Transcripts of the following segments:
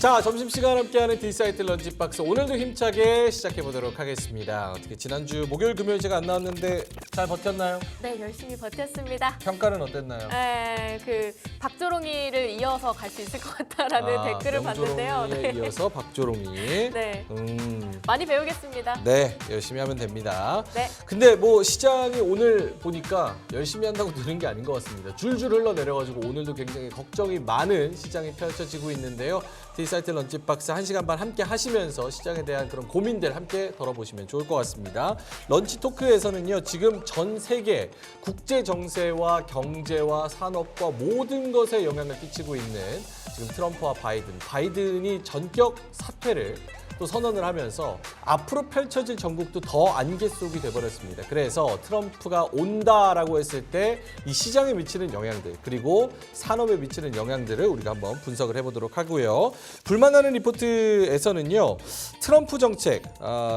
자, 점심시간 함께하는 D사이트 런치박스 오늘도 힘차게 시작해보도록 하겠습니다. 어떻게 지난주 목요일 금요일 제가 안 나왔는데 잘 버텼나요? 네, 열심히 버텼습니다. 평가는 어땠나요? 네, 박조롱이를 이어서 갈 수 있을 것 같다라는 댓글을 봤는데요. 명조롱이에 네. 이어서 박조롱이. 네, 많이 배우겠습니다. 네, 열심히 하면 됩니다. 네. 근데 뭐 시장이 오늘 보니까 열심히 한다고 되는 게 아닌 것 같습니다. 줄줄 흘러내려가지고 오늘도 굉장히 걱정이 많은 시장이 펼쳐지고 있는데요. D사이트 런치박스 1시간 반 함께 하시면서 시장에 대한 그런 고민들 함께 덜어보시면 좋을 것 같습니다. 런치 토크에서는요, 지금 전 세계 국제 정세와 경제와 산업과 모든 것에 영향을 끼치고 있는 지금 트럼프와 바이든이 전격 사퇴를 또 선언을 하면서 앞으로 펼쳐질 전국도 더 안개 속이 돼버렸습니다. 그래서 트럼프가 온다라고 했을 때 이 시장에 미치는 영향들 그리고 산업에 미치는 영향들을 우리가 한번 분석을 해보도록 하고요. 불만하는 리포트에서는요. 트럼프 정책,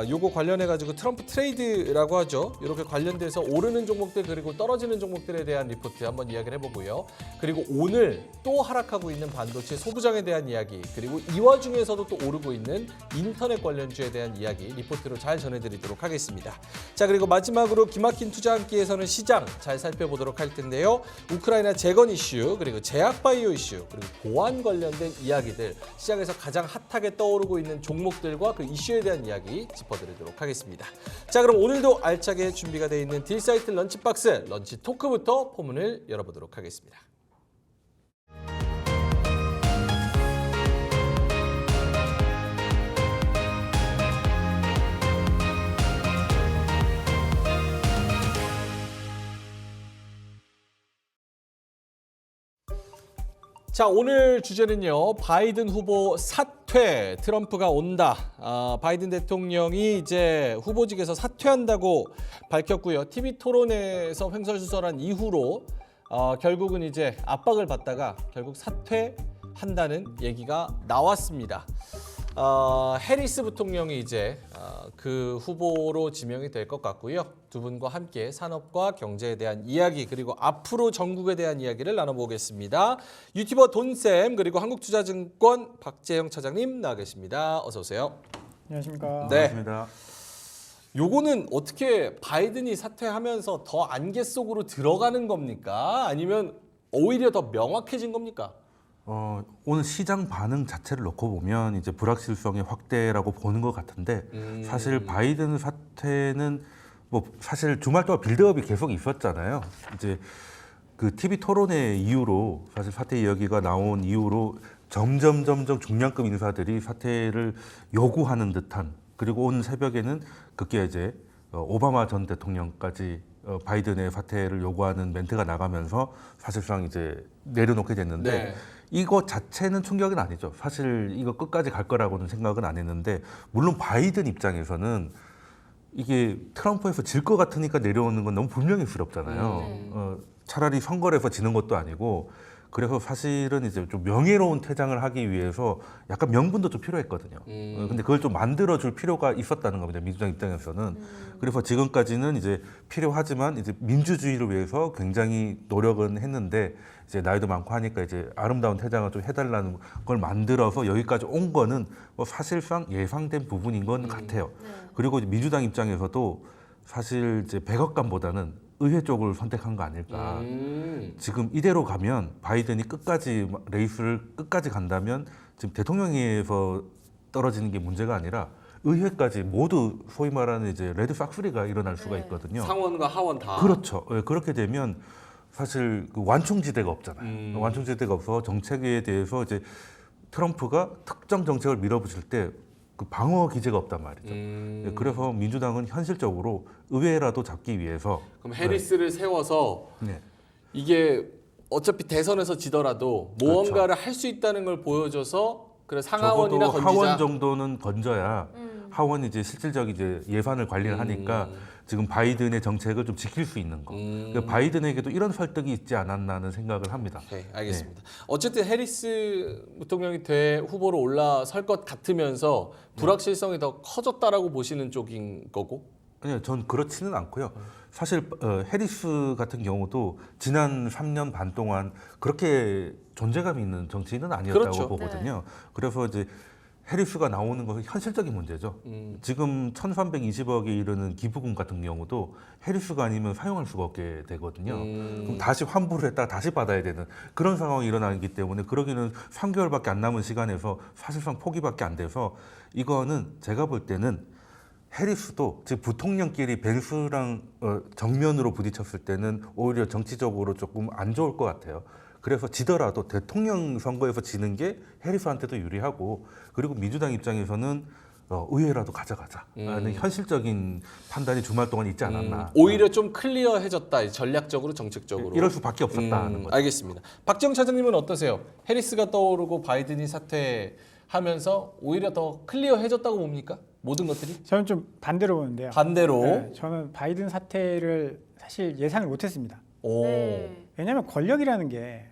요거 관련해가지고 트럼프 트레이드라고 하죠. 이렇게 관련돼서 오르는 종목들 그리고 떨어지는 종목들에 대한 리포트 한번 이야기를 해보고요. 그리고 오늘 또 하락하고 있는 반도체 소부장에 대한 이야기 그리고 이 와중에서도 또 오르고 있는 인터넷 관련주에 대한 이야기 리포트로 잘 전해드리도록 하겠습니다. 자, 그리고 마지막으로 기막힌 투자 한 끼에서는 시장 잘 살펴보도록 할 텐데요. 우크라이나 재건 이슈 그리고 제약 바이오 이슈 그리고 보안 관련된 이야기들 시장에서 가장 핫하게 떠오르고 있는 종목들과 그 이슈에 대한 이야기 짚어드리도록 하겠습니다. 자, 그럼 오늘도 알차게 준비가 되어 있는 D사이트 런치박스 런치 토크부터 포문을 열어보도록 하겠습니다. 자, 오늘 주제는요. 바이든 후보 사퇴, 트럼프가 온다. 바이든 대통령이 이제 후보직에서 사퇴한다고 밝혔고요. TV 토론회에서 횡설수설한 이후로 결국은 이제 압박을 받다가 결국 사퇴한다는 얘기가 나왔습니다. 해리스 부통령이 이제 그 후보로 지명이 될 것 같고요. 두 분과 함께 산업과 경제에 대한 이야기 그리고 앞으로 전국에 대한 이야기를 나눠보겠습니다. 유튜버 돈쌤 그리고 한국투자증권 박재영 차장님 나와 계십니다. 어서 오세요. 안녕하십니까. 네. 반갑습니다. 요거는 어떻게 바이든이 사퇴하면서 더 안개 속으로 들어가는 겁니까? 아니면 오히려 더 명확해진 겁니까? 오늘 시장 반응 자체를 놓고 보면 이제 불확실성의 확대라고 보는 것 같은데 사실 바이든 사태는 뭐 사실 주말 동안 빌드업이 계속 있었잖아요. 이제 그 TV 토론회 이후로 사실 사퇴 이야기가 나온 이후로 점점 중량급 인사들이 사퇴를 요구하는 듯한 그리고 오늘 새벽에는 그게 이제 오바마 전 대통령까지 바이든의 사퇴를 요구하는 멘트가 나가면서 사실상 이제 내려놓게 됐는데 네. 이거 자체는 충격은 아니죠. 사실 이거 끝까지 갈 거라고는 생각은 안 했는데 물론 바이든 입장에서는 이게 트럼프에서 질 것 같으니까 내려오는 건 너무 불명예스럽잖아요. 차라리 선거에서 지는 것도 아니고 그래서 사실은 이제 좀 명예로운 퇴장을 하기 위해서 약간 명분도 좀 필요했거든요. 근데 그걸 좀 만들어줄 필요가 있었다는 겁니다. 민주당 입장에서는. 그래서 지금까지는 이제 필요하지만 이제 민주주의를 위해서 굉장히 노력은 했는데 이제 나이도 많고 하니까 이제 아름다운 퇴장을 좀 해달라는 걸 만들어서 여기까지 온 거는 뭐 사실상 예상된 부분인 건 같아요. 그리고 이제 민주당 입장에서도 사실 이제 백악관보다는 의회 쪽을 선택한 거 아닐까. 지금 이대로 가면 바이든이 끝까지 레이스를 끝까지 간다면 지금 대통령회에서 떨어지는 게 문제가 아니라 의회까지 모두 소위 말하는 이제 레드 싹수리가 일어날 수가 있거든요. 상원과 하원 다. 그렇죠. 그렇게 되면 사실 그 완충지대가 없잖아요. 완충지대가 없어 정책에 대해서 이제 트럼프가 특정 정책을 밀어붙일 때 그 방어 기제가 없단 말이죠. 그래서 민주당은 현실적으로 의회라도 잡기 위해서 그럼 해리스를 세워서 네. 이게 어차피 대선에서 지더라도 무언가를 할 수 있다는 걸 보여줘서 그래 상하원이나 적어도 건지자. 하원 정도는 건져야 하원이 이제 실질적 이제 예산을 관리를 하니까 지금 바이든의 정책을 좀 지킬 수 있는 거. 그러니까 바이든에게도 이런 설득이 있지 않았나 하는 생각을 합니다. 네, 알겠습니다. 어쨌든 해리스 부통령이 후보로 올라설 것 같으면서 불확실성이 더 커졌다라고 보시는 쪽인 거고. 아니요, 전 그렇지는 않고요. 사실 해리스 같은 경우도 지난 3년 반 동안 그렇게 존재감 있는 정치인은 아니었다고 그렇죠. 보거든요. 그래서 이제 해리스가 나오는 것은 현실적인 문제죠. 지금 1,320억에 이르는 기부금 같은 경우도 해리스가 아니면 사용할 수가 없게 되거든요. 그럼 다시 환불을 했다가 다시 받아야 되는 그런 상황이 일어나기 때문에 그러기는 3개월밖에 안 남은 시간에서 사실상 포기밖에 안 돼서 이거는 제가 볼 때는 해리스도 즉 부통령끼리 벤스랑 정면으로 부딪혔을 때는 오히려 정치적으로 조금 안 좋을 것 같아요. 그래서 지더라도 대통령 선거에서 지는 게 해리스한테도 유리하고 그리고 민주당 입장에서는 의회라도 가져가자라는 현실적인 판단이 주말 동안 있지 않았나. 오히려 좀 클리어해졌다. 전략적으로 정책적으로. 이럴 수밖에 없었다 하는 거죠. 알겠습니다. 박정 차장님은 어떠세요? 해리스가 떠오르고 바이든이 사퇴하면서 오히려 더 클리어해졌다고 봅니까? 모든 것들이? 저는 좀 반대로 보는데요. 반대로. 네, 저는 바이든 사태를 사실 예상을 못했습니다. 오. 네. 왜냐하면 권력이라는 게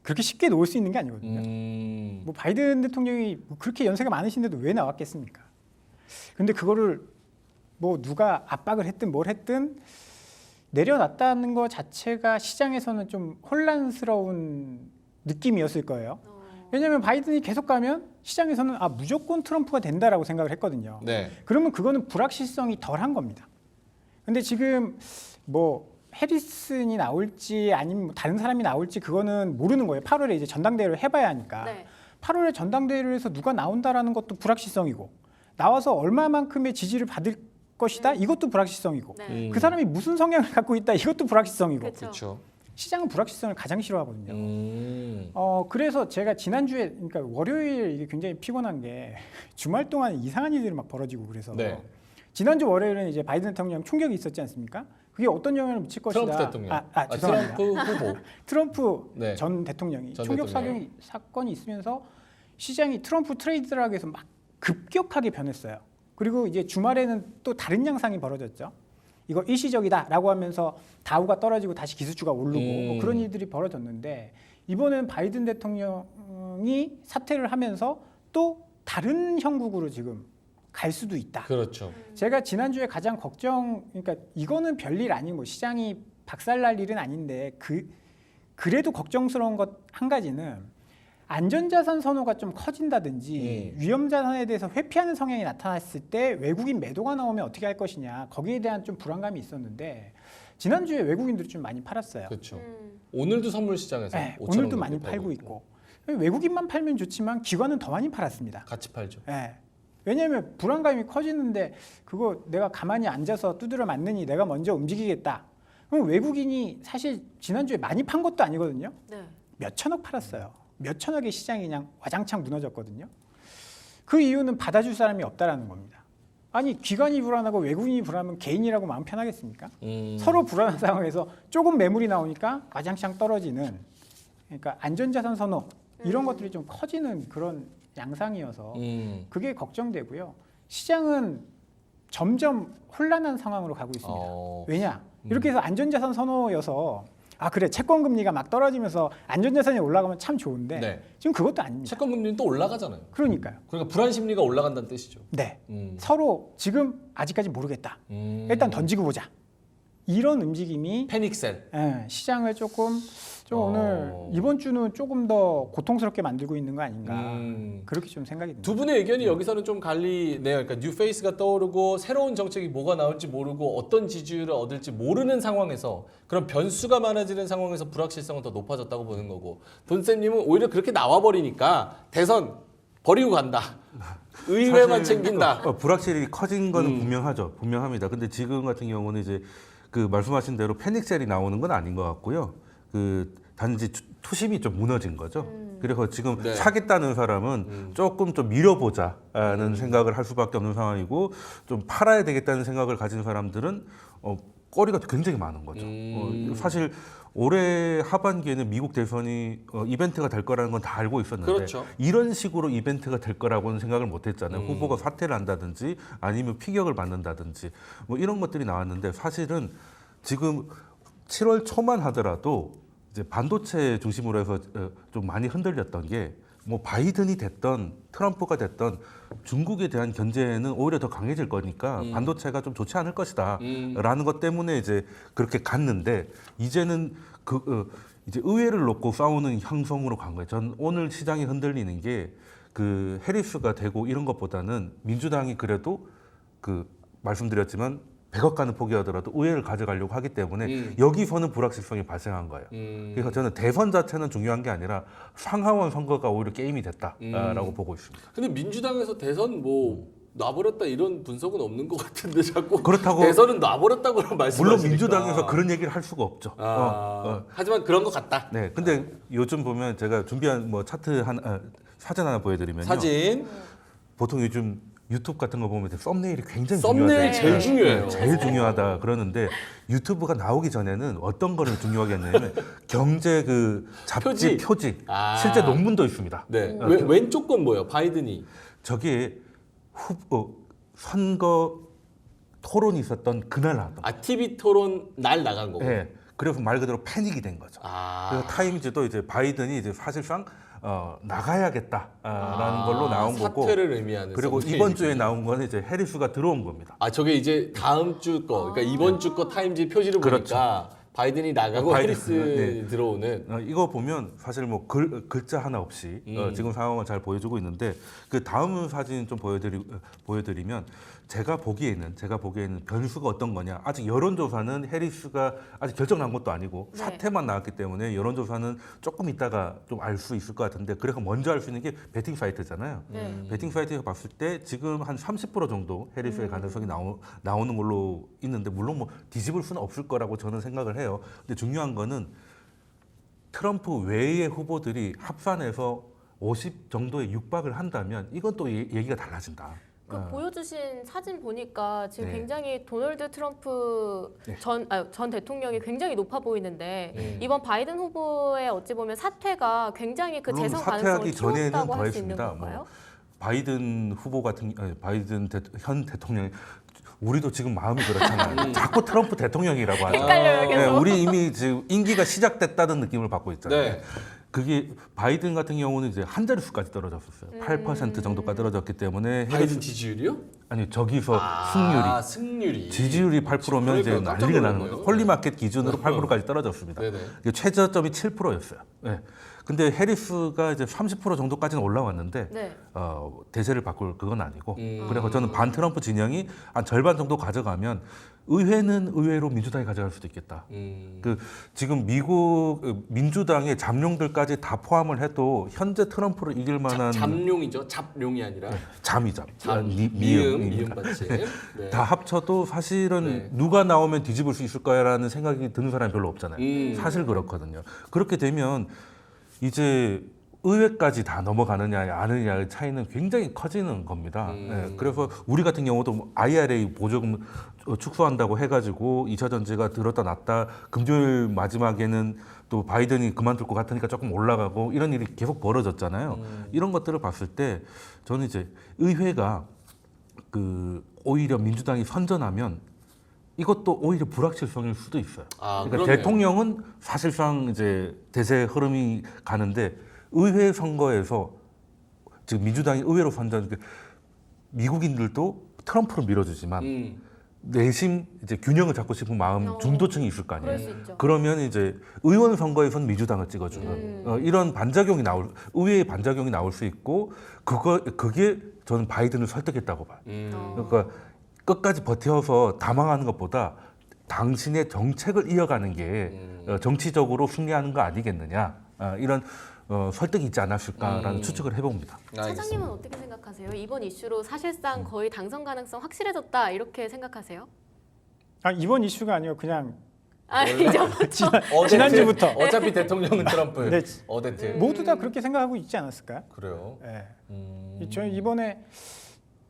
그렇게 쉽게 놓을 수 있는 게 아니거든요. 뭐 바이든 대통령이 뭐 그렇게 연세가 많으신데도 왜 나왔겠습니까? 근데 그거를 뭐 누가 압박을 했든 뭘 했든 내려놨다는 것 자체가 시장에서는 좀 혼란스러운 느낌이었을 거예요. 왜냐하면 바이든이 계속 가면 시장에서는 아 무조건 트럼프가 된다라고 생각을 했거든요. 네. 그러면 그거는 불확실성이 덜한 겁니다. 근데 지금 뭐 해리슨이 나올지 아니면 뭐 다른 사람이 나올지 그거는 모르는 거예요. 8월에 이제 전당대회를 해봐야 하니까. 네. 8월에 전당대회를 해서 누가 나온다라는 것도 불확실성이고 나와서 얼마만큼의 지지를 받을 것이다 이것도 불확실성이고 네. 그 사람이 무슨 성향을 갖고 있다 이것도 불확실성이고 그렇죠. 그렇죠. 시장은 불확실성을 가장 싫어하거든요. 음. 그래서 제가 지난주에 그러니까 월요일 이게 굉장히 피곤한 게 주말 동안 이상한 일들이 막 벌어지고 그래서 네. 지난주 월요일은 이제 바이든 대통령 총격이 있었지 않습니까? 그게 어떤 영향을 미칠 것이다. 트럼프 대통령. 죄송합니다. 트럼프 후보. 트럼프 네. 전 대통령이 전 총격 대통령. 사건이 있으면서 시장이 트럼프 트레이드라고 해서 막 급격하게 변했어요. 그리고 이제 주말에는 또 다른 양상이 벌어졌죠. 이거 일시적이다라고 하면서 다우가 떨어지고 다시 기술주가 오르고 뭐 그런 일들이 벌어졌는데 이번엔 바이든 대통령이 사퇴를 하면서 또 다른 형국으로 지금 갈 수도 있다. 그렇죠. 제가 지난주에 가장 그러니까 이거는 별일 아니고 뭐 시장이 박살날 일은 아닌데 그래도 걱정스러운 것 한 가지는 안전자산 선호가 좀 커진다든지 위험자산에 대해서 회피하는 성향이 나타났을 때 외국인 매도가 나오면 어떻게 할 것이냐 거기에 대한 좀 불안감이 있었는데 지난주에 외국인들이 좀 많이 팔았어요. 그렇죠. 오늘도 선물 시장에서 네, 5천 오늘도 원 많이 넘게 팔고 있고 외국인만 팔면 좋지만 기관은 더 많이 팔았습니다. 같이 팔죠. 네. 왜냐하면 불안감이 커지는데 그거 내가 가만히 앉아서 두드려 맞느니 내가 먼저 움직이겠다. 그럼 외국인이 사실 지난주에 많이 판 것도 아니거든요. 네. 몇 천억 팔았어요. 몇 천억의 시장이 그냥 와장창 무너졌거든요. 그 이유는 받아줄 사람이 없다라는 겁니다. 아니 기관이 불안하고 외국인이 불안하면 개인이라고 마음 편하겠습니까? 서로 불안한 상황에서 조금 매물이 나오니까 와장창 떨어지는 그러니까 안전자산 선호 이런 것들이 좀 커지는 그런 양상이어서 그게 걱정되고요. 시장은 점점 혼란한 상황으로 가고 있습니다. 왜냐? 이렇게 해서 안전자산 선호여서 아 그래 채권 금리가 막 떨어지면서 안전자산이 올라가면 참 좋은데 네. 지금 그것도 아닙니다. 채권 금리는 또 올라가잖아요. 그러니까요. 그러니까 불안 심리가 올라간다는 뜻이죠. 네. 서로 지금 아직까지 모르겠다. 일단 던지고 보자. 이런 움직임이 패닉셀. 시장을 조금 오늘 이번 주는 조금 더 고통스럽게 만들고 있는 거 아닌가 그렇게 좀 생각이 듭니다. 두 분의 의견이 여기서는 좀 갈리네요. 그러니까 뉴페이스가 떠오르고 새로운 정책이 뭐가 나올지 모르고 어떤 지지율을 얻을지 모르는 상황에서 그런 변수가 많아지는 상황에서 불확실성은 더 높아졌다고 보는 거고 돈쌤님은 오히려 그렇게 나와버리니까 대선 버리고 간다. 의회만 챙긴다. 불확실이 커진 건 분명합니다. 근데 지금 같은 경우는 이제 그 말씀하신 대로 패닉셀이 나오는 건 아닌 것 같고요. 그 단지 투심이 좀 무너진 거죠. 그래서 지금 네. 사겠다는 사람은 조금 좀 밀어보자는 생각을 할 수밖에 없는 상황이고 좀 팔아야 되겠다는 생각을 가진 사람들은 거리가 굉장히 많은 거죠. 사실 올해 하반기에는 미국 대선이 이벤트가 될 거라는 건 다 알고 있었는데 그렇죠. 이런 식으로 이벤트가 될 거라고는 생각을 못했잖아요. 후보가 사퇴를 한다든지 아니면 피격을 받는다든지 뭐 이런 것들이 나왔는데 사실은 지금 7월 초만 하더라도 이제 반도체 중심으로 해서 좀 많이 흔들렸던 게 뭐 바이든이 됐던 트럼프가 됐던 중국에 대한 견제는 오히려 더 강해질 거니까 반도체가 좀 좋지 않을 것이다 라는 것 때문에 이제 그렇게 갔는데 이제는 이제 의회를 놓고 싸우는 형성으로 간 거예요. 전 오늘 시장이 흔들리는 게 그 해리스가 되고 이런 것보다는 민주당이 그래도 그 말씀드렸지만 100억가는 포기하더라도 의회를 가져가려고 하기 때문에 여기서는 불확실성이 발생한 거예요. 그래서 저는 대선 자체는 중요한 게 아니라 상하원 선거가 오히려 게임이 됐다라고 보고 있습니다. 근데 민주당에서 대선 뭐 놔버렸다 이런 분석은 없는 것 같은데 자꾸 그렇다고 대선은 놔버렸다고 말씀하시니까. 물론 민주당에서 그런 얘기를 할 수가 없죠. 하지만 그런 것 같다. 네, 근데 요즘 보면 제가 준비한 뭐 차트 사진 하나 보여드리면요. 사진. 보통 요즘 유튜브 같은 거 보면 썸네일이 굉장히 썸네일 중요하다. 제일 중요해요. 제일 중요하다 그러는데 유튜브가 나오기 전에는 어떤 거를 중요하게 했냐면 경제 그 잡지 표지 실제 논문도 있습니다. 네. 왼쪽 건 뭐예요? 바이든이. 저게 선거 토론이 있었던 그날 나왔던 거예요. TV 토론 날 나간 거고. 네. 그래서 말 그대로 패닉이 된 거죠. 그래서 타임즈도 이제 바이든이 이제 사실상 나가야겠다라는 걸로 나온 거고. 사퇴를 의미하는. 그리고 썸네일이군요. 이번 주에 나온 거는 이제 해리스가 들어온 겁니다. 저게 이제 다음 주 거, 그러니까 이번 주 거 타임즈 표지를 그렇죠. 보니까 바이든이 나가고 바이든, 해리스 네. 들어오는. 이거 보면 사실 뭐 글자 하나 없이 지금 상황을 잘 보여주고 있는데 그 다음 사진 좀 보여드리면 제가 보기에는 변수가 어떤 거냐. 아직 여론조사는 해리스가 아직 결정난 것도 아니고 네. 사태만 나왔기 때문에 여론조사는 조금 있다가 좀 알 수 있을 것 같은데 그래서 먼저 알 수 있는 게 베팅 사이트잖아요. 베팅 사이트에서 봤을 때 지금 한 30% 정도 해리스의 가능성이 나오는 걸로 있는데 물론 뭐 뒤집을 수는 없을 거라고 저는 생각을 해요. 근데 중요한 거는 트럼프 외의 후보들이 합산해서 50 정도에 육박을 한다면 이건 또 얘기가 달라진다. 보여주신 사진 보니까 지금 네. 굉장히 도널드 트럼프 전 대통령이 굉장히 높아 보이는데 이번 바이든 후보의 어찌 보면 사퇴가 굉장히 그 물론 재선 사퇴하기 가능성을 전에는 키웠다고 할 수 있는 더했습니다. 건가요? 바이든 후보 바이든 현 대통령이 우리도 지금 마음이 그렇잖아요. 자꾸 트럼프 대통령이라고 하죠. 헷갈려요, 계속. 네, 우리 이미 지금 임기가 시작됐다는 느낌을 받고 있잖아요. 네. 그게 바이든 같은 경우는 이제 한 자릿수까지 떨어졌었어요. 8% 정도까지 떨어졌기 때문에 바이든 지지율이요? 아니 저기서 승률이. 지지율이 8%면 이제 그러니까 깜짝 난리가 놀란 나는 거예요. 거예요. 홀리마켓 기준으로 8%까지 떨어졌습니다. 네네. 이게 최저점이 7%였어요. 네. 근데 해리스가 이제 30% 정도까지는 올라왔는데 네. 대세를 바꿀 그건 아니고 그래서 저는 반 트럼프 진영이 한 절반 정도 가져가면 의회는 의외로 민주당이 가져갈 수도 있겠다. 그 지금 미국 민주당의 잠룡들까지 다 포함을 해도 현재 트럼프를 이길 만한 잠룡이죠. 잡룡이 아니라 잠이죠. 미음 받침. 네. 다 합쳐도 사실은 네. 누가 나오면 뒤집을 수 있을 거야라는 생각이 드는 사람이 별로 없잖아요. 사실 그렇거든요. 그렇게 되면 이제 의회까지 다 넘어가느냐 아느냐의 차이는 굉장히 커지는 겁니다. 네, 그래서 우리 같은 경우도 IRA 보조금 축소한다고 해가지고 2차 전지가 들었다 놨다 금요일 마지막에는 또 바이든이 그만둘 것 같으니까 조금 올라가고 이런 일이 계속 벌어졌잖아요. 이런 것들을 봤을 때 저는 이제 의회가 오히려 민주당이 선전하면 이것도 오히려 불확실성일 수도 있어요. 그러니까 그러네요. 대통령은 사실상 이제 대세 흐름이 가는데 의회 선거에서 지금 민주당이 의회로 선전 미국인들도 트럼프를 밀어주지만 내심 이제 균형을 잡고 싶은 마음 중도층이 있을 거 그럴 수 아니에요. 있죠. 그러면 이제 의원 선거에서는 민주당을 찍어주는 이런 반작용이 의회의 반작용이 나올 수 있고 그게 저는 바이든을 설득했다고 봐요. 그러니까 끝까지 버텨서 다망하는 것보다 당신의 정책을 이어가는 게 정치적으로 승리하는 거 아니겠느냐 이런 설득이 있지 않았을까라는 추측을 해봅니다. 차장님은 어떻게 생각하세요? 이번 이슈로 사실상 거의 당선 가능성 확실해졌다 이렇게 생각하세요? 이번 이슈가 아니고 그냥 아니죠. 지난주부터. 어차피 대통령은 트럼프. 네. 어데트. 모두 다 그렇게 생각하고 있지 않았을까요? 그래요. 네. 저는 이번에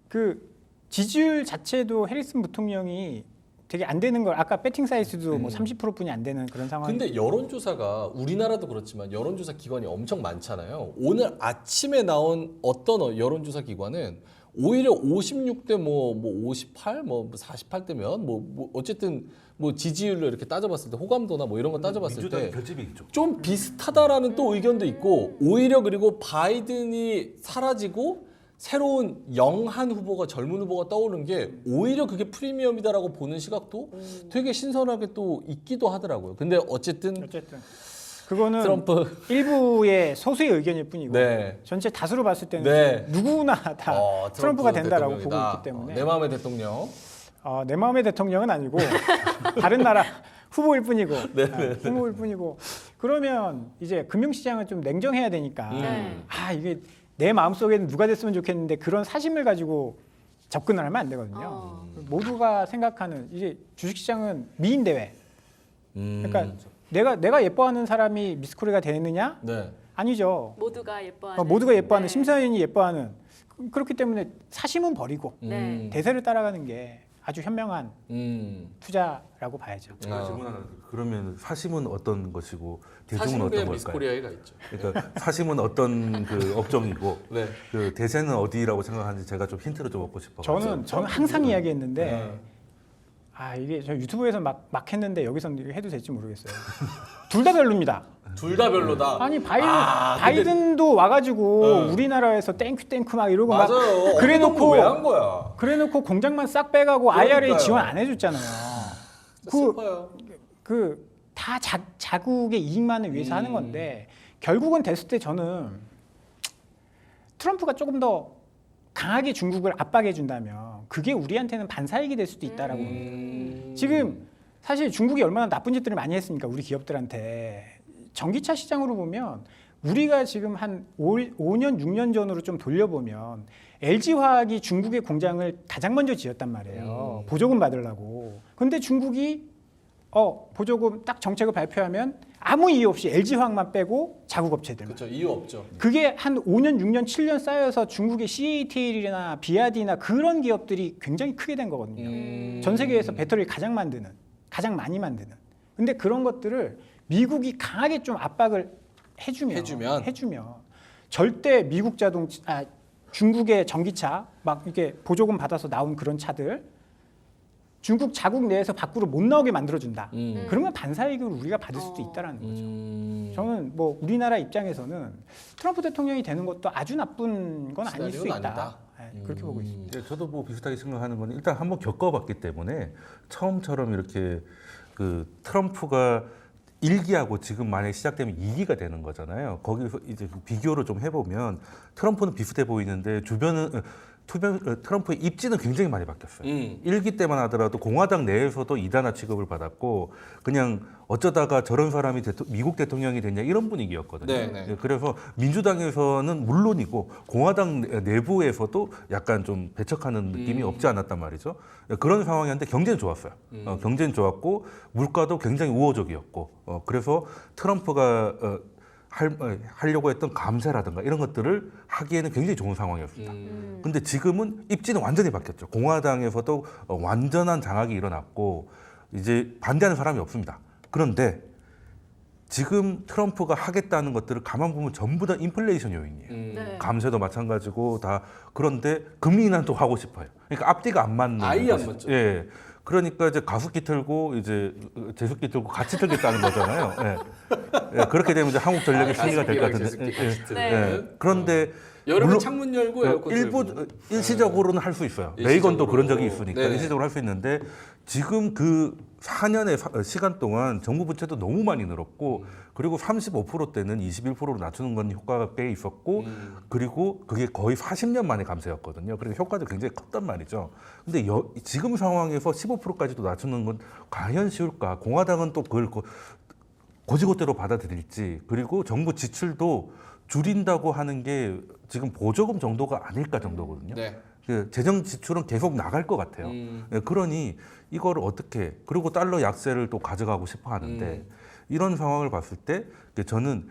그 지지율 자체도 해리슨 부통령이 되게 안 되는 걸 아까 배팅 사이트도 뭐 30%뿐이 안 되는 그런 상황. 근데 여론조사가 우리나라도 그렇지만 여론조사 기관이 엄청 많잖아요. 오늘 아침에 나온 어떤 여론조사 기관은 오히려 56대 뭐 58, 뭐 48대면 뭐 어쨌든 뭐 지지율로 이렇게 따져봤을 때 호감도나 뭐 이런 거 따져봤을 민주당이 때 결집이 있죠. 좀 비슷하다라는 또 의견도 있고 오히려 그리고 바이든이 사라지고 새로운 영한 후보가 젊은 후보가 떠오른 게 오히려 그게 프리미엄이다라고 보는 시각도 되게 신선하게 또 있기도 하더라고요. 근데 어쨌든 그거는 트럼프 일부의 소수의 의견일 뿐이고 네. 전체 다수로 봤을 때는 네. 누구나 다 트럼프가 된다라고 보고 대통령이다. 있기 때문에 내 마음의 대통령. 내 마음의 대통령은 아니고 다른 나라 후보일 뿐이고 후보일 뿐이고 그러면 이제 금융시장은 좀 냉정해야 되니까 네. 이게 내 마음속에는 누가 됐으면 좋겠는데 그런 사심을 가지고 접근을 하면 안 되거든요. 모두가 생각하는 이제 주식시장은 미인 대회. 그러니까 내가 예뻐하는 사람이 미스 코리아가 되느냐? 네. 아니죠. 모두가 예뻐하는. 모두가 예뻐하는 네. 심사위원이 예뻐하는 그렇기 때문에 사심은 버리고 네. 대세를 따라가는 게 아주 현명한 투자라고 봐야죠. 제가 질문 하나 드릴게요. 그러면 사심은 어떤 것이고 대중은 사실은 어떤 그냥 걸까요? 미스코리아가 있죠. 그러니까 사심은 어떤 그 업종이고 네. 그 대세는 어디라고 생각하는지 제가 좀 힌트를 좀 얻고 싶어요. 저는 항상 이야기했는데 네. 이게 저 유튜브에서 막 했는데 여기서는 이거 해도 될지 모르겠어요. 둘 다 별로입니다. 둘 다 별로다. 아니 근데- 바이든도 와가지고 네. 우리나라에서 땡큐 막 이러고 맞아요. 막 그래놓고 왜한 거야? 그래놓고 공장만 싹 빼가고 IRA 그러니까요. 지원 안 해줬잖아요. 슬퍼요. 다 자국의 이익만을 위해서 하는 건데 결국은 됐을 때 저는 트럼프가 조금 더 강하게 중국을 압박해 준다면 그게 우리한테는 반사이익이 될 수도 있다라고 봅니다. 지금 사실 중국이 얼마나 나쁜 짓들을 많이 했습니까? 우리 기업들한테. 전기차 시장으로 보면 우리가 지금 한 5년, 6년 전으로 좀 돌려보면 LG화학이 중국의 공장을 가장 먼저 지었단 말이에요. 보조금 받으려고. 근데 중국이 보조금 딱 정책을 발표하면 아무 이유 없이 LG화학만 빼고 자국업체들만. 그렇죠. 이유 없죠. 그게 한 5년, 6년, 7년 쌓여서 중국의 CATL이나 비아디나 그런 기업들이 굉장히 크게 된 거거든요. 전 세계에서 배터리를 가장 많이 만드는. 근데 그런 것들을 미국이 강하게 좀 압박을 해주면 절대 미국 중국의 전기차 막 이렇게 보조금 받아서 나온 그런 차들 중국 자국 내에서 밖으로 못 나오게 만들어준다. 그러면 반사이익을 우리가 받을 수도 있다라는 거죠. 저는 뭐 우리나라 입장에서는 트럼프 대통령이 되는 것도 아주 나쁜 건 아닐 수 시나리오는 있다. 아니다. 네, 그렇게 보고 있습니다. 저도 뭐 비슷하게 생각하는 건 일단 한번 겪어봤기 때문에 처음처럼 이렇게 그 트럼프가 1기하고 지금 만약에 시작되면 2기가 되는 거잖아요. 거기서 이제 비교를 좀 해보면 트럼프는 비슷해 보이는데 트럼프의 입지는 굉장히 많이 바뀌었어요. 1기 때만 하더라도 공화당 내에서도 이단화 취급을 받았고 그냥 어쩌다가 저런 사람이 미국 대통령이 됐냐 이런 분위기였거든요. 네네. 그래서 민주당에서는 물론이고 공화당 내부에서도 약간 좀 배척하는 느낌이 없지 않았단 말이죠. 그런 상황이었는데 경제는 좋았어요. 경제는 좋았고 물가도 굉장히 우호적이었고 그래서 트럼프가 하려고 했던 감세라든가 이런 것들을 하기에는 굉장히 좋은 상황이었습니다. 근데 지금은 입지는 완전히 바뀌었죠. 공화당에서도 완전한 장악이 일어났고 이제 반대하는 사람이 없습니다. 그런데 지금 트럼프가 하겠다는 것들을 가만 보면 전부 다 인플레이션 요인이에요. 네. 감세도 마찬가지고 다 그런데 금리 인하도 하고 싶어요. 그러니까 앞뒤가 안 맞는 아예 안 것이- 맞죠. 예. 그러니까 이제 가습기 틀고 이제 제습기 틀고 같이 틀겠다는 거잖아요. 예. 예. 그렇게 되면 이제 한국 전력의 승리가 될 것 같은데. 네. 예. 그런데 여름에 물론- 창문 열고 에어컨 틀고. 일시적으로는 할 수 있어요. 일시적으로. 레이건도 그런 적이 있으니까 네네. 일시적으로 할 수 있는데 지금 그 4년의 시간 동안 정부 부채도 너무 많이 늘었고 그리고 35%대는 21%로 낮추는 건 효과가 꽤 있었고 그리고 그게 거의 40년 만에 감세였거든요. 그래서 효과도 굉장히 컸단 말이죠. 근데 지금 상황에서 15%까지도 낮추는 건 과연 쉬울까? 공화당은 또 그걸 고지고대로 받아들일지 그리고 정부 지출도 줄인다고 하는 게 지금 보조금 정도가 아닐까 정도거든요. 네. 그 재정 지출은 계속 나갈 것 같아요. 그러니 이거를 어떻게 그리고 달러 약세를 또 가져가고 싶어 하는데 이런 상황을 봤을 때 저는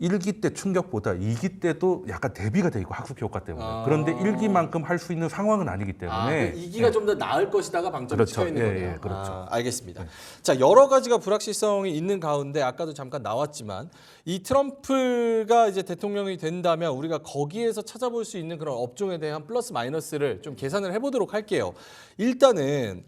1기 때 충격보다 2기 때도 약간 대비가 돼 있고 학습 효과 때문에. 아. 그런데 1기만큼 할 수 있는 상황은 아니기 때문에. 2기가 좀 더 나을 것이다가 방점이 그렇죠. 찍혀 있는 예, 거네요. 예, 그렇죠. 알겠습니다. 자, 여러 가지가 불확실성이 있는 가운데 아까도 잠깐 나왔지만 이 트럼프가 이제 대통령이 된다면 우리가 거기에서 찾아볼 수 있는 그런 업종에 대한 플러스 마이너스를 좀 계산을 해보도록 할게요. 일단은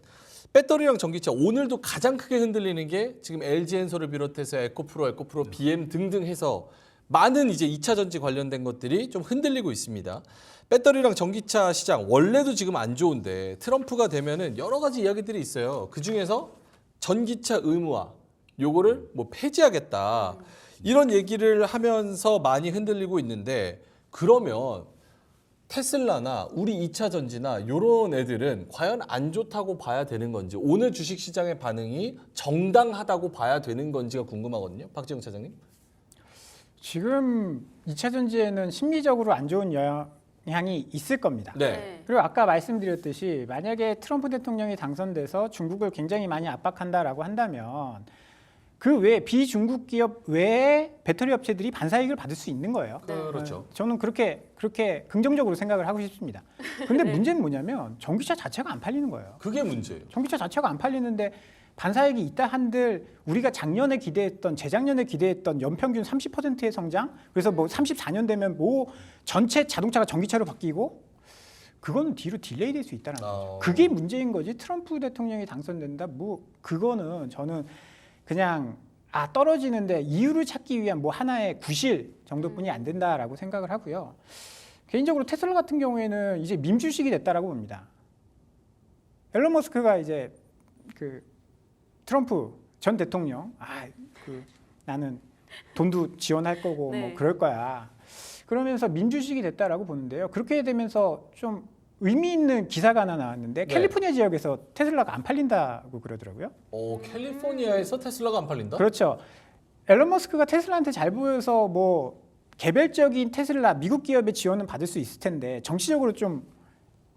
배터리랑 전기차 오늘도 가장 크게 흔들리는 게 지금 LG엔솔을 비롯해서 에코프로, BM 등등 해서 많은 이제 2차 전지 관련된 것들이 좀 흔들리고 있습니다. 배터리랑 전기차 시장 원래도 지금 안 좋은데 트럼프가 되면은 여러 가지 이야기들이 있어요. 그 중에서 전기차 의무화 요거를 뭐 폐지하겠다 이런 얘기를 하면서 많이 흔들리고 있는데 그러면 테슬라나 우리 2차 전지나 이런 애들은 과연 안 좋다고 봐야 되는 건지 오늘 주식 시장의 반응이 정당하다고 봐야 되는 건지가 궁금하거든요. 박지영 차장님. 지금 2차 전지에는 심리적으로 안 좋은 영향이 있을 겁니다. 네. 그리고 아까 말씀드렸듯이 만약에 트럼프 대통령이 당선돼서 중국을 굉장히 많이 압박한다라고 한다면 그 외에 비중국 기업 외에 배터리 업체들이 반사이익을 받을 수 있는 거예요. 그렇죠. 저는 그렇게 긍정적으로 생각을 하고 싶습니다. 근데 문제는 뭐냐면 전기차 자체가 안 팔리는 거예요. 그게 문제예요. 전기차 자체가 안 팔리는데 반사이익이 있다 한들 우리가 작년에 기대했던 재작년에 기대했던 연평균 30%의 성장 그래서 뭐 34년 되면 뭐 전체 자동차가 전기차로 바뀌고 그거는 뒤로 딜레이 될 수 있다는 거죠. 그게 문제인 거지. 트럼프 대통령이 당선된다 뭐 그거는 저는 그냥 떨어지는데 이유를 찾기 위한 뭐 하나의 구실 정도뿐이 안 된다라고 생각을 하고요. 개인적으로 테슬라 같은 경우에는 이제 밈 주식이 됐다라고 봅니다. 앨런 머스크가 이제 그 트럼프 전 대통령 나는 돈도 지원할 거고 네. 뭐 그럴 거야. 그러면서 밈 주식이 됐다라고 보는데요. 그렇게 되면서 좀 의미 있는 기사가 하나 나왔는데 네. 캘리포니아 지역에서 테슬라가 안 팔린다고 그러더라고요. 캘리포니아에서 테슬라가 안 팔린다? 그렇죠. 앨런 머스크가 테슬라한테 잘 보여서 뭐 개별적인 테슬라 미국 기업의 지원은 받을 수 있을 텐데 정치적으로 좀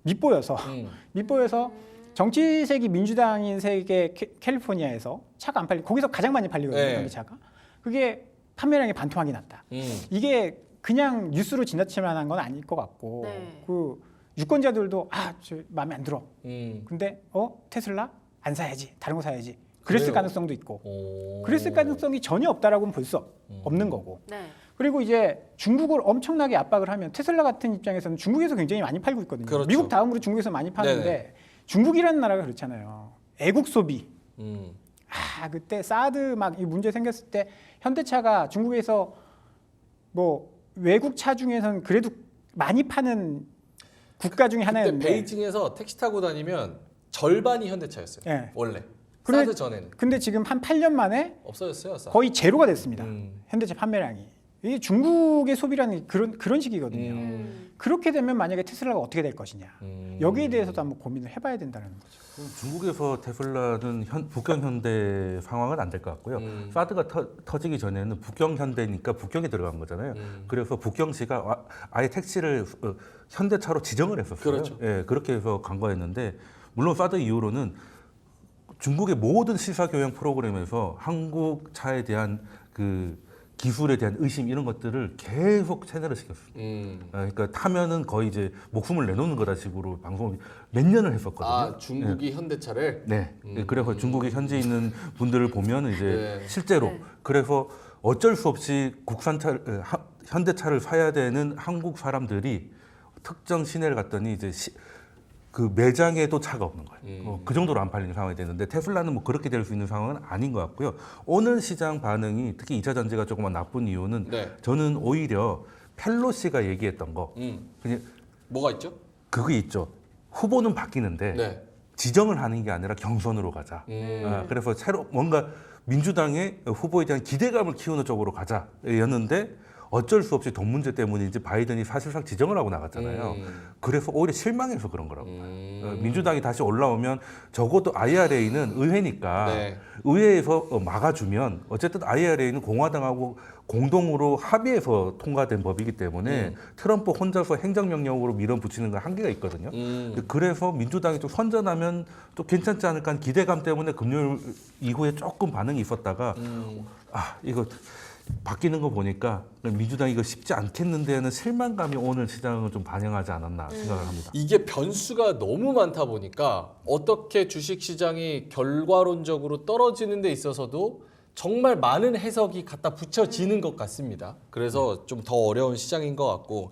밉보여서 정치색이 민주당인 세계 캘리포니아에서 차가 안 팔리 거기서 가장 많이 팔리거든요. 네. 전기차가. 그게 판매량이 반토막이 났다. 이게 그냥 뉴스로 지나칠 만한 건 아닐 것 같고 네. 그 유권자들도 저 마음에 안 들어. 근데 테슬라 안 사야지. 다른 거 사야지. 그랬을 그래요? 가능성도 있고. 그랬을 가능성이 전혀 없다라고는 볼 수 없는 거고. 네. 그리고 이제 중국을 엄청나게 압박을 하면 테슬라 같은 입장에서는 중국에서 굉장히 많이 팔고 있거든요. 그렇죠. 미국 다음으로 중국에서 많이 파는데 네네. 중국이라는 나라가 그렇잖아요. 애국 소비. 음. 그때 사드 막 이 문제 생겼을 때 현대차가 중국에서 뭐 외국 차 중에서는 그래도 많이 파는 국가 중에 그때 하나였는데. 베이징에서 택시 타고 다니면 절반이 현대차였어요. 네. 원래. 그래- 사드 전에는 근데 지금 한 8년 만에 없어졌어요. 사드. 거의 제로가 됐습니다. 현대차 판매량이. 이게 중국의 소비라는 그런 식이거든요. 그렇게 되면 만약에 테슬라가 어떻게 될 것이냐. 여기에 대해서도 한번 고민을 해봐야 된다는 거죠. 중국에서 테슬라는 북경 현대 상황은 안 될 것 같고요. 사드가 터지기 전에는 북경 현대니까 북경에 들어간 거잖아요. 그래서 북경시가 아예 택시를 현대차로 지정을 했었어요. 그렇죠. 예, 그렇게 해서 간 거였는데 물론 사드 이후로는 중국의 모든 시사 교양 프로그램에서 한국 차에 대한 그 기술에 대한 의심 이런 것들을 계속 체내를 시켰어요. 그러니까 타면은 거의 이제 목숨을 내놓는 거다 식으로 방송을 몇 년을 했었거든요. 중국이 현대차를 네. 그래서 중국에 현지 있는 분들을 보면 이제 네. 실제로 네. 그래서 어쩔 수 없이 현대차를 사야 되는 한국 사람들이 특정 시내를 갔더니 이제 그 매장에도 차가 없는 거예요. 그 정도로 안 팔리는 상황이 되는데 테슬라는 뭐 그렇게 될 수 있는 상황은 아닌 것 같고요. 오늘 시장 반응이 특히 2차 전지가 조금 나쁜 이유는 네. 저는 오히려 펠로시가 얘기했던 거 그냥 뭐가 있죠? 그게 있죠. 후보는 바뀌는데 네. 지정을 하는 게 아니라 경선으로 가자. 그래서 새로 뭔가 민주당의 후보에 대한 기대감을 키우는 쪽으로 가자였는데 어쩔 수 없이 돈 문제 때문인지 바이든이 사실상 지정을 하고 나갔잖아요. 그래서 오히려 실망해서 그런 거라고 봐요. 민주당이 다시 올라오면 적어도 IRA는 의회니까 네. 의회에서 막아주면 어쨌든 IRA는 공화당하고 공동으로 합의해서 통과된 법이기 때문에 트럼프 혼자서 행정명령으로 밀어붙이는 건 한계가 있거든요. 그래서 민주당이 좀 선전하면 또 괜찮지 않을까 하는 기대감 때문에 금요일 이후에 조금 반응이 있었다가 이거 바뀌는 거 보니까 민주당이 이거 쉽지 않겠는데 하는 실망감이 오늘 시장을 좀 반영하지 않았나 생각을 합니다. 이게 변수가 너무 많다 보니까 어떻게 주식시장이 결과론적으로 떨어지는 데 있어서도 정말 많은 해석이 갖다 붙여지는 것 같습니다. 그래서 좀 더 어려운 시장인 것 같고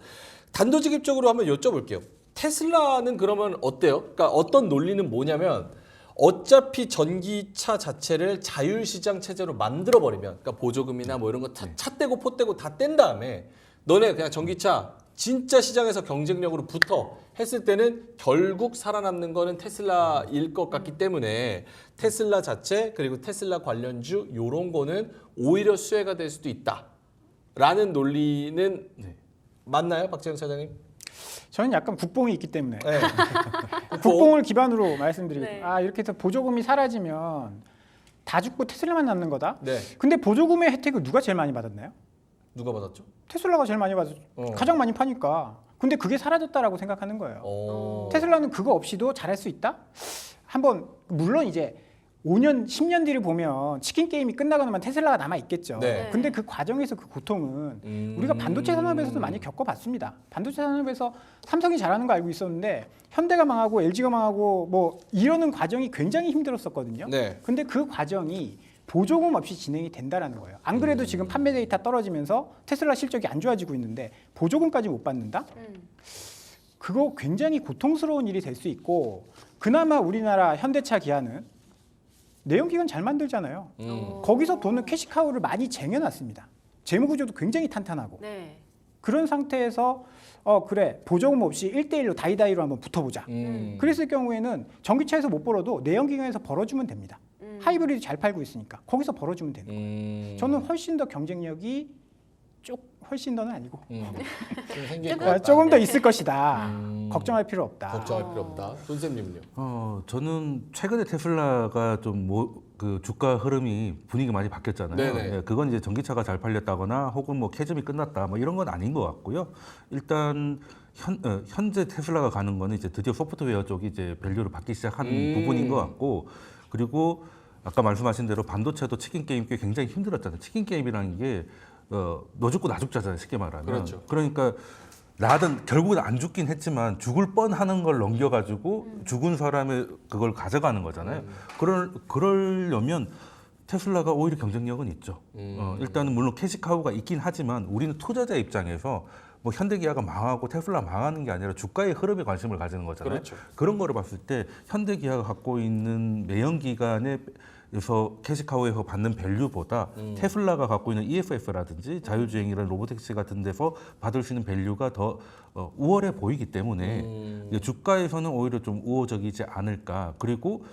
단도직입적으로 한번 여쭤볼게요. 테슬라는 그러면 어때요? 그러니까 어떤 논리는 뭐냐면 어차피 전기차 자체를 자율시장 체제로 만들어버리면 그러니까 보조금이나 뭐 이런 거 차 떼고 포 떼고 다 뗀 다음에 너네 그냥 전기차 진짜 시장에서 경쟁력으로 붙어 했을 때는 결국 살아남는 거는 테슬라일 것 같기 때문에 테슬라 자체 그리고 테슬라 관련주 요런 거는 오히려 수혜가 될 수도 있다라는 논리는 맞나요, 박재영 차장님? 저는 약간 국뽕이 있기 때문에 네. 국뽕을 기반으로 말씀드리겠습니다. 네. 이렇게 해서 보조금이 사라지면 다 죽고 테슬라만 남는 거다. 네. 근데 보조금의 혜택을 누가 제일 많이 받았나요? 누가 받았죠? 테슬라가 제일 많이 받았죠. 가장 많이 파니까. 근데 그게 사라졌다라고 생각하는 거예요. 테슬라는 그거 없이도 잘할 수 있다? 한번 물론 이제 5년, 10년 뒤를 보면 치킨 게임이 끝나고 나면 테슬라가 남아 있겠죠. 네. 근데 그 과정에서 그 고통은 우리가 반도체 산업에서도 많이 겪어봤습니다. 반도체 산업에서 삼성이 잘하는 거 알고 있었는데 현대가 망하고 LG가 망하고 뭐 이러는 과정이 굉장히 힘들었었거든요. 네. 근데 그 과정이 보조금 없이 진행이 된다라는 거예요. 안 그래도 지금 판매 데이터 떨어지면서 테슬라 실적이 안 좋아지고 있는데 보조금까지 못 받는다? 그거 굉장히 고통스러운 일이 될 수 있고 그나마 우리나라 현대차 기아는 내연기관 잘 만들잖아요. 거기서 돈을 캐시카우를 많이 쟁여놨습니다. 재무구조도 굉장히 탄탄하고 네. 그런 상태에서 그래 보조금 없이 1대1로 다이다이로 한번 붙어보자. 그랬을 경우에는 전기차에서 못 벌어도 내연기관에서 벌어주면 됩니다. 하이브리드 잘 팔고 있으니까 거기서 벌어주면 되는 거예요. 저는 훨씬 더 경쟁력이 훨씬 더는 아니고 좀 생길 것 조금- 같다. 조금 더 있을 것이다. 걱정할 필요 없다. 걱정할 필요 없다. 손쌤님요. 저는 최근에 테슬라가 좀 그 주가 흐름이 분위기 많이 바뀌었잖아요. 네네. 예, 그건 이제 전기차가 잘 팔렸다거나 혹은 뭐 캐즘이 끝났다 뭐 이런 건 아닌 것 같고요. 일단 현재 테슬라가 가는 거는 이제 드디어 소프트웨어 쪽이 이제 밸류를 받기 시작한 부분인 것 같고 그리고 아까 말씀하신 대로 반도체도 치킨 게임 꽤 굉장히 힘들었잖아요. 치킨 게임이라는 게 너 죽고 나 죽자잖아요. 쉽게 말하면. 그렇죠. 그러니까 나든 결국은 안 죽긴 했지만 죽을 뻔하는 걸 넘겨가지고 죽은 사람의 그걸 가져가는 거잖아요. 그러려면 테슬라가 오히려 경쟁력은 있죠. 일단은 물론 캐시카우가 있긴 하지만 우리는 투자자 입장에서 뭐 현대기아가 망하고 테슬라 망하는 게 아니라 주가의 흐름에 관심을 가지는 거잖아요. 그렇죠. 그런 거를 봤을 때 현대기아가 갖고 있는 매연기관에서 캐시카우에서 받는 밸류보다 테슬라가 갖고 있는 EFF라든지 자율주행이라는 로보택시 같은 데서 받을 수 있는 밸류가 더 우월해 보이기 때문에 주가에서는 오히려 좀 우호적이지 않을까. 그리고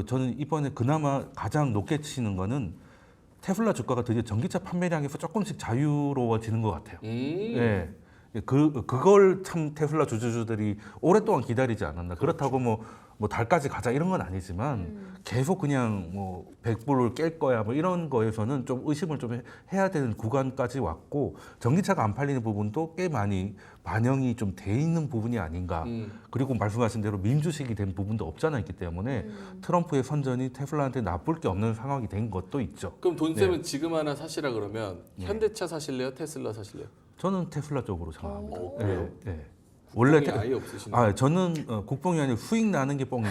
저는 이번에 그나마 가장 높게 치는 거는 테슬라 주가가 드디어 전기차 판매량에서 조금씩 자유로워지는 것 같아요. 예. 그걸 참 테슬라 주주들이 오랫동안 기다리지 않았나. 그렇다고 뭐 달까지 가자 이런 건 아니지만 계속 그냥 뭐 100불을 깰 거야 뭐 이런 거에서는 좀 의심을 좀 해야 되는 구간까지 왔고 전기차가 안 팔리는 부분도 꽤 많이 반영이 좀 돼 있는 부분이 아닌가. 그리고 말씀하신 대로 민주식이 된 부분도 없잖아 있기 때문에 트럼프의 선전이 테슬라한테 나쁠 게 없는 상황이 된 것도 있죠. 그럼 돈쌤은 지금 하나 사시라 그러면 현대차 사실래요? 테슬라 사실래요? 저는 테슬라 쪽으로 생각합니다. 그래요? 예. 원래 뽕이 아예 없으시네요. 저는 국뽕이 아니라 수익 나는 게 뽕이죠.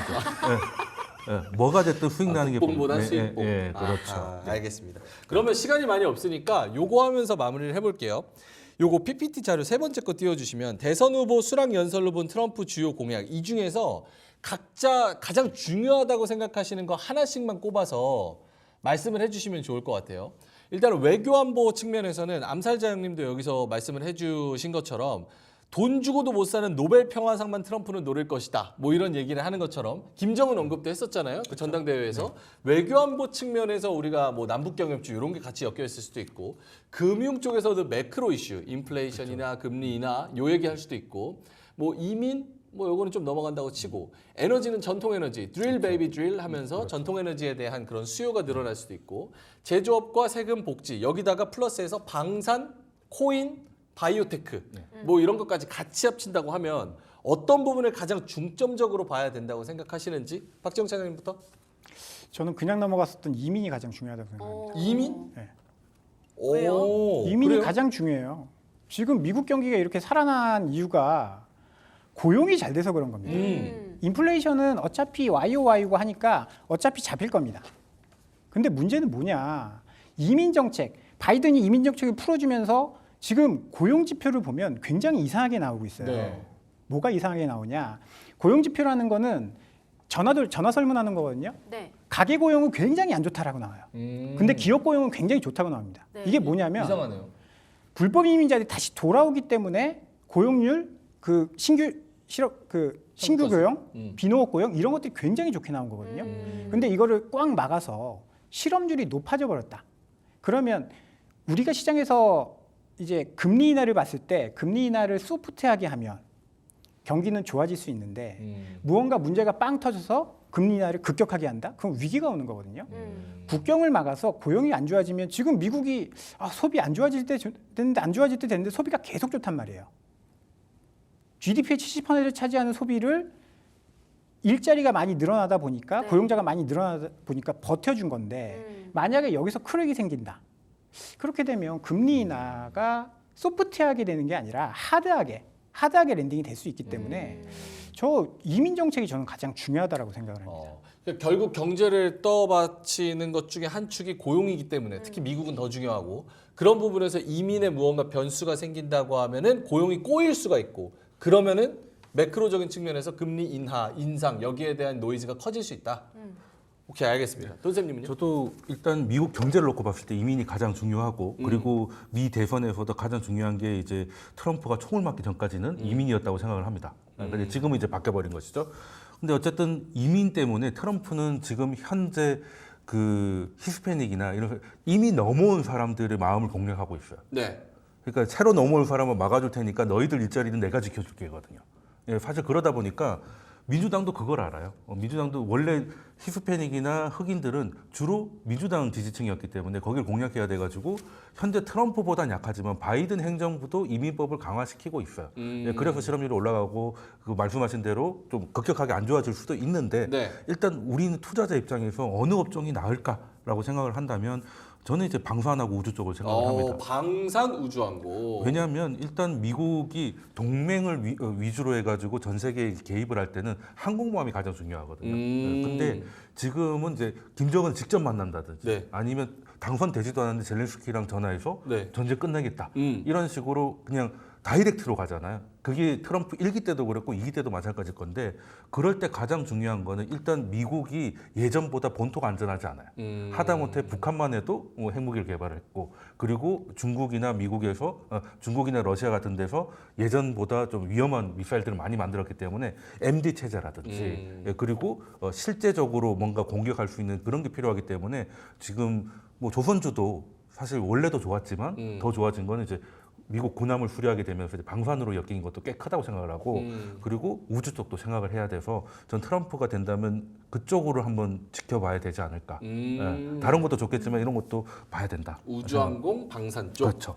뭐가 됐든 수익 나는 게 뽕. 뽕보다 수익뽕. 그렇죠. 아하, 알겠습니다. 그러면 시간이 많이 없으니까 요거 하면서 마무리를 해볼게요. 요거 PPT 자료 세 번째 거 띄워주시면 대선 후보 수락 연설로 본 트럼프 주요 공약 이 중에서 각자 가장 중요하다고 생각하시는 거 하나씩만 꼽아서 말씀을 해주시면 좋을 것 같아요. 일단 외교안보 측면에서는 암살자 형님도 여기서 말씀을 해주신 것처럼 돈 주고도 못 사는 노벨 평화상만 트럼프는 노릴 것이다. 뭐 이런 얘기를 하는 것처럼 김정은 언급도 했었잖아요. 그 전당대회에서 외교안보 측면에서 우리가 뭐 남북 경협주 이런 게 같이 엮여 있을 수도 있고 금융 쪽에서도 매크로 이슈, 인플레이션이나 금리 인하 요 얘기할 수도 있고 뭐 이민 뭐 요거는 좀 넘어간다고 치고 에너지는 전통 에너지 드릴 베이비 드릴 하면서 전통 에너지에 대한 그런 수요가 늘어날 수도 있고 제조업과 세금 복지 여기다가 플러스해서 방산, 코인, 바이오테크 뭐 이런 것까지 같이 합친다고 하면 어떤 부분을 가장 중점적으로 봐야 된다고 생각하시는지 박지영 차장님부터. 저는 그냥 넘어갔었던 이민이 가장 중요하다고 생각합니다. 이민? 네. 왜요? 이민이 그래요? 가장 중요해요. 지금 미국 경기가 이렇게 살아난 이유가 고용이 잘 돼서 그런 겁니다. 인플레이션은 어차피 YOY고 하니까 어차피 잡힐 겁니다. 근데 문제는 뭐냐? 이민 정책, 바이든이 이민 정책을 풀어주면서 지금 고용 지표를 보면 굉장히 이상하게 나오고 있어요. 네. 뭐가 이상하게 나오냐? 고용 지표라는 거는 전화 설문하는 거거든요. 네. 가계 고용은 굉장히 안 좋다라고 나와요. 근데 기업 고용은 굉장히 좋다고 나옵니다. 네. 이게 뭐냐면 이상하네요. 불법 이민자들이 다시 돌아오기 때문에 고용률, 신규 고용, 비농업 고용 이런 것들이 굉장히 좋게 나온 거거든요. 근데 이거를 꽉 막아서 실업률이 높아져 버렸다. 그러면 우리가 시장에서 이제 금리 인하를 봤을 때 금리 인하를 소프트하게 하면 경기는 좋아질 수 있는데 무언가 문제가 빵 터져서 금리 인하를 급격하게 한다? 그럼 위기가 오는 거거든요. 국경을 막아서 고용이 안 좋아지면 지금 미국이 소비 안 좋아질 때 됐는데 안 좋아질 때 됐는데 소비가 계속 좋단 말이에요. GDP의 70%를 차지하는 소비를 일자리가 많이 늘어나다 보니까 네. 고용자가 많이 늘어나다 보니까 버텨준 건데 만약에 여기서 크랙이 생긴다. 그렇게 되면 금리 인하가 소프트하게 되는 게 아니라 하드하게 랜딩이 될 수 있기 때문에 저 이민 정책이 저는 가장 중요하다라고 생각을 합니다. 그러니까 결국 경제를 떠받치는 것 중에 한 축이 고용이기 때문에 특히 미국은 더 중요하고 그런 부분에서 이민에 무언가 변수가 생긴다고 하면은 고용이 꼬일 수가 있고 그러면은 매크로적인 측면에서 금리 인하, 인상 여기에 대한 노이즈가 커질 수 있다. 오케이 알겠습니다. 돈쌤님은요? 저도 일단 미국 경제를 놓고 봤을 때 이민이 가장 중요하고 그리고 미 대선에서도 가장 중요한 게 이제 트럼프가 총을 맞기 전까지는 이민이었다고 생각을 합니다. 근데 지금은 이제 바뀌어버린 것이죠. 근데 어쨌든 이민 때문에 트럼프는 지금 현재 그 히스패닉이나 이런 이미 넘어온 사람들의 마음을 공략하고 있어요. 네. 그러니까 새로 넘어올 사람을 막아줄 테니까 너희들 일자리는 내가 지켜줄게거든요. 예, 사실 그러다 보니까 민주당도 그걸 알아요. 민주당도 원래 히스패닉이나 흑인들은 주로 민주당 지지층이었기 때문에 거기를 공략해야 돼가지고 현재 트럼프보다는 약하지만 바이든 행정부도 이민법을 강화시키고 있어요. 예, 그래서 실업률이 올라가고 그 말씀하신 대로 좀 급격하게 안 좋아질 수도 있는데 네. 일단 우리는 투자자 입장에서 어느 업종이 나을까라고 생각을 한다면 저는 이제 방산하고 우주 쪽을 생각을 합니다. 방산 우주항공. 왜냐하면 일단 미국이 동맹을 위주로 해가지고 전 세계에 개입을 할 때는 항공모함이 가장 중요하거든요. 근데 지금은 이제 김정은 직접 만난다든지 네. 아니면 당선되지도 않았는데 젤렌스키랑 전화해서 네. 전쟁 끝내겠다. 이런 식으로 그냥 다이렉트로 가잖아요. 그게 트럼프 1기 때도 그랬고 2기 때도 마찬가지일 건데 그럴 때 가장 중요한 거는 일단 미국이 예전보다 본토가 안전하지 않아요. 하다못해 북한만 해도 핵무기를 개발했고 그리고 중국이나 미국에서 중국이나 러시아 같은 데서 예전보다 좀 위험한 미사일들을 많이 만들었기 때문에 MD 체제라든지 예, 그리고 실제적으로 뭔가 공격할 수 있는 그런 게 필요하기 때문에 지금 뭐 조선주도 사실 원래도 좋았지만 더 좋아진 거는 이제 미국 군함을 수리하게 되면서 이제 방산으로 엮인 것도 꽤 크다고 생각을 하고 그리고 우주 쪽도 생각을 해야 돼서 전 트럼프가 된다면 그쪽으로 한번 지켜봐야 되지 않을까. 예, 다른 것도 좋겠지만 이런 것도 봐야 된다. 우주항공 방산 쪽. 그렇죠.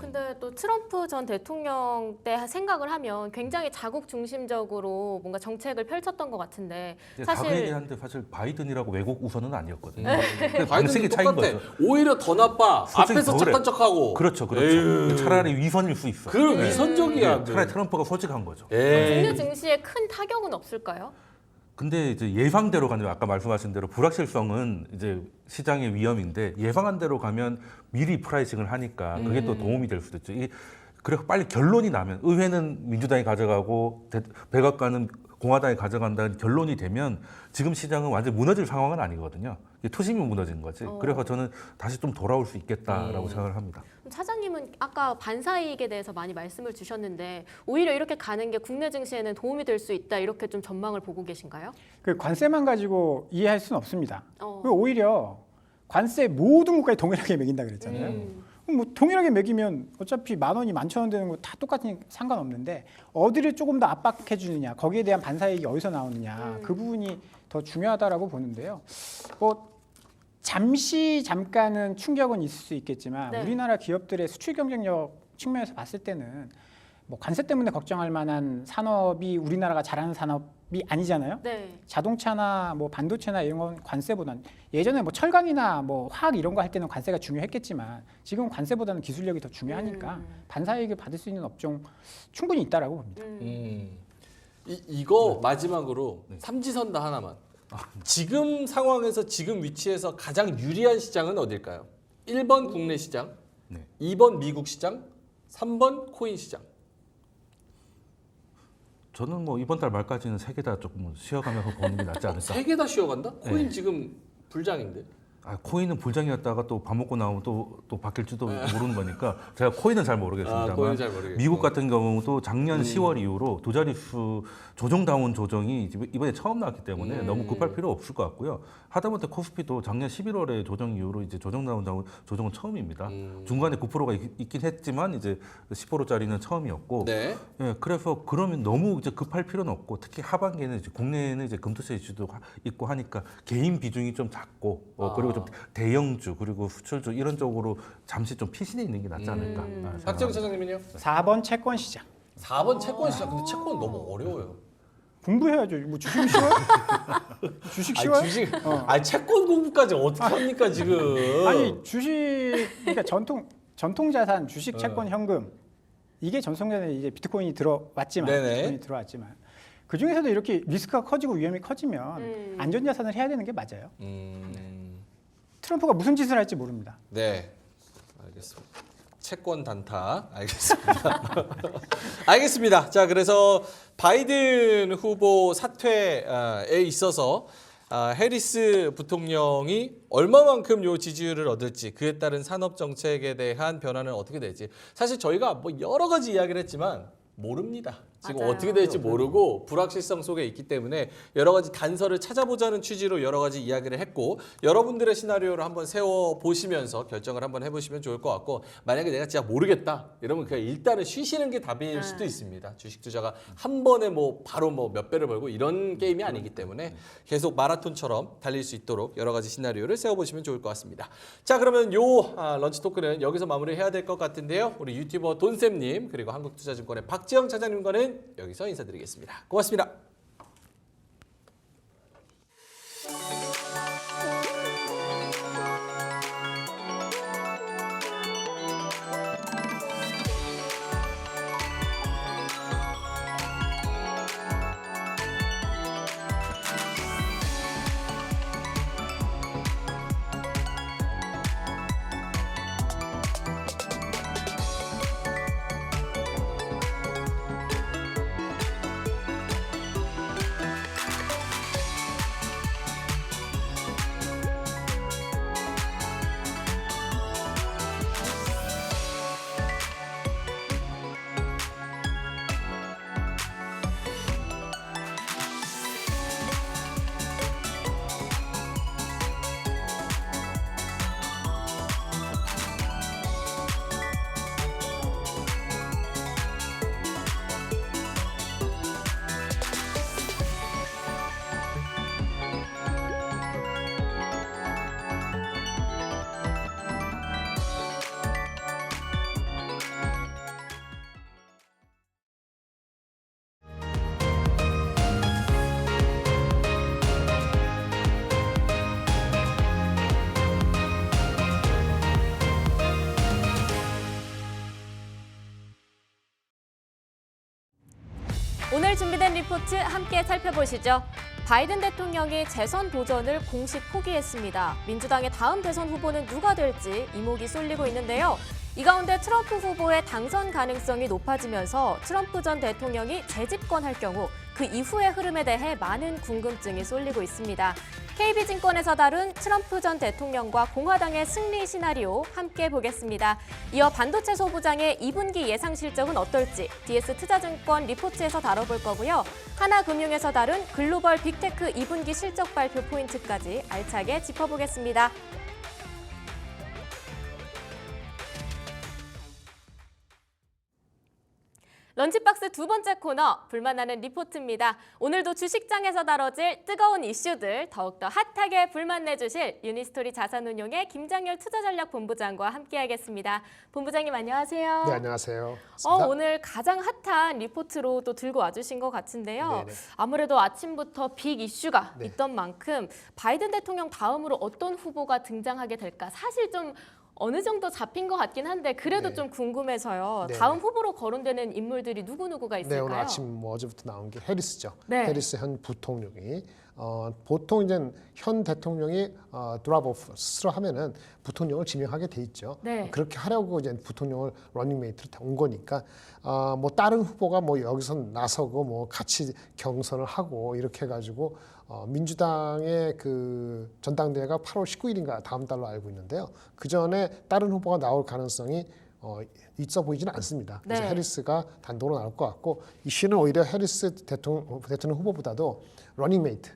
근데 또 트럼프 전 대통령 때 생각을 하면 굉장히 자국 중심적으로 뭔가 정책을 펼쳤던 것 같은데 사실 사실 사실 바이든이라고 외국 우선은 아니었거든요. 바이든도 방식의 차이인 똑같아. 거죠. 오히려 더 나빠. 솔직히 앞에서 더 그래. 착한 척하고. 그렇죠, 그렇죠. 에휴. 차라리 위선일 수 있어. 그 위선적이야. 차라리 트럼프가 솔직한 거죠. 국내 증시에 큰 타격은 없을까요? 근데 이제 예상대로 가면 아까 말씀하신 대로 불확실성은 이제 시장의 위험인데 예상한 대로 가면 미리 프라이싱을 하니까 그게 또 도움이 될 수도 있죠. 그래서 빨리 결론이 나면 의회는 민주당이 가져가고 백악관은 공화당이 가져간다는 결론이 되면 지금 시장은 완전 무너질 상황은 아니거든요. 투심이 무너진 거지. 그래서 저는 다시 좀 돌아올 수 있겠다라고 생각을 합니다. 차장님은 아까 반사이익에 대해서 많이 말씀을 주셨는데 오히려 이렇게 가는 게 국내 증시에는 도움이 될 수 있다 이렇게 좀 전망을 보고 계신가요? 그 관세만 가지고 이해할 수는 없습니다. 그 오히려 관세 모든 국가에 동일하게 매긴다 그랬잖아요. 뭐 동일하게 매기면 어차피 10,000원이 11,000원 되는 거 다 똑같으니 상관없는데 어디를 조금 더 압박해 주느냐 거기에 대한 반사이익이 어디서 나오느냐 그 부분이 더 중요하다라고 보는데요. 뭐 잠깐은 충격은 있을 수 있겠지만 네. 우리나라 기업들의 수출 경쟁력 측면에서 봤을 때는 뭐 관세 때문에 걱정할 만한 산업이 우리나라가 잘하는 산업이 아니잖아요. 네. 자동차나 뭐 반도체나 이런 건 관세보다는 예전에 뭐 철강이나 뭐 화학 이런 거 할 때는 관세가 중요했겠지만 지금 관세보다는 기술력이 더 중요하니까 반사이익을 받을 수 있는 업종 충분히 있다라고 봅니다. 이거 마지막으로 삼지선다 하나만. 지금 상황에서 지금 위치에서 가장 유리한 시장은 어딜까요? 1번 국내 시장, 네. 2번 미국 시장, 3번 코인 시장. 저는 뭐 이번 달 말까지는 세 개 다 조금 쉬어가면서 보는 게 낫지 않을까. 세 개 다 쉬어간다? 코인 네. 지금 불장인데. 코인은 불장이었다가 또 밥 먹고 나오면 또 바뀔지도 모르는 거니까 제가 코인은 잘 모르겠습니다만 코인은 잘 모르겠고. 미국 같은 경우도 작년 10월 이후로 두 자릿수 조정다운 조정이 이번에 처음 나왔기 때문에 너무 급할 필요 없을 것 같고요. 하다못해 코스피도 작년 11월에 조정 이후로 이제 조정다운 조정은 처음입니다. 중간에 9%가 있긴 했지만 이제 10%짜리는 처음이었고 네. 예, 그래서 그러면 너무 이제 급할 필요는 없고 특히 하반기에는 이제 국내에는 이제 금투세 이슈도 있고 하니까 개인 비중이 좀 작고 그리고 좀 대형주 그리고 수출주 이런 쪽으로 잠시 좀 피신해 있는 게 낫지 않을까. 박정 차장님은요? 4번 채권 시장. 4번 채권 시장. 근데 채권 너무 어려워요. 공부해야죠. 뭐 주식 쉬워요? 주식 쉬워요? 주식. 채권 공부까지 어떻게 합니까 지금? 아니 주식 그러니까 전통 자산, 주식, 채권, 현금 이게 전성전에 이제 비트코인이 들어왔지만 네네. 비트코인이 들어왔지만 그 중에서도 이렇게 리스크가 커지고 위험이 커지면 안전 자산을 해야 되는 게 맞아요. 트럼프가 무슨 짓을 할지 모릅니다. 네, 알겠습니다. 채권 단타, 알겠습니다. 알겠습니다. 자, 그래서 바이든 후보 사퇴에 있어서 해리스 부통령이 얼마만큼 요 지지율을 얻을지 그에 따른 산업 정책에 대한 변화는 어떻게 될지 사실 저희가 뭐 여러 가지 이야기를 했지만 모릅니다. 지금 맞아요. 어떻게 될지 모르고 불확실성 속에 있기 때문에 여러 가지 단서를 찾아보자는 취지로 여러 가지 이야기를 했고 여러분들의 시나리오를 한번 세워 보시면서 결정을 한번 해보시면 좋을 것 같고 만약에 내가 진짜 모르겠다 이러면 그냥 일단은 쉬시는 게 답일 수도 있습니다. 주식 투자가 한 번에 뭐 바로 뭐 몇 배를 벌고 이런 게임이 아니기 때문에 계속 마라톤처럼 달릴 수 있도록 여러 가지 시나리오를 세워보시면 좋을 것 같습니다. 자, 그러면 요 런치 토크는 여기서 마무리해야 될 것 같은데요. 우리 유튜버 돈쌤님 그리고 한국투자증권의 박지영 차장님과는 여기서 인사드리겠습니다. 고맙습니다. 오늘 준비된 리포트 함께 살펴보시죠. 바이든 대통령이 재선 도전을 공식 포기했습니다. 민주당의 다음 대선 후보는 누가 될지 이목이 쏠리고 있는데요. 이 가운데 트럼프 후보의 당선 가능성이 높아지면서 트럼프 전 대통령이 재집권할 경우 그 이후의 흐름에 대해 많은 궁금증이 쏠리고 있습니다. KB증권에서 다룬 트럼프 전 대통령과 공화당의 승리 시나리오 함께 보겠습니다. 이어 반도체 소부장의 2분기 예상 실적은 어떨지 DS투자증권 리포트에서 다뤄볼 거고요. 하나금융에서 다룬 글로벌 빅테크 2분기 실적 발표 포인트까지 알차게 짚어보겠습니다. 런치박스 두 번째 코너, 불만나는 리포트입니다. 오늘도 주식장에서 다뤄질 뜨거운 이슈들 더욱더 핫하게 불만내주실 유니스토리 자산운용의 김장열 투자전략본부장과 함께하겠습니다. 본부장님 안녕하세요. 네, 안녕하세요. 오늘 가장 핫한 리포트로 또 들고 와주신 것 같은데요. 네네. 아무래도 아침부터 빅 이슈가 네. 있던 만큼 바이든 대통령 다음으로 어떤 후보가 등장하게 될까 사실 좀 어느 정도 잡힌 것 같긴 한데 그래도 네. 좀 궁금해서요. 네네. 다음 후보로 거론되는 인물들이 누구누구가 네, 있을까요? 오늘 아침 뭐 어제부터 나온 게 해리스죠. 네. 해리스 현 부통령이 보통 이제 현 대통령이 드랍오프 스스로 하면은 부통령을 지명하게 돼 있죠. 네. 그렇게 하려고 이제 부통령을 러닝메이트로 온 거니까 뭐 다른 후보가 뭐 여기서 나서고 뭐 같이 경선을 하고 이렇게 해가지고 민주당의 그 전당대회가 8월 19일인가 다음 달로 알고 있는데요. 그 전에 다른 후보가 나올 가능성이 있어 보이지는 않습니다. 그래서 네. 해리스가 단독으로 나올 것 같고 이슈는 오히려 해리스 대통령 후보보다도 러닝메이트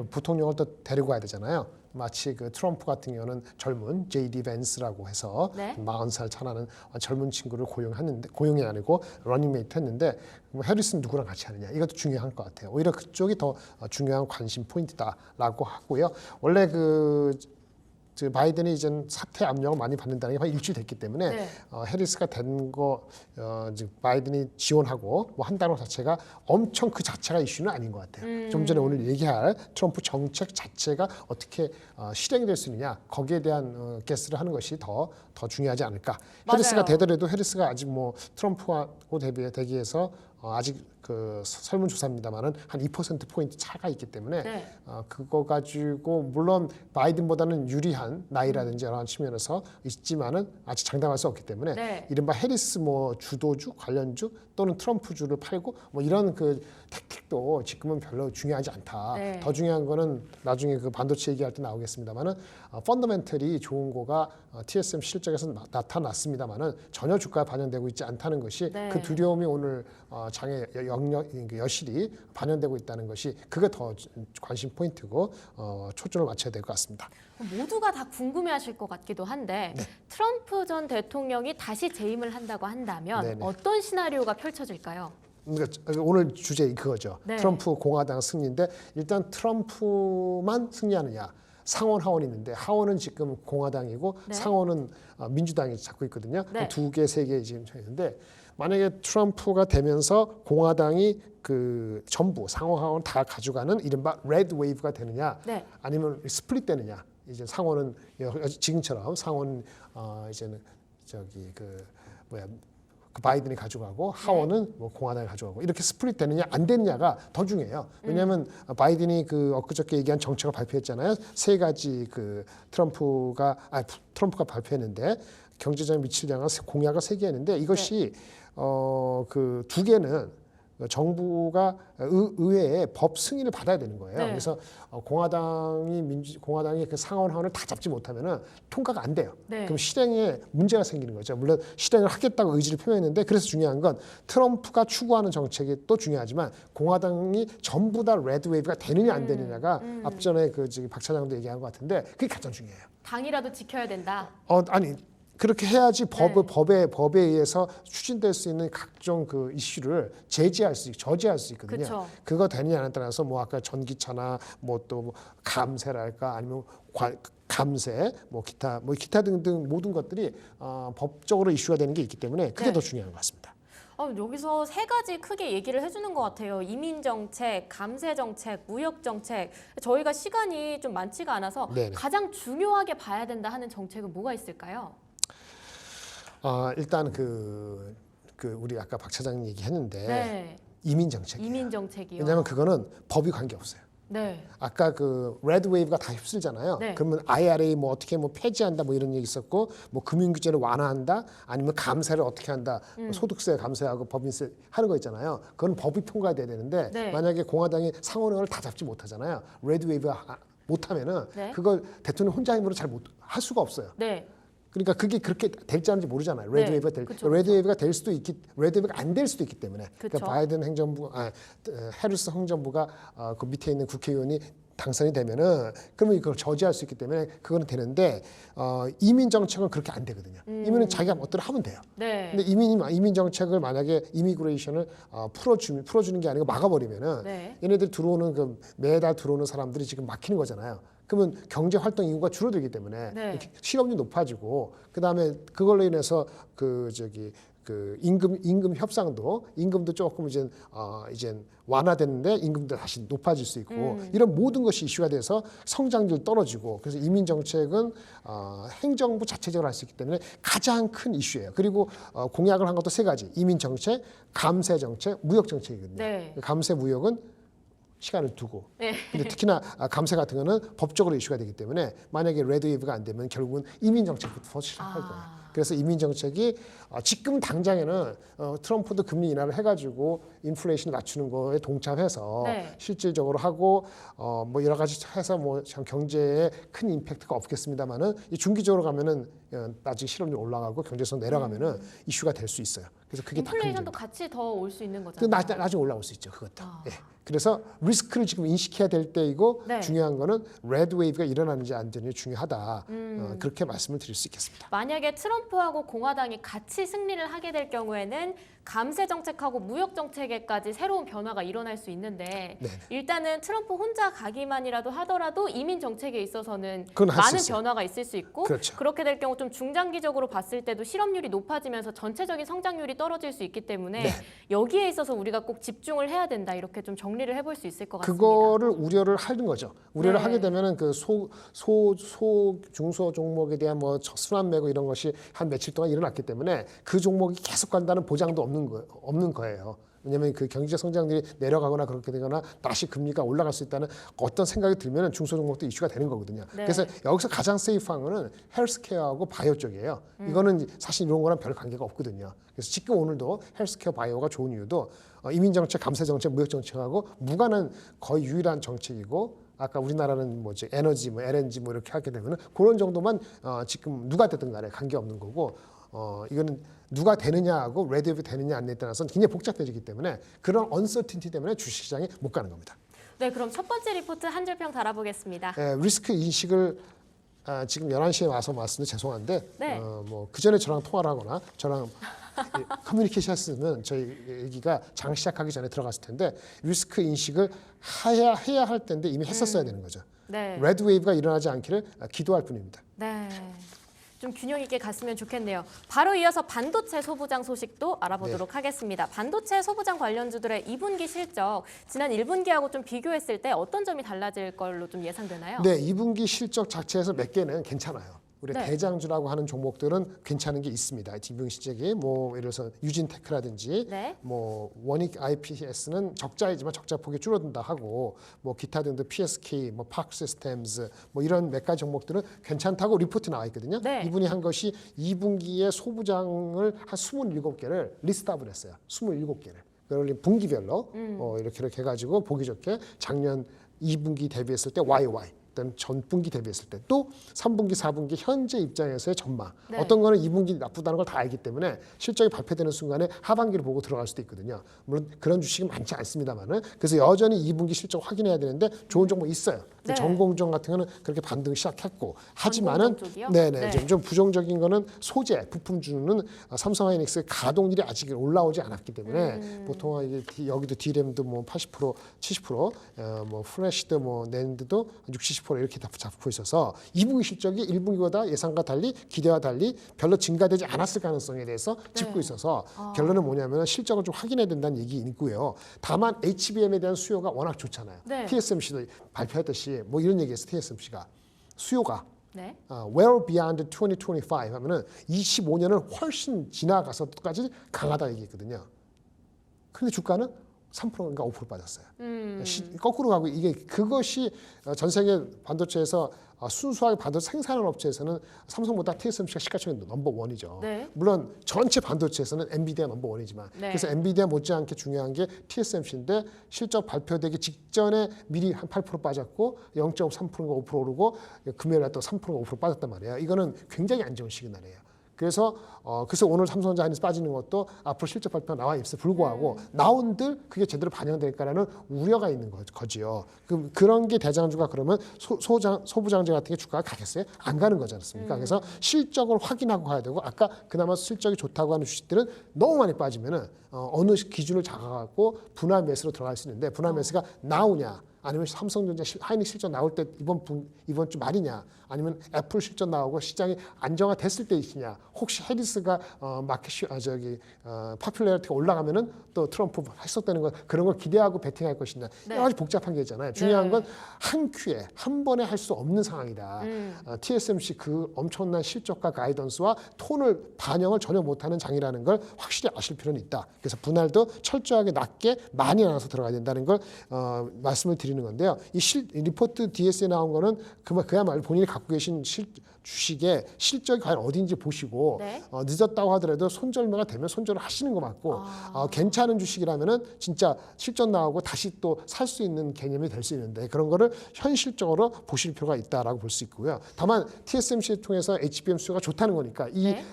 부통령을 또 데리고 가야 되잖아요. 마치 그 트럼프 같은 경우는 젊은 J.D. 벤스라고 해서 네. 40살 차나는 젊은 친구를 고용이 아니고 러닝메이트 했는데 뭐 해리스는 누구랑 같이 하느냐 이것도 중요한 것 같아요. 오히려 그쪽이 더 중요한 관심 포인트다라고 하고요. 원래 그 바이든이 이제 사퇴 압력을 많이 받는다는 게 한 일주일 됐기 때문에 네. 해리스가 된 거 바이든이 지원하고 뭐 한다는 것 자체가 엄청 그 자체가 이슈는 아닌 것 같아요. 좀 전에 오늘 얘기할 트럼프 정책 자체가 어떻게 실행이 될 수 있느냐 거기에 대한 게스를 하는 것이 더 중요하지 않을까. 맞아요. 해리스가 되더라도 해리스가 아직 뭐 트럼프하고 대비해서 아직 그 설문조사입니다만은 한 2% 포인트 차가 있기 때문에 네. 그거 가지고 물론 바이든보다는 유리한 나이라든지 여러 측면에서 있지만은 아직 장담할 수 없기 때문에 네. 이른바 해리스 뭐 주도주 관련주 또는 트럼프주를 팔고 뭐 이런 그 택틱도 지금은 별로 중요하지 않다. 네. 더 중요한 거는 나중에 그 반도체 얘기할 때 나오겠습니다만은 펀더멘털이 좋은 거가 TSM 실적에서 나타났습니다만은 전혀 주가에 반영되고 있지 않다는 것이 네. 그 두려움이 오늘 장의 여실히 반영되고 있다는 것이 그게 더 관심 포인트고 초점을 맞춰야 될 것 같습니다. 모두가 다 궁금해하실 것 같기도 한데 트럼프 전 대통령이 다시 재임을 한다고 한다면 네네. 어떤 시나리오가 펼쳐질까요? 그러니까 오늘 주제 그거죠. 네. 트럼프 공화당 승리인데 일단 트럼프만 승리하느냐. 상원 하원이 있는데 하원은 지금 공화당이고 네. 상원은 민주당이 잡고 있거든요. 네. 두 개, 세 개 지금 있는데 만약에 트럼프가 되면서 공화당이 그 전부 상원 하원 다 가져가는 이른바 레드 웨이브가 되느냐, 네. 아니면 스플릿 되느냐. 이제 상원은 지금처럼 상원 이제는 저기 그 바이든이 가져가고 하원은 뭐 공화당이 가져가고 이렇게 스플릿 되느냐 안 되느냐가 더 중요해요. 왜냐하면 바이든이 그 엊그저께 얘기한 정책을 발표했잖아요. 세 가지 그 트럼프가 발표했는데 경제적인 미칠 영향 공약을 세 개 했는데 이것이 그 두 개는 정부가 의회에 법 승인을 받아야 되는 거예요. 네. 그래서 공화당이 그 상원 하원을 다 잡지 못하면은 통과가 안 돼요. 네. 그럼 실행에 문제가 생기는 거죠. 물론 실행을 하겠다고 의지를 표명했는데 그래서 중요한 건 트럼프가 추구하는 정책이 또 중요하지만 공화당이 전부 다 레드 웨이브가 되느냐 안 되느냐가 앞전에 그 박 차장도 얘기한 것 같은데 그게 가장 중요해요. 당이라도 지켜야 된다. 아니 그렇게 해야지 네. 법에 의해서 추진될 수 있는 각종 그 이슈를 저지할 수 있거든요. 그쵸. 그거 되느냐에 따라서 뭐 아까 전기차나 뭐 또 감세랄까 아니면 감세 뭐 기타 등등 모든 것들이 법적으로 이슈가 되는 게 있기 때문에 그게 네. 더 중요한 것 같습니다. 여기서 세 가지 크게 얘기를 해주는 것 같아요. 이민 정책, 감세 정책, 무역 정책. 저희가 시간이 좀 많지가 않아서 네네. 가장 중요하게 봐야 된다 하는 정책은 뭐가 있을까요? 일단 그 우리 아까 박 차장님 얘기했는데 네. 이민 정책이에요. 이민 정책이요. 왜냐하면 그거는 법이 관계 없어요. 네. 아까 그 레드 웨이브가 다 휩쓸잖아요. 네. 그러면 IRA 뭐 어떻게 뭐 폐지한다 뭐 이런 얘기 있었고 뭐 금융 규제를 완화한다 아니면 감세를 어떻게 한다 소득세 감세하고 법인세 하는 거 있잖아요. 그건 법이 통과돼야 되는데 네. 만약에 공화당이 상원을 다 잡지 못하잖아요. 레드 웨이브가 못하면은 네. 그걸 대통령 혼자 힘으로 잘 못 할 수가 없어요. 네. 그러니까 그게 그렇게 될지 않을지 모르잖아요. 네, 레드웨이브가 될, 그쵸, 레드웨이브가 될 수도 있기, 레드웨이브가 안 될 수도 있기 때문에. 그쵸. 그러니까 바이든 행정부, 해리스 행정부가 그 밑에 있는 국회의원이 당선이 되면은 그러면 이걸 저지할 수 있기 때문에 그거는 되는데 이민 정책은 그렇게 안 되거든요. 이민은 자기가 멋대로 하면 돼요. 네. 근데 이민 정책을 만약에 이미그레이션을 풀어주는 게 아니고 막아버리면은 네. 얘네들 들어오는 그 매달 들어오는 사람들이 지금 막히는 거잖아요. 그러면 경제 활동 인구가 줄어들기 때문에 네. 실업률이 높아지고 그 다음에 그걸로 인해서 그 임금 협상도 임금도 조금 이제 완화됐는데 임금도 다시 높아질 수 있고 이런 모든 것이 이슈가 돼서 성장률 떨어지고 그래서 이민 정책은 행정부 자체적으로 할 수 있기 때문에 가장 큰 이슈예요. 그리고 공약을 한 것도 세 가지: 이민 정책, 감세 정책, 무역 정책이거든요. 네. 감세 무역은 시간을 두고. 네. 근데 특히나 감세 같은 거는 법적으로 이슈가 되기 때문에 만약에 레드웨이브가 안 되면 결국은 이민 정책부터 시작할 거예요. 그래서 이민 정책이 지금 당장에는 트럼프도 금리 인하를 해가지고 인플레이션 낮추는 거에 동참해서 네. 실질적으로 하고 뭐 여러 가지 해서 뭐 참 경제에 큰 임팩트가 없겠습니다만은 이 중기적으로 가면은 나중에 실업률 올라가고 경제성 내려가면은 이슈가 될 수 있어요. 그래서 그게 다 큰 인플레이션도 문제입니다. 같이 더 올 수 있는 그 거잖아요. 나중에 올라올 수 있죠. 그것도. 예. 그래서 리스크를 지금 인식해야 될 때이고 네. 중요한 거는 레드 웨이브가 일어나는지 안 되는지 중요하다. 그렇게 말씀을 드릴 수 있겠습니다. 만약에 트럼프하고 공화당이 같이 승리를 하게 될 경우에는 감세 정책하고 무역 정책에까지 새로운 변화가 일어날 수 있는데 네. 일단은 트럼프 혼자 가기만이라도 하더라도 이민 정책에 있어서는 그건 할수 많은 있어요. 변화가 있을 수 있고 그렇죠. 그렇게 될 경우 좀 중장기적으로 봤을 때도 실업률이 높아지면서 전체적인 성장률이 떨어질 수 있기 때문에 네. 여기에 있어서 우리가 꼭 집중을 해야 된다 이렇게 좀 정리를 해볼 수 있을 것 같습니다. 그거를 우려를 하는 거죠. 우려를 네. 하게 되면은 그 중소 종목에 대한 뭐 순환 매고 이런 것이 한 며칠 동안 일어났기 때문에 그 종목이 계속 간다는 보장도 없는 거예요. 왜냐하면 그 경제 성장률이 내려가거나 그렇게 되거나 다시 금리가 올라갈 수 있다는 어떤 생각이 들면 중소 종목도 이슈가 되는 거거든요. 네. 그래서 그래서 여기서 가장 세이프한 거는 헬스케어하고 바이오 쪽이에요. 이거는 사실 이런 거랑 별 관계가 없거든요. 그래서 지금 오늘도 헬스케어 바이오가 좋은 이유도 이민 정책, 감세 정책, 무역 정책하고 무관한 거의 유일한 정책이고 아까 우리나라는 뭐지 에너지, 뭐 LNG 뭐 이렇게 하게 되면은 그런 정도만 지금 누가 되든 간에 관계 없는 거고 이거는 누가 되느냐하고 레드웨이브 되느냐 안 되느냐에 따라서 굉장히 복잡해지기 때문에 그런 언서틴티 때문에 주식시장에 못 가는 겁니다. 네, 그럼 첫 번째 리포트 한 줄 평 달아보겠습니다. 리스크 인식을 지금 11시에 와서 말씀드려 죄송한데 네. 뭐 그전에 저랑 통화를 하거나 저랑 커뮤니케이션 했으면 저희 얘기가 장 시작하기 전에 들어갔을 텐데 리스크 인식을 해야 할 텐데 이미 했었어야 되는 거죠. 네. 레드웨이브가 일어나지 않기를 기도할 뿐입니다. 네. 좀 균형 있게 갔으면 좋겠네요. 바로 이어서 반도체 소부장 소식도 알아보도록 하겠습니다. 반도체 소부장 관련주들의 2분기 실적 지난 1분기하고 좀 비교했을 때 어떤 점이 달라질 걸로 좀 예상되나요? 네, 2분기 실적 자체에서 몇 개는 괜찮아요. 우리 네. 대장주라고 하는 종목들은 괜찮은 게 있습니다. 2분기 실적이 뭐 예를 들어서 유진테크라든지 네. 뭐 원익 IPS는 적자이지만 적자 폭이 줄어든다 하고 뭐 기타 등등 PSK, 뭐 파크시스템즈 뭐 이런 몇 가지 종목들은 괜찮다고 리포트 나와 있거든요. 네. 이분이 한 것이 2분기에 소부장을 한 27개를 리스트업을 했어요. 27개를. 그걸 분기별로 이렇게 해가지고 보기 좋게 작년 2분기 대비했을 때 YY 일단 전분기 대비했을 때 또 3분기, 4분기 현재 입장에서의 전망. 네. 어떤 거는 2분기 나쁘다는 걸 다 알기 때문에 실적이 발표되는 순간에 하반기를 보고 들어갈 수도 있거든요. 물론 그런 주식이 많지 않습니다만은 그래서 여전히 2분기 실적 확인해야 되는데 좋은 종목 있어요. 네. 전공정 같은 거는 그렇게 반등 시작했고 하지만은 전공정 쪽이요? 네네 네. 좀 부정적인 거는 소재 부품주는 삼성하이닉스의 가동률이 아직 올라오지 않았기 때문에 보통 이게 여기도 D램도 뭐 80%, 70%, 뭐 플래시도 뭐 낸드도 60, 70% 이렇게 다 잡고 있어서 2분기 실적이 1분기보다 예상과 달리 기대와 달리 별로 증가되지 않았을 가능성에 대해서 짚고 있어서 결론은 뭐냐면 실적을 좀 확인해야 된다는 얘기 있고요. 다만 HBM에 대한 수요가 워낙 좋잖아요. 네. TSMC도 발표했듯이 뭐 이런 얘기했어요. TSMC가 수요가 네. well beyond 2025 하면은 25년을 훨씬 지나가서까지 강하다 얘기했거든요. 그런데 주가는 3%인가 5% 빠졌어요. 거꾸로 가고 이게 그것이 전 세계 반도체에서 순수하게 반도체 생산하는 업체에서는 삼성보다 TSMC가 시가총액 넘버 원이죠. 네. 물론 전체 반도체에서는 엔비디아 넘버 원이지만 네. 그래서 엔비디아 못지않게 중요한 게 TSMC인데 실적 발표되기 직전에 미리 한 8% 빠졌고 0.3%가 5% 오르고 금요일에 또 3%가 5% 빠졌단 말이에요. 이거는 굉장히 안 좋은 시그널이에요. 그래서 오늘 삼성전자 하이닉스 빠지는 것도 앞으로 실적 발표가 나와 있음에 불구하고 나온들 그게 제대로 반영될까라는 우려가 있는 거지요. 그런 게 대장주가 그러면 소부장제 같은 게 주가가 가겠어요? 안 가는 거지 않습니까? 그래서 실적을 확인하고 가야 되고 아까 그나마 실적이 좋다고 하는 주식들은 너무 많이 빠지면은 어느 기준을 잡아갖고 분할 매수로 들어갈 수 있는데 분할 매수가 나오냐? 아니면 삼성전자 하이닉스 실적 나올 때 이번 주 말이냐, 아니면 애플 실적 나오고 시장이 안정화됐을 때 있으냐, 혹시 해리스가 파퓰러리티가 올라가면은 또 트럼프 해석되는 거 그런 걸 기대하고 베팅할 것이냐, 네. 여러 가지 복잡한 게 있잖아요. 중요한 네. 건 한 큐에 한 번에 할 수 없는 상황이다. TSMC 그 엄청난 실적과 가이던스와 톤을 반영을 전혀 못하는 장이라는 걸 확실히 아실 필요는 있다. 그래서 분할도 철저하게 낮게 많이 나눠서 들어가야 된다는 걸 말씀을 드리는 건데요. 이 리포트 DS에 나온 거는 그야말로 본인이 갖고 계신 주식의 실적이 과연 어딘지 보시고 네. 늦었다고 하더라도 손절매가 되면 손절을 하시는 거 맞고 괜찮은 주식이라면은 진짜 실적 나오고 다시 또 살 수 있는 개념이 될 수 있는데 그런 거를 현실적으로 보실 필요가 있다라고 볼 수 있고요. 다만 TSMC를 통해서 HBM 수요가 좋다는 거니까 이 네.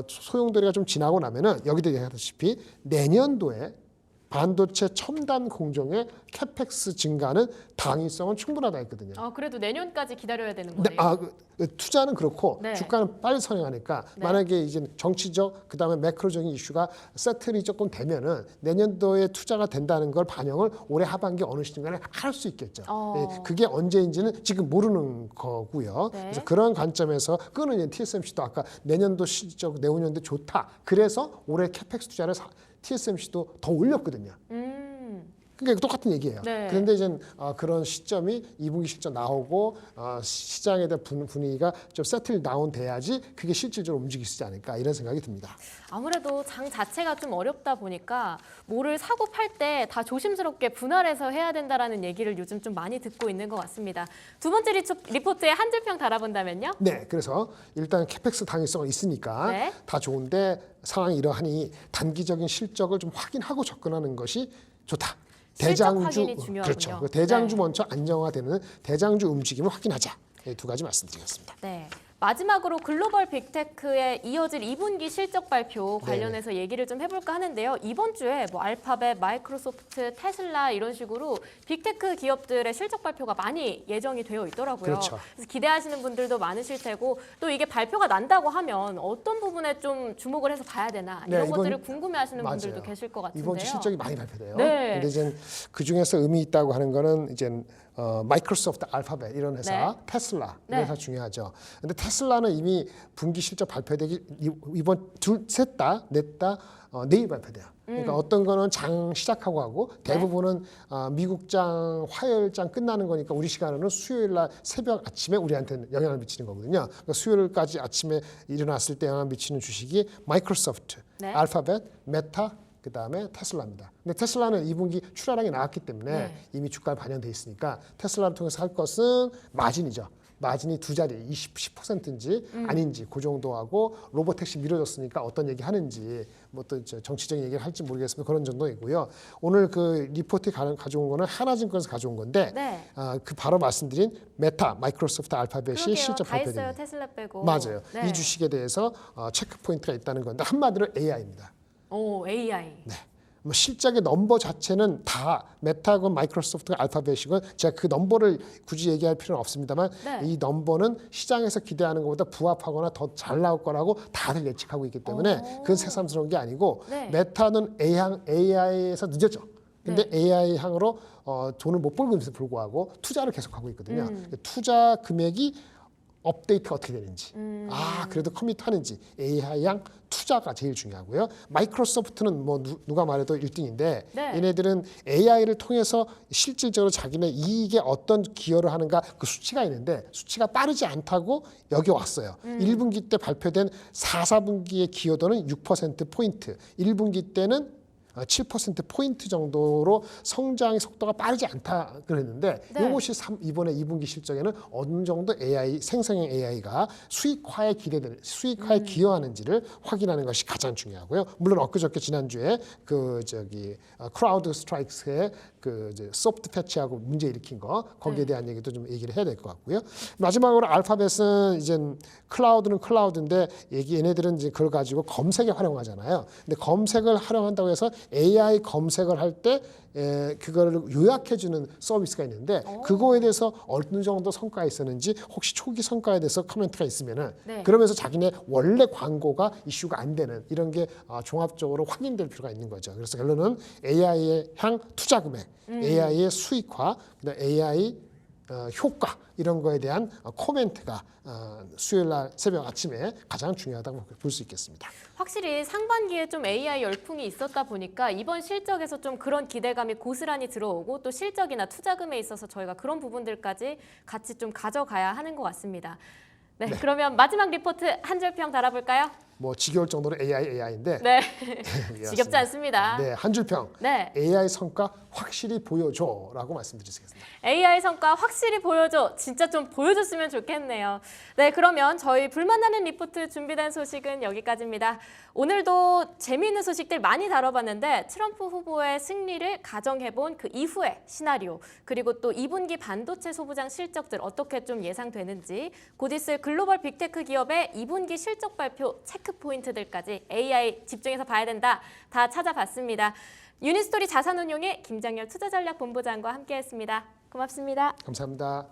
소용돌이가 좀 지나고 나면은 여기도 얘기하다시피 내년도에 반도체 첨단 공정의 캐펙스 증가는 당위성은 충분하다 했거든요. 그래도 내년까지 기다려야 되는 네, 거네요. 투자는 그렇고 네. 주가는 빨리 선행하니까 네. 만약에 이제 정치적 그다음에 매크로적인 이슈가 세틀이 조금 되면은 내년도에 투자가 된다는 걸 반영을 올해 하반기 어느 시점에 할 수 있겠죠. 예, 그게 언제인지는 지금 모르는 거고요. 네. 그래서 그런 관점에서 그거는 이제 TSMC도 아까 내년도 실적 내후년도 좋다. 그래서 올해 캐펙스 투자를 TSMC도 더 올렸거든요. 그러니까 똑같은 얘기예요. 네. 그런데 이제 그런 시점이 2분기 실적 나오고 시장에 대한 분위기가 좀 세틀 다운 돼야지 그게 실질적으로 움직일 수 있지 않을까 이런 생각이 듭니다. 아무래도 장 자체가 좀 어렵다 보니까 뭐를 사고 팔 때 다 조심스럽게 분할해서 해야 된다라는 얘기를 요즘 좀 많이 듣고 있는 것 같습니다. 두 번째 리포트에 한 줄평 달아본다면요? 네, 그래서 일단 캐펙스 당위성은 있으니까 네. 다 좋은데 상황이 이러하니 단기적인 실적을 좀 확인하고 접근하는 것이 좋다. 실적 확인이 중요하군요. 그렇죠. 그 대장주 네. 먼저 안정화되는 대장주 움직임을 확인하자. 이 두 가지 말씀드리겠습니다. 네. 마지막으로 글로벌 빅테크에 이어질 2분기 실적 발표 관련해서 얘기를 좀 해볼까 하는데요. 이번 주에 뭐 알파벳, 마이크로소프트, 테슬라 이런 식으로 빅테크 기업들의 실적 발표가 많이 예정이 되어 있더라고요. 그렇죠. 그래서 기대하시는 분들도 많으실 테고 또 이게 발표가 난다고 하면 어떤 부분에 좀 주목을 해서 봐야 되나 이런 네, 이번- 것들을 궁금해하시는 맞아요. 분들도 계실 것 같은데요. 이번 주 실적이 많이 발표돼요. 네. 근데 이제 그 중에서 의미 있다고 하는 거는 이제 마이크로소프트, 알파벳 이런 회사, 네. 테슬라 네. 이런 회사 중요하죠. 근데 테슬라는 이미 분기 실적 발표되기 이번 셋 다 내일 발표돼요. 그러니까 어떤 거는 장 시작하고 하고 대부분은 미국장 화요일장 끝나는 거니까 우리 시간으로는 수요일 날 새벽 아침에 우리한테는 영향을 미치는 거거든요. 그러니까 수요일까지 아침에 일어났을 때 영향을 미치는 주식이 마이크로소프트, 네. 알파벳, 메타 그다음에 테슬라입니다. 근데 테슬라는 2분기 출하량이 나왔기 때문에 네. 이미 주가에 반영돼 있으니까 테슬라를 통해서 할 것은 마진이죠. 마진이 두 자리 10%인지 아닌지 그 정도 하고 로보택시 미뤄졌으니까 어떤 얘기 하는지 뭐 또 정치적인 얘기를 할지 모르겠으면 그런 정도이고요. 오늘 그 리포트 가져온 거는 하나증권에서 가져온 건데 네. 그 바로 말씀드린 메타, 마이크로소프트, 알파벳이 그러게요. 실적 다 있어요. 발표됩니다. 테슬라 빼고. 맞아요. 네. 이 주식에 대해서 체크 포인트가 있다는 건데 한마디로 AI입니다. 오, AI. 네. 뭐 실적의 넘버 자체는 다 메타건, 마이크로소프트가 알파벳이건 제가 그 넘버를 굳이 얘기할 필요는 없습니다만 네. 이 넘버는 시장에서 기대하는 것보다 부합하거나 더 잘 나올 거라고 다들 예측하고 있기 때문에 그건 새삼스러운 게 아니고 네. 메타는 AI에서 늦었죠. 근데 AI 향으로 돈을 못 벌고 있음에도 불구하고 투자를 계속하고 있거든요. 투자 금액이 업데이트가 어떻게 되는지, 그래도 커밋하는지 AI 양 투자가 제일 중요하고요. 마이크로소프트는 뭐 누가 말해도 1등인데 네. 얘네들은 AI를 통해서 실질적으로 자기네 이익에 어떤 기여를 하는가 그 수치가 있는데 수치가 빠르지 않다고 여기 왔어요. 1분기 때 발표된 4분기의 기여도는 6%포인트, 1분기 때는 7% 포인트 정도로 성장의 속도가 빠르지 않다 그랬는데 네. 이것이 이번에 2분기 실적에는 어느 정도 AI 생성형 AI가 수익화에 기여하는지를 확인하는 것이 가장 중요하고요. 물론 엊그저께 지난주에 크라우드 스트라이크의 소프트 패치하고 문제 일으킨 거 거기에 대한 얘기도 좀 얘기를 해야 될 것 같고요. 마지막으로 알파벳은 이제 클라우드는 클라우드인데 얘네들은 이제 그걸 가지고 검색에 활용하잖아요. 근데 검색을 활용한다고 해서 AI 검색을 할 때 그거를 요약해주는 서비스가 있는데 그거에 대해서 어느 정도 성과가 있었는지 혹시 초기 성과에 대해서 코멘트가 있으면은 네. 그러면서 자기네 원래 광고가 이슈가 안 되는 이런 게 종합적으로 확인될 필요가 있는 거죠. 그래서 결론은 AI의 향 투자 금액, AI의 수익화, 그다음 AI 효과 이런 거에 대한 코멘트가 수요일 날 새벽 아침에 가장 중요하다고 볼 수 있겠습니다. 확실히 상반기에 좀 AI 열풍이 있었다 보니까 이번 실적에서 좀 그런 기대감이 고스란히 들어오고 또 실적이나 투자금에 있어서 저희가 그런 부분들까지 같이 좀 가져가야 하는 것 같습니다. 네, 그러면 마지막 리포트 한 줄 평 달아볼까요? 뭐 지겨울 정도로 AI인데 네, 지겹지 않습니다. 네, 한 줄 평. 네. AI 성과 확실히 보여줘라고 말씀드리겠습니다. AI 성과 확실히 보여줘. 진짜 좀 보여줬으면 좋겠네요. 네, 그러면 저희 불만나는 리포트 준비된 소식은 여기까지입니다. 오늘도 재미있는 소식들 많이 다뤄봤는데 트럼프 후보의 승리를 가정해본 그 이후의 시나리오 그리고 또 2분기 반도체 소부장 실적들 어떻게 좀 예상되는지 곧 있을 글로벌 빅테크 기업의 2분기 실적 발표 체크 포인트들까지 AI 집중해서 봐야 된다. 다 찾아봤습니다. 유니스토리 자산운용의 김장열 투자전략본부장과 함께했습니다. 고맙습니다. 감사합니다.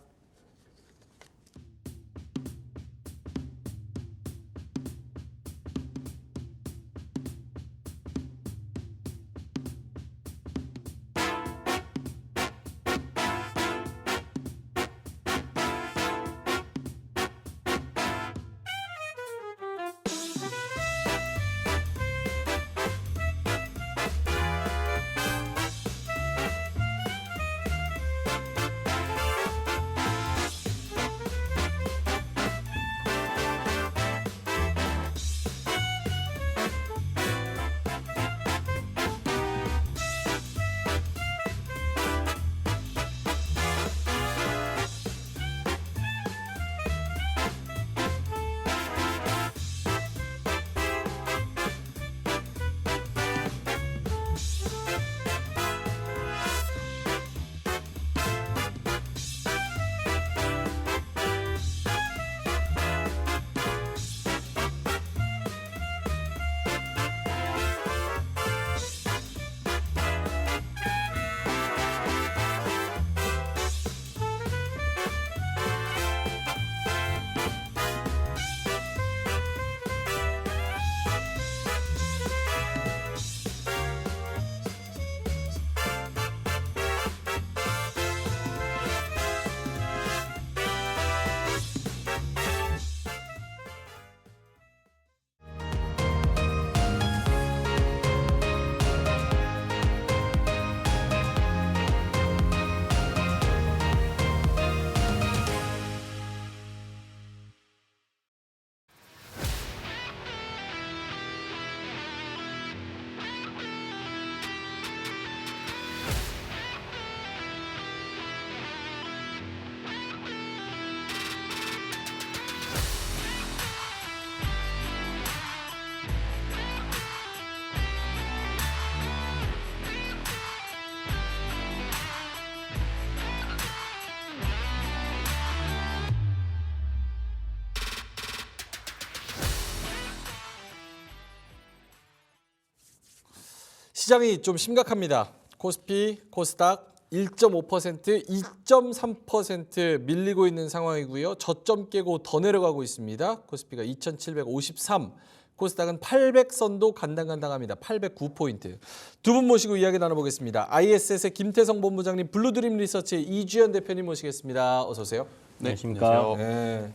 시장이 좀 심각합니다. 코스피, 코스닥 1.5%, 2.3% 밀리고 있는 상황이고요. 저점 깨고 더 내려가고 있습니다. 코스피가 2,753, 코스닥은 800선도 간당간당합니다. 809포인트. 두 분 모시고 이야기 나눠보겠습니다. ISS의 김태성 본부장님, 블루드림 리서치의 이주연 대표님 모시겠습니다. 어서 오세요. 네, 안녕하십니까. 네.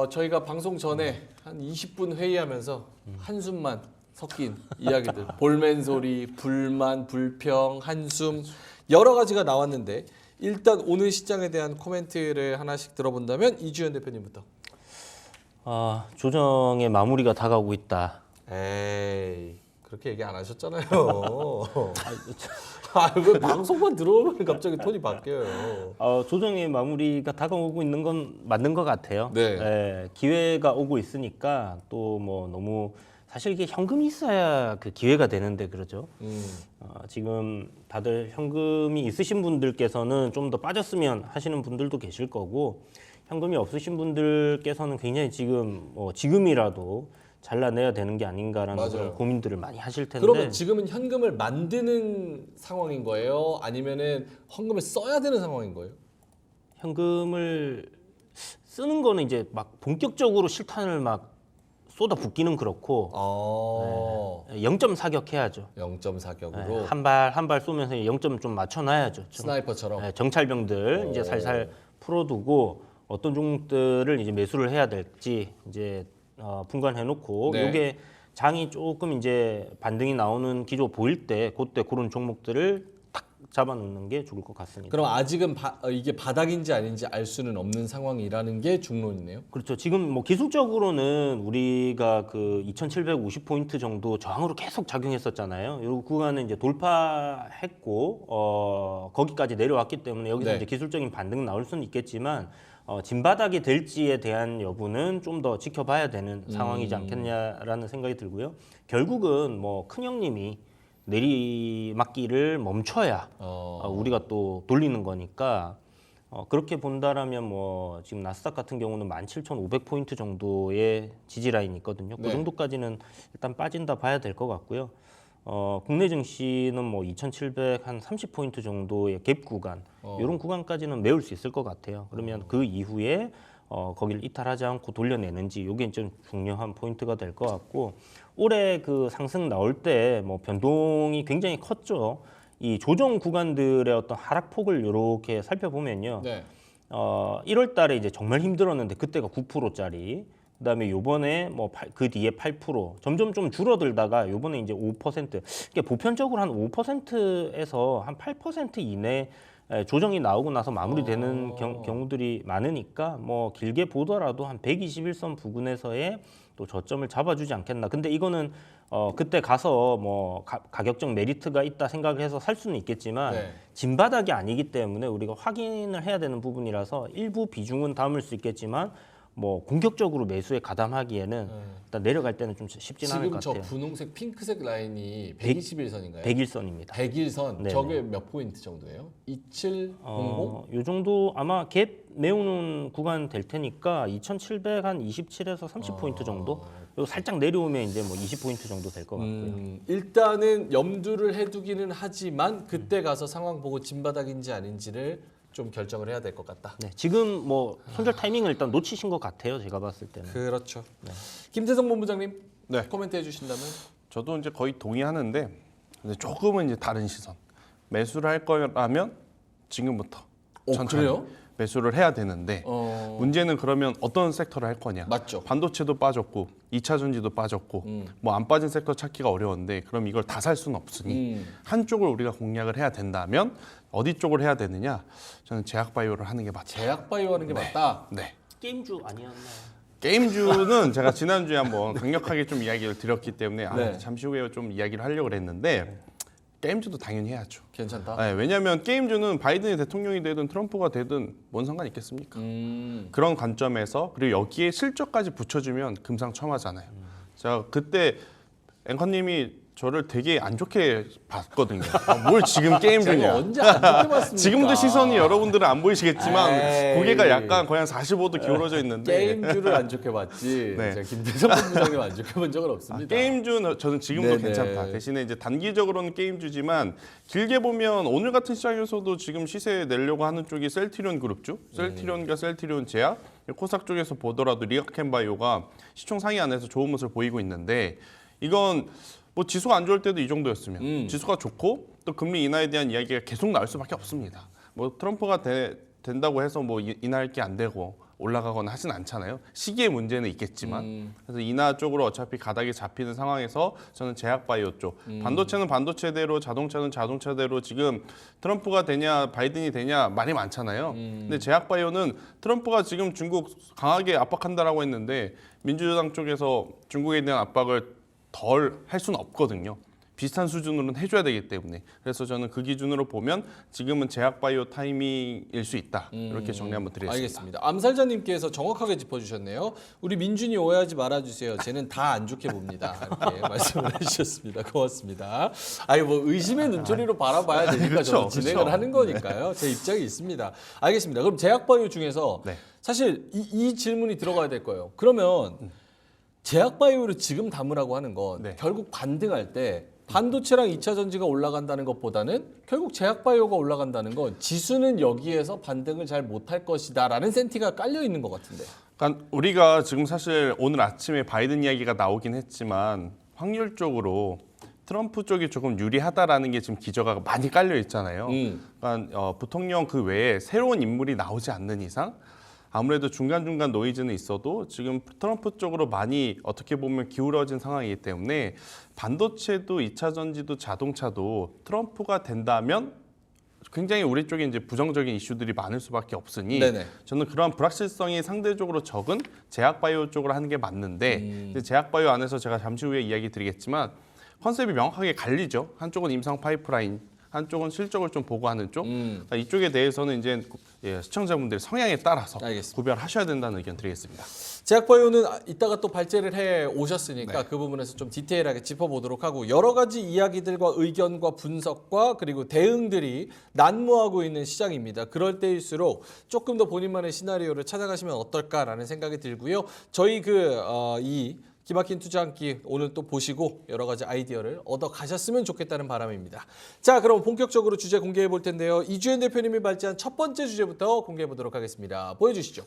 저희가 방송 전에 한 20분 회의하면서 한숨만 섞인 이야기들, 볼멘 소리, 불만, 불평, 한숨 여러 가지가 나왔는데 일단 오늘 시장에 대한 코멘트를 하나씩 들어본다면 이주연 대표님부터. 조정의 마무리가 다가오고 있다. 에이, 그렇게 얘기 안 하셨잖아요. 왜 방송만 들어오면 갑자기 톤이 바뀌어요. 조정의 마무리가 다가오고 있는 건 맞는 것 같아요. 네. 예, 기회가 오고 있으니까 또 뭐 너무 사실 이게 현금이 있어야 그 기회가 되는데 그러죠. 지금 다들 현금이 있으신 분들께서는 좀 더 빠졌으면 하시는 분들도 계실 거고 현금이 없으신 분들께서는 굉장히 지금이라도 잘라내야 되는 게 아닌가라는 맞아요. 그런 고민들을 많이 하실 텐데. 그러면 지금은 현금을 만드는 상황인 거예요? 아니면은 현금을 써야 되는 상황인 거예요? 현금을 쓰는 거는 이제 막 본격적으로 실탄을 막 쏟아 붓기는 그렇고 0점 사격해야죠. 0점 사격으로 한 발 쏘면서 0점 좀 맞춰놔야죠. 스나이퍼처럼. 정찰병들 이제 살살 풀어두고 어떤 종목들을 이제 매수를 해야 될지 이제 분간해놓고 네. 이게 장이 조금 이제 반등이 나오는 기조 보일 때 그때 그런 종목들을 딱 잡아놓는 게 좋을 것 같습니다. 그럼 아직은 이게 바닥인지 아닌지 알 수는 없는 상황이라는 게 중론이네요. 그렇죠. 지금 뭐 기술적으로는 우리가 그 2,750포인트 정도 저항으로 계속 작용했었잖아요. 이 구간은 이제 돌파했고 거기까지 내려왔기 때문에 여기서 네. 이제 기술적인 반등 나올 수는 있겠지만 진바닥이 될지에 대한 여부는 좀 더 지켜봐야 되는 상황이지 않겠냐라는 생각이 들고요. 결국은 뭐 큰형님이 내리막기를 멈춰야 우리가 또 돌리는 거니까 그렇게 본다라면 뭐 지금 나스닥 같은 경우는 17,500포인트 정도의 지지 라인이 있거든요. 네. 그 정도까지는 일단 빠진다 봐야 될 것 같고요. 국내 증시는 뭐 2,730포인트 정도의 갭 구간 이런 구간까지는 메울 수 있을 것 같아요. 그러면 그 이후에 거기를 이탈하지 않고 돌려내는지 이게 좀 중요한 포인트가 될 것 같고 올해 그 상승 나올 때 뭐 변동이 굉장히 컸죠. 이 조정 구간들의 어떤 하락폭을 이렇게 살펴보면요. 네. 1월 달에 이제 정말 힘들었는데 그때가 9%짜리. 그다음에 요번에 뭐 그 뒤에 8% 점점 좀 줄어들다가 요번에 이제 5%. 그러니까 보편적으로 한 5%에서 한 8% 이내 조정이 나오고 나서 마무리되는 경우들이 많으니까 뭐 길게 보더라도 한 121선 부근에서의 또 저점을 잡아주지 않겠나. 근데 이거는 그때 가서 뭐 가격적 메리트가 있다 생각을 해서 살 수는 있겠지만 네. 진바닥이 아니기 때문에 우리가 확인을 해야 되는 부분이라서 일부 비중은 담을 수 있겠지만 뭐 공격적으로 매수에 가담하기에는 일단 내려갈 때는 좀 쉽진 않을 지금 것 저 같아요. 분홍색 핑크색 라인이 121선인가요? 101선입니다. 101선. 네네. 저게 몇 포인트 정도예요? 2700? 요 정도 아마 갭 메우는 구간 될 테니까 2,727에서 30포인트 정도. 요 살짝 내려오면 이제 뭐 20포인트 정도 될 것 같고요. 일단은 염두를 해두기는 하지만 그때 가서 상황 보고 진바닥인지 아닌지를 좀 결정을 해야 될 것 같다. 네, 지금 뭐 손절 타이밍을 일단 놓치신 것 같아요. 제가 봤을 때는. 그렇죠. 김태성 본부장님 네. 코멘트 해주신다면? 저도 이제 거의 동의하는데 근데 조금은 이제 다른 시선. 매수를 할 거라면 지금부터 천천히 그래요? 매수를 해야 되는데 문제는 그러면 어떤 섹터를 할 거냐. 맞죠. 반도체도 빠졌고 2차 전지도 빠졌고 뭐 안 빠진 섹터 찾기가 어려운데 그럼 이걸 다 살 수는 없으니 한쪽을 우리가 공략을 해야 된다면 어디 쪽을 해야 되느냐. 저는 제약바이오를 하는 게 맞다. 제약바이오 하는 게 맞다. 네. 게임주 아니었나요? 게임주는 제가 지난주에 한번 강력하게 좀 이야기를 드렸기 때문에 네. 잠시 후에 좀 이야기를 하려고 했는데 게임주도 당연히 해야죠. 괜찮다. 네, 왜냐하면 게임주는 바이든이 대통령이 되든 트럼프가 되든 뭔 상관 있겠습니까? 그런 관점에서 그리고 여기에 실적까지 붙여주면 금상첨화잖아요. 제가 그때 앵커님이 저를 되게 안 좋게 봤거든요. 뭘 지금 게임주냐? 제가 언제 안 좋게 봤습니까? 지금도 시선이 여러분들은 안 보이시겠지만 에이. 고개가 약간 거의 한 45도 기울어져 있는데 게임주를 안 좋게 봤지. 네. 제가 김태성 본부장님 안 좋게 본 적은 없습니다. 게임주는 저는 지금도 네네. 괜찮다. 대신에 이제 단기적으로는 게임주지만 길게 보면 오늘 같은 시장에서도 지금 시세 내려고 하는 쪽이 셀트리온 그룹주, 셀트리온과 셀트리온 제약, 코스닥 쪽에서 보더라도 리아켄바이오가 시총 상위 안에서 좋은 모습을 보이고 있는데 이건 뭐 지수가 안 좋을 때도 이 정도였으면 지수가 좋고 또 금리 인하에 대한 이야기가 계속 나올 수밖에 없습니다. 뭐 트럼프가 된다고 해서 뭐 인하할 게 안 되고 올라가거나 하진 않잖아요. 시기의 문제는 있겠지만 그래서 인하 쪽으로 어차피 가닥이 잡히는 상황에서 저는 제약바이오 쪽 반도체는 반도체대로 자동차는 자동차대로 지금 트럼프가 되냐 바이든이 되냐 말이 많잖아요. 근데 제약바이오는 트럼프가 지금 중국 강하게 압박한다라고 했는데 민주당 쪽에서 중국에 대한 압박을 덜 할 수는 없거든요. 비슷한 수준으로는 해줘야 되기 때문에. 그래서 저는 그 기준으로 보면 지금은 제약바이오 타이밍일 수 있다. 이렇게 정리 한번 드리겠습니다. 알겠습니다. 암살자님께서 정확하게 짚어주셨네요. 우리 민준이 오해하지 말아주세요. 쟤는 다 안 좋게 봅니다. 이렇게 말씀을 해주셨습니다. 고맙습니다. 아니 뭐 의심의 눈초리로 바라봐야 되니까 그렇죠, 저는 진행을 그렇죠. 하는 거니까요. 제 입장이 있습니다. 알겠습니다. 그럼 제약바이오 중에서 네. 사실 이 질문이 들어가야 될 거예요. 그러면 제약바이오를 지금 담으라고 하는 건 네. 결국 반등할 때 반도체랑 2차 전지가 올라간다는 것보다는 결국 제약바이오가 올라간다는 건 지수는 여기에서 반등을 잘 못할 것이다라는 센티가 깔려 있는 것 같은데. 그러니까 우리가 지금 사실 오늘 아침에 바이든 이야기가 나오긴 했지만 확률적으로 트럼프 쪽이 조금 유리하다라는 게 지금 기저가 많이 깔려 있잖아요. 그러니까 부통령 그 외에 새로운 인물이 나오지 않는 이상 아무래도 중간중간 노이즈는 있어도 지금 트럼프 쪽으로 많이 어떻게 보면 기울어진 상황이기 때문에 반도체도 2차 전지도 자동차도 트럼프가 된다면 굉장히 우리 쪽에 이제 부정적인 이슈들이 많을 수밖에 없으니 네네. 저는 그런 불확실성이 상대적으로 적은 제약바이오 쪽으로 하는 게 맞는데 이제 제약바이오 안에서 제가 잠시 후에 이야기 드리겠지만 컨셉이 명확하게 갈리죠. 한쪽은 임상 파이프라인, 한쪽은 실적을 좀 보고하는 쪽. 그러니까 이쪽에 대해서는 이제 시청자분들의 성향에 따라서 알겠습니다. 구별하셔야 된다는 의견 드리겠습니다. 제약바이오는 이따가 또 발제를 해 오셨으니까 그 부분에서 좀 디테일하게 짚어보도록 하고 여러 가지 이야기들과 의견과 분석과 그리고 대응들이 난무하고 있는 시장입니다. 그럴 때일수록 조금 더 본인만의 시나리오를 찾아가시면 어떨까라는 생각이 들고요. 저희 이 기막힌 투자 한 끼 오늘 또 보시고 여러 가지 아이디어를 얻어 가셨으면 좋겠다는 바람입니다. 자, 그럼 본격적으로 주제 공개해 볼 텐데요. 이주연 대표님이 발제한 첫 번째 주제부터 공개해 보도록 하겠습니다. 보여주시죠.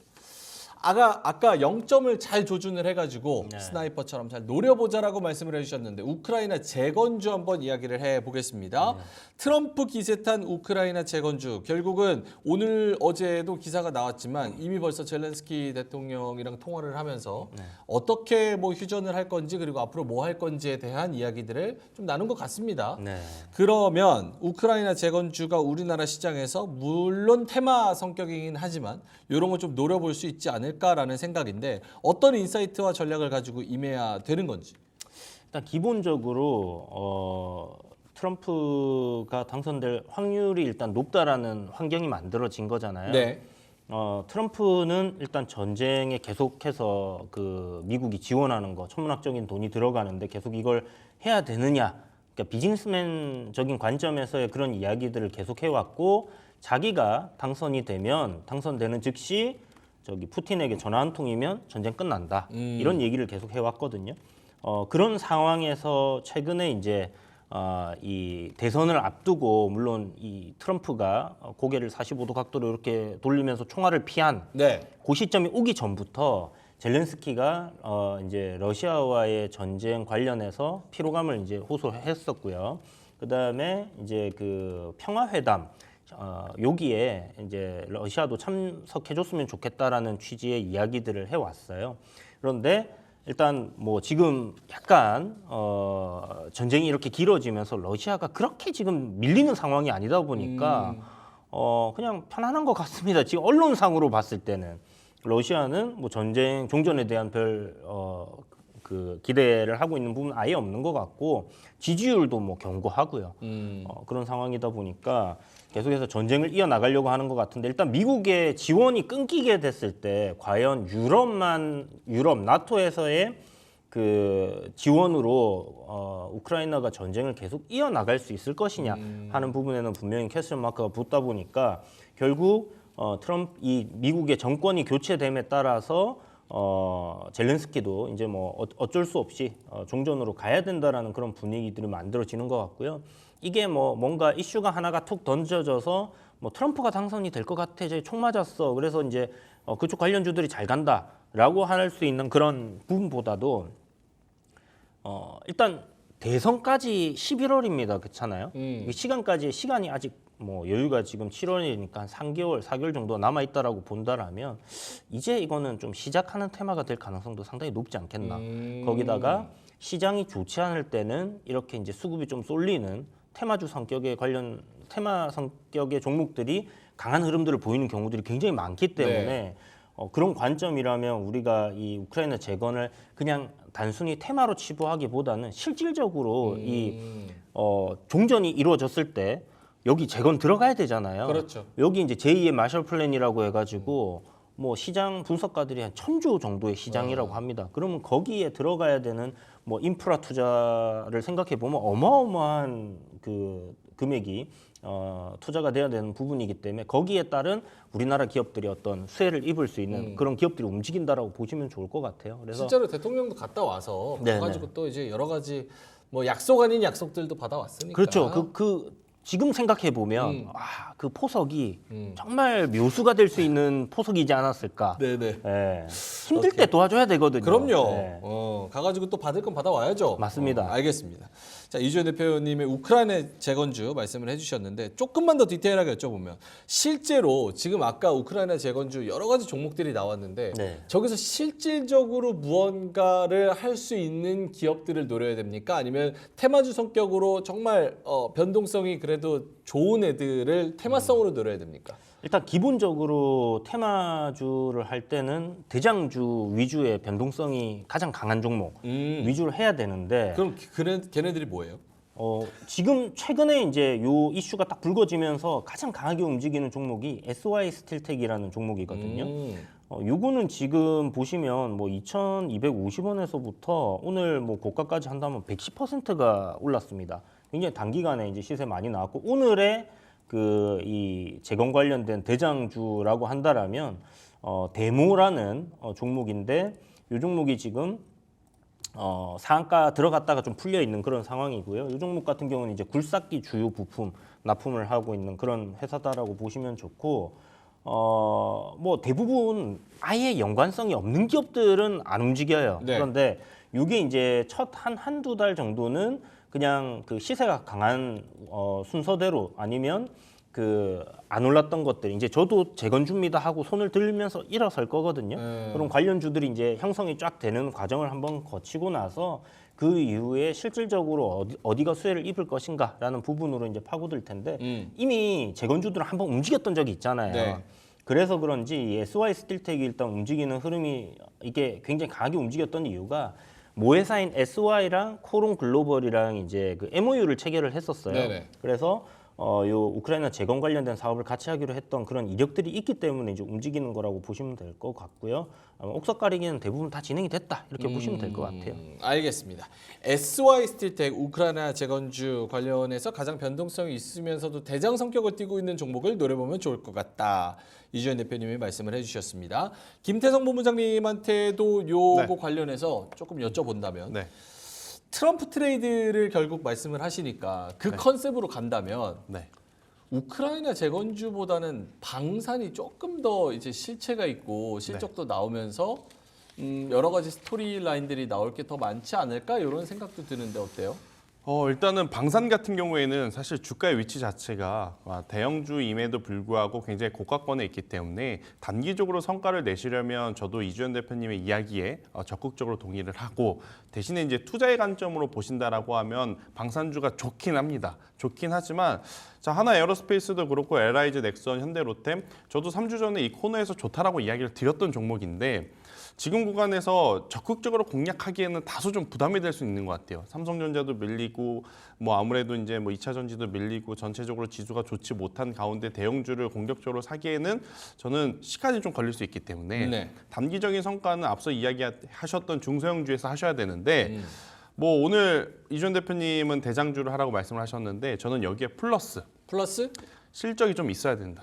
아까 0점을 잘 조준을 해가지고 스나이퍼처럼 잘 노려보자라고 말씀을 해주셨는데 우크라이나 재건주 한번 이야기를 해보겠습니다. 트럼프 기세탄 우크라이나 재건주 결국은 오늘 어제도 기사가 나왔지만 이미 벌써 젤렌스키 대통령이랑 통화를 하면서 어떻게 뭐 휴전을 할 건지 그리고 앞으로 뭐 할 건지에 대한 이야기들을 좀 나눈 것 같습니다. 네. 그러면 우크라이나 재건주가 우리나라 시장에서 물론 테마 성격이긴 하지만 이런 거 좀 노려볼 수 있지 않을까라는 생각인데 어떤 인사이트와 전략을 가지고 임해야 되는 건지. 일단 기본적으로 트럼프가 당선될 확률이 일단 높다라는 환경이 만들어진 거잖아요. 네. 트럼프는 일단 전쟁에 계속해서 그 미국이 지원하는 거 천문학적인 돈이 들어가는데 계속 이걸 해야 되느냐. 그러니까 비즈니스맨적인 관점에서의 그런 이야기들을 계속 해왔고 자기가 당선되는 즉시 저기 푸틴에게 전화 한 통이면 전쟁 끝난다. 이런 얘기를 계속 해왔거든요. 그런 상황에서 최근에 이제 이 대선을 앞두고 물론 이 트럼프가 고개를 45도 각도로 이렇게 돌리면서 총알을 피한 네. 그 시점이 오기 전부터 젤렌스키가 이제 러시아와의 전쟁 관련해서 피로감을 이제 호소했었고요. 그다음에 이제 그 평화회담 여기에 이제 러시아도 참석해줬으면 좋겠다라는 취지의 이야기들을 해왔어요. 그런데 일단 뭐 지금 약간 전쟁이 이렇게 길어지면서 러시아가 그렇게 지금 밀리는 상황이 아니다 보니까 그냥 편안한 것 같습니다. 지금 언론상으로 봤을 때는 러시아는 뭐 전쟁 종전에 대한 별 그 기대를 하고 있는 부분은 아예 없는 것 같고 지지율도 뭐 견고하고요. 그런 상황이다 보니까 계속해서 전쟁을 이어나가려고 하는 것 같은데 일단 미국의 지원이 끊기게 됐을 때 과연 유럽 나토에서의 그 지원으로 우크라이나가 전쟁을 계속 이어나갈 수 있을 것이냐 하는 부분에는 분명히 퀘스천 마크가 붙다 보니까 결국 이 미국의 정권이 교체됨에 따라서 젤렌스키도 이제 뭐 어쩔 수 없이 종전으로 가야 된다라는 그런 분위기들이 만들어지는 것 같고요. 이게 뭐 뭔가 이슈가 하나가 툭 던져져서 뭐 트럼프가 당선이 될 것 같아, 이제 총 맞았어. 그래서 이제 그쪽 관련주들이 잘 간다라고 할 수 있는 그런 부분보다도 일단 대선까지 11월입니다, 그렇잖아요. 시간이 아직 뭐 여유가 지금 7월이니까 한 3개월, 4개월 정도 남아 있다라고 본다라면 이제 이거는 좀 시작하는 테마가 될 가능성도 상당히 높지 않겠나. 거기다가 시장이 좋지 않을 때는 이렇게 이제 수급이 좀 쏠리는 테마 성격의 종목들이 강한 흐름들을 보이는 경우들이 굉장히 많기 때문에 그런 관점이라면 우리가 이 우크라이나 재건을 그냥 단순히 테마로 치부하기보다는 실질적으로 종전이 이루어졌을 때 여기 재건 들어가야 되잖아요. 그렇죠. 여기 이제 제2의 마셜 플랜이라고 해가지고 뭐 시장 분석가들이 한 1,000조 정도의 시장이라고 합니다. 그러면 거기에 들어가야 되는 뭐 인프라 투자를 생각해 보면 어마어마한 그 금액이 투자가 돼야 되는 부분이기 때문에 거기에 따른 우리나라 기업들이 어떤 수혜를 입을 수 있는 그런 기업들이 움직인다라고 보시면 좋을 것 같아요. 그래서 실제로 대통령도 갔다 와서 네네. 가가지고 또 이제 여러 가지 뭐 약속 아닌 약속들도 받아왔으니까. 그렇죠. 지금 생각해 보면 그 포석이 정말 묘수가 될 수 있는 포석이지 않았을까. 네네. 예. 힘들 때 도와줘야 되거든요. 그럼요. 네. 가가지고 또 받을 건 받아와야죠. 맞습니다. 알겠습니다. 자, 이주연 대표님의 우크라이나 재건주 말씀을 해주셨는데 조금만 더 디테일하게 여쭤보면 실제로 지금 아까 우크라이나 재건주 여러 가지 종목들이 나왔는데 네. 저기서 실질적으로 무언가를 할 수 있는 기업들을 노려야 됩니까? 아니면 테마주 성격으로 정말 변동성이 그래도 좋은 애들을 테마성으로 노려야 됩니까? 일단 기본적으로 테마주를 할 때는 대장주 위주의 변동성이 가장 강한 종목 위주로 해야 되는데 그럼 걔네들이 뭐예요? 지금 최근에 이제 요 이슈가 딱 불거지면서 가장 강하게 움직이는 종목이 SY 스틸텍이라는 종목이거든요. 요거는 지금 보시면 뭐 2,250원에서부터 오늘 뭐 고가까지 한다면 110%가 올랐습니다. 굉장히 단기간에 이제 시세 많이 나왔고 오늘의 이 재건 관련된 대장주라고 한다라면 데모라는 종목인데 이 종목이 지금 상한가 들어갔다가 좀 풀려 있는 그런 상황이고요. 이 종목 같은 경우는 이제 굴삭기 주요 부품 납품을 하고 있는 그런 회사다라고 보시면 좋고 뭐 대부분 아예 연관성이 없는 기업들은 안 움직여요. 네. 그런데 이게 이제 첫 한두 달 정도는 그냥 그 시세가 강한 순서대로 아니면 안 올랐던 것들 이제 저도 재건주입니다 하고 손을 들면서 일어설 거거든요. 그럼 관련주들이 이제 형성이 쫙 되는 과정을 한번 거치고 나서 그 이후에 실질적으로 어디가 수혜를 입을 것인가라는 부분으로 이제 파고들 텐데 이미 재건주들은 한번 움직였던 적이 있잖아요. 네. 그래서 그런지 이 SY 스틸텍이 일단 움직이는 흐름이 이게 굉장히 강하게 움직였던 이유가 모회사인 SY랑 코론 글로벌이랑 이제 그 MOU를 체결을 했었어요. 네네. 그래서 요 우크라이나 재건 관련된 사업을 같이 하기로 했던 그런 이력들이 있기 때문에 이제 움직이는 거라고 보시면 될 것 같고요. 옥석 가리기는 대부분 다 진행이 됐다 이렇게 보시면 될 것 같아요. 알겠습니다. SY 스틸텍 우크라이나 재건주 관련해서 가장 변동성이 있으면서도 대장 성격을 띠고 있는 종목을 노려보면 좋을 것 같다. 이주연 대표님이 말씀을 해주셨습니다. 김태성 본부장님한테도 요거 네. 관련해서 조금 여쭤본다면 네. 트럼프 트레이드를 결국 말씀을 하시니까 그 컨셉으로 간다면 네. 우크라이나 재건주보다는 방산이 조금 더 이제 실체가 있고 실적도 나오면서 여러 가지 스토리 라인들이 나올 게 더 많지 않을까 이런 생각도 드는데 어때요? 일단은 방산 같은 경우에는 사실 주가의 위치 자체가 대형주임에도 불구하고 굉장히 고가권에 있기 때문에 단기적으로 성과를 내시려면 저도 이주연 대표님의 이야기에 적극적으로 동의를 하고 대신에 이제 투자의 관점으로 보신다라고 하면 방산주가 좋긴 합니다. 좋긴 하지만 자 하나 에어로스페이스도 그렇고 LIG, 넥선, 현대로템 저도 3주 전에 이 코너에서 좋다라고 이야기를 드렸던 종목인데 지금 구간에서 적극적으로 공략하기에는 다소 좀 부담이 될 수 있는 것 같아요. 삼성전자도 밀리고 뭐 아무래도 이제 뭐 2차 전지도 밀리고 전체적으로 지수가 좋지 못한 가운데 대형주를 공격적으로 사기에는 저는 시간이 좀 걸릴 수 있기 때문에 네. 단기적인 성과는 앞서 이야기하셨던 중소형주에서 하셔야 되는데 뭐 오늘 이주연 대표님은 대장주를 하라고 말씀을 하셨는데 저는 여기에 플러스 실적이 좀 있어야 된다.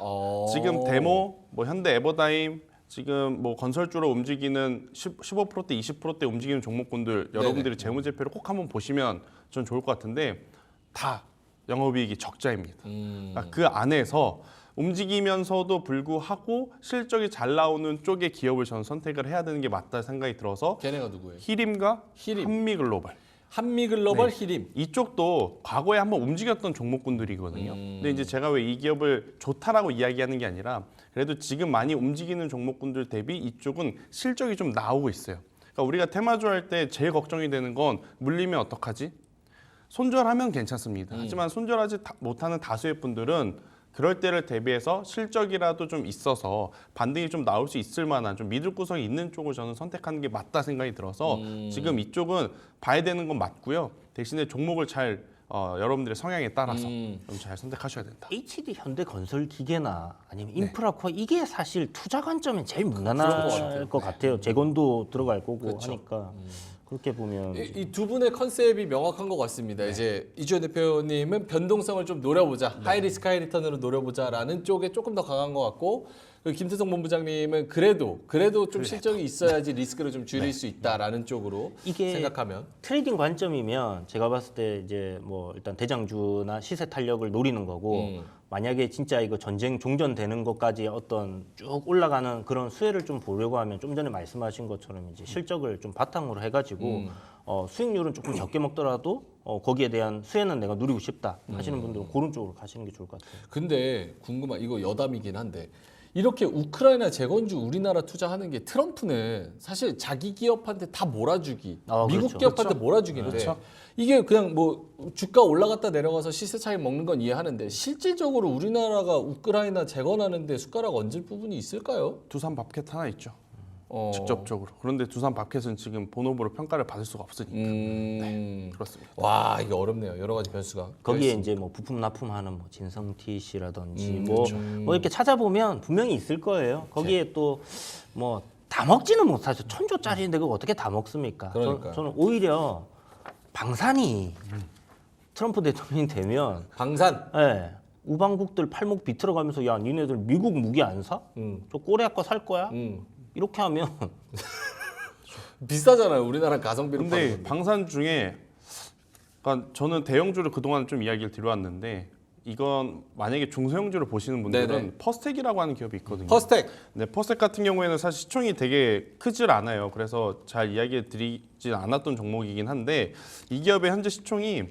지금 데모, 뭐 현대 에버다임 지금 뭐 건설주로 움직이는 15%대, 20%대 움직이는 종목군들 여러분들이 재무제표를 꼭 한번 보시면 전 좋을 것 같은데 다 영업이익이 적자입니다. 그러니까 그 안에서 움직이면서도 불구하고 실적이 잘 나오는 쪽의 기업을 저는 선택을 해야 되는 게 맞다 생각이 들어서 걔네가 누구예요? 히림과 한미글로벌. 한미글로벌 네. 히림. 이쪽도 과거에 한번 움직였던 종목군들이거든요. 근데 이제 제가 왜 이 기업을 좋다라고 이야기하는 게 아니라 그래도 지금 많이 움직이는 종목군들 대비 이쪽은 실적이 좀 나오고 있어요. 그러니까 우리가 테마주 할 때 제일 걱정이 되는 건 물리면 어떡하지? 손절하면 괜찮습니다. 하지만 손절하지 못하는 다수의 분들은 그럴 때를 대비해서 실적이라도 좀 있어서 반등이 좀 나올 수 있을 만한 좀 믿을 구석이 있는 쪽을 저는 선택하는 게 맞다 생각이 들어서 지금 이쪽은 봐야 되는 건 맞고요. 대신에 종목을 잘 여러분들의 성향에 따라서 좀 잘 선택하셔야 된다. HD 현대건설 기계나 아니면 인프라코어 이게 사실 투자 관점엔 제일 무난할 것 같아요. 재건도 들어갈 거고 하니까 그렇게 보면 이 두 분의 컨셉이 명확한 것 같습니다. 이제 이주연 대표님은 변동성을 좀 노려보자, 하이리스크 하이리턴으로 노려보자라는 쪽에 조금 더 강한 것 같고, 김태성 본부장님은 그래도 좀 실적이 있어야지 리스크를 좀 줄일 수 있다라는 쪽으로 이게 생각하면 트레이딩 관점이면 제가 봤을 때 이제 뭐 일단 대장주나 시세 탄력을 노리는 거고 만약에 진짜 이거 전쟁 종전되는 것까지 어떤 쭉 올라가는 그런 수혜를 좀 보려고 하면 좀 전에 말씀하신 것처럼 이제 실적을 좀 바탕으로 해가지고 수익률은 조금 적게 먹더라도 거기에 대한 수혜는 내가 누리고 싶다 하시는 분들은 그런 쪽으로 가시는 게 좋을 것 같아요. 근데 궁금한 이거 여담이긴 한데 이렇게 우크라이나 재건주 우리나라 투자하는 게 트럼프는 사실 자기 기업한테 다 몰아주기, 미국 그렇죠. 기업한테 몰아주기인데 이게 그냥 뭐 주가 올라갔다 내려가서 시세 차익 먹는 건 이해하는데 실질적으로 우리나라가 우크라이나 재건하는데 숟가락 얹을 부분이 있을까요? 두산 밥켓 하나 있죠. 직접적으로. 그런데 두산 밥켓은 지금 본업으로 평가를 받을 수가 없으니까. 네, 그렇습니다. 와 이게 어렵네요. 여러 가지 변수가. 거기에 이제 뭐 부품 납품하는 뭐 진성 TC라든지 뭐 이렇게 찾아보면 분명히 있을 거예요. 거기에 또 뭐 다 먹지는 못하죠. 1,000조짜리인데 그거 어떻게 다 먹습니까? 그러니까요. 저는 오히려 방산이 트럼프 대통령이 되면 방산. 예, 우방국들 팔목 비틀어가면서 야 니네들 미국 무기 안 사? 저 꼬레아 거 살 거야? 이렇게 하면 비싸잖아요. 우리나라 가성비로 파는 근데 건데. 방산 중에 그러니까 저는 대형주를 그동안 좀 이야기를 드려왔는데 이건 만약에 중소형주를 보시는 분들은 네네. 퍼스텍이라고 하는 기업이 있거든요. 퍼스텍. 네, 퍼스텍 같은 경우에는 사실 시총이 되게 크질 않아요. 그래서 잘 이야기 드리지 않았던 종목이긴 한데 이 기업의 현재 시총이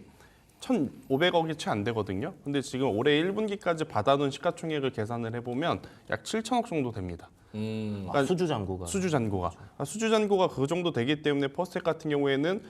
1,500억이 채 안 되거든요. 근데 지금 올해 1분기까지 받아놓은 시가총액을 계산을 해보면 약 7천억 정도 됩니다. 수주 잔고가 수주 잔고가 그 정도 되기 때문에 퍼스텍 같은 경우에는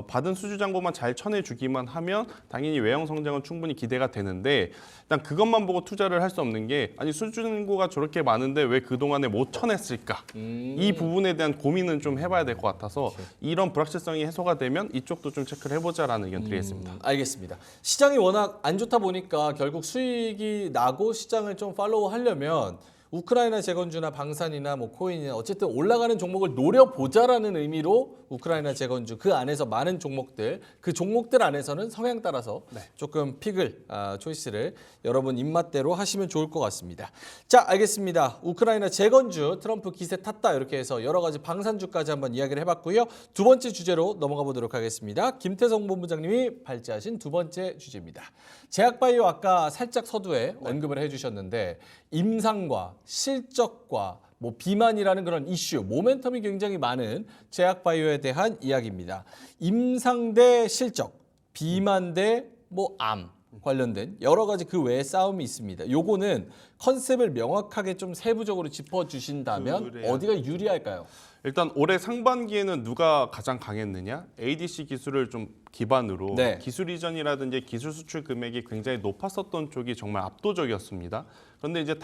받은 수주 잔고만 잘 쳐내주기만 하면 당연히 외형 성장은 충분히 기대가 되는데 일단 그것만 보고 투자를 할 수 없는 게 아니 수주 잔고가 저렇게 많은데 왜 그동안에 못 쳐냈을까 이 부분에 대한 고민은 좀 해봐야 될 것 같아서 이런 불확실성이 해소가 되면 이쪽도 좀 체크를 해보자라는 의견 드리겠습니다. 알겠습니다. 시장이 워낙 안 좋다 보니까 결국 수익이 나고 시장을 좀 팔로우 하려면 우크라이나 재건주나 방산이나 뭐 코인이나 어쨌든 올라가는 종목을 노려보자라는 의미로 우크라이나 재건주 그 안에서 많은 종목들 그 종목들 안에서는 성향 따라서 조금 픽을 초이스를 여러분 입맛대로 하시면 좋을 것 같습니다. 자 알겠습니다. 우크라이나 재건주 트럼프 기세 탔다 이렇게 해서 여러 가지 방산주까지 한번 이야기를 해봤고요. 두 번째 주제로 넘어가 보도록 하겠습니다. 김태성 본부장님이 발제하신 두 번째 주제입니다. 제약바이오 아까 살짝 서두에 언급을 해주셨는데 임상과 실적과 뭐 비만이라는 그런 이슈, 모멘텀이 굉장히 많은 제약바이오에 대한 이야기입니다. 임상 대 실적, 비만 대 뭐 암 관련된 여러 가지 그 외의 싸움이 있습니다. 요거는 컨셉을 명확하게 좀 세부적으로 짚어주신다면 그래요. 어디가 유리할까요? 일단 올해 상반기에는 누가 가장 강했느냐? ADC 기술을 좀 기반으로 네. 기술 이전이라든지 기술 수출 금액이 굉장히 높았었던 쪽이 정말 압도적이었습니다. 그런데 이제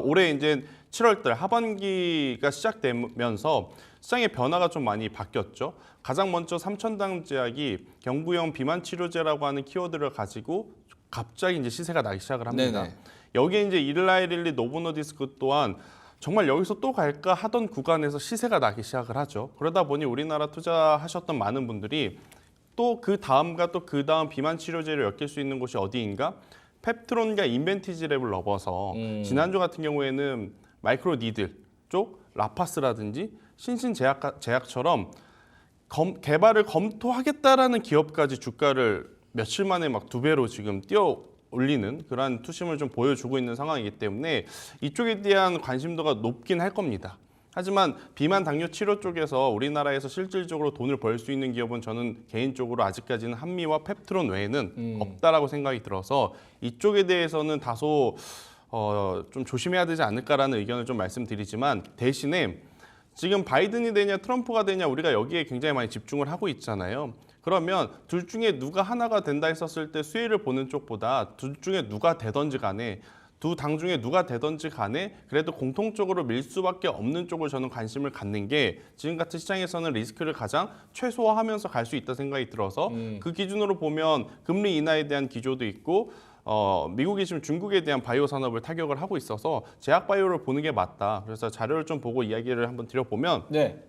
올해 이제 7월달 하반기가 시작되면서 시장의 변화가 좀 많이 바뀌었죠. 가장 먼저 삼천당 제약이 경구형 비만 치료제라고 하는 키워드를 가지고 갑자기 이제 시세가 나기 시작을 합니다. 네네. 여기에 이제 일라이릴리 노보노디스크 또한 정말 여기서 또 갈까 하던 구간에서 시세가 나기 시작을 하죠. 그러다 보니 우리나라 투자하셨던 많은 분들이 또 그 다음과 또 그 다음 비만 치료제를 엮일 수 있는 곳이 어디인가? 펩트론과 인벤티지랩을 넘어서 지난주 같은 경우에는 마이크로 니들 쪽 라파스라든지 신신제약처럼 개발을 검토하겠다라는 기업까지 주가를 며칠 만에 막 2배로 지금 뛰어 올리는 그러한 투심을 좀 보여주고 있는 상황이기 때문에 이쪽에 대한 관심도가 높긴 할 겁니다. 하지만 비만 당뇨 치료 쪽에서 우리나라에서 실질적으로 돈을 벌 수 있는 기업은 저는 개인적으로 아직까지는 한미와 펩트론 외에는 없다라고 생각이 들어서 이쪽에 대해서는 다소 좀 조심해야 되지 않을까라는 의견을 좀 말씀드리지만 대신에 지금 바이든이 되냐 트럼프가 되냐 우리가 여기에 굉장히 많이 집중을 하고 있잖아요. 그러면 둘 중에 누가 하나가 된다 했었을 때 수혜를 보는 쪽보다 둘 중에 누가 되던지 간에 두 당 중에 누가 되든지 간에 그래도 공통적으로 밀 수밖에 없는 쪽을 저는 관심을 갖는 게 지금 같은 시장에서는 리스크를 가장 최소화하면서 갈 수 있다 생각이 들어서 그 기준으로 보면 금리 인하에 대한 기조도 있고 미국이 지금 중국에 대한 바이오 산업을 타격을 하고 있어서 제약 바이오를 보는 게 맞다. 그래서 자료를 좀 보고 이야기를 한번 드려보면 네.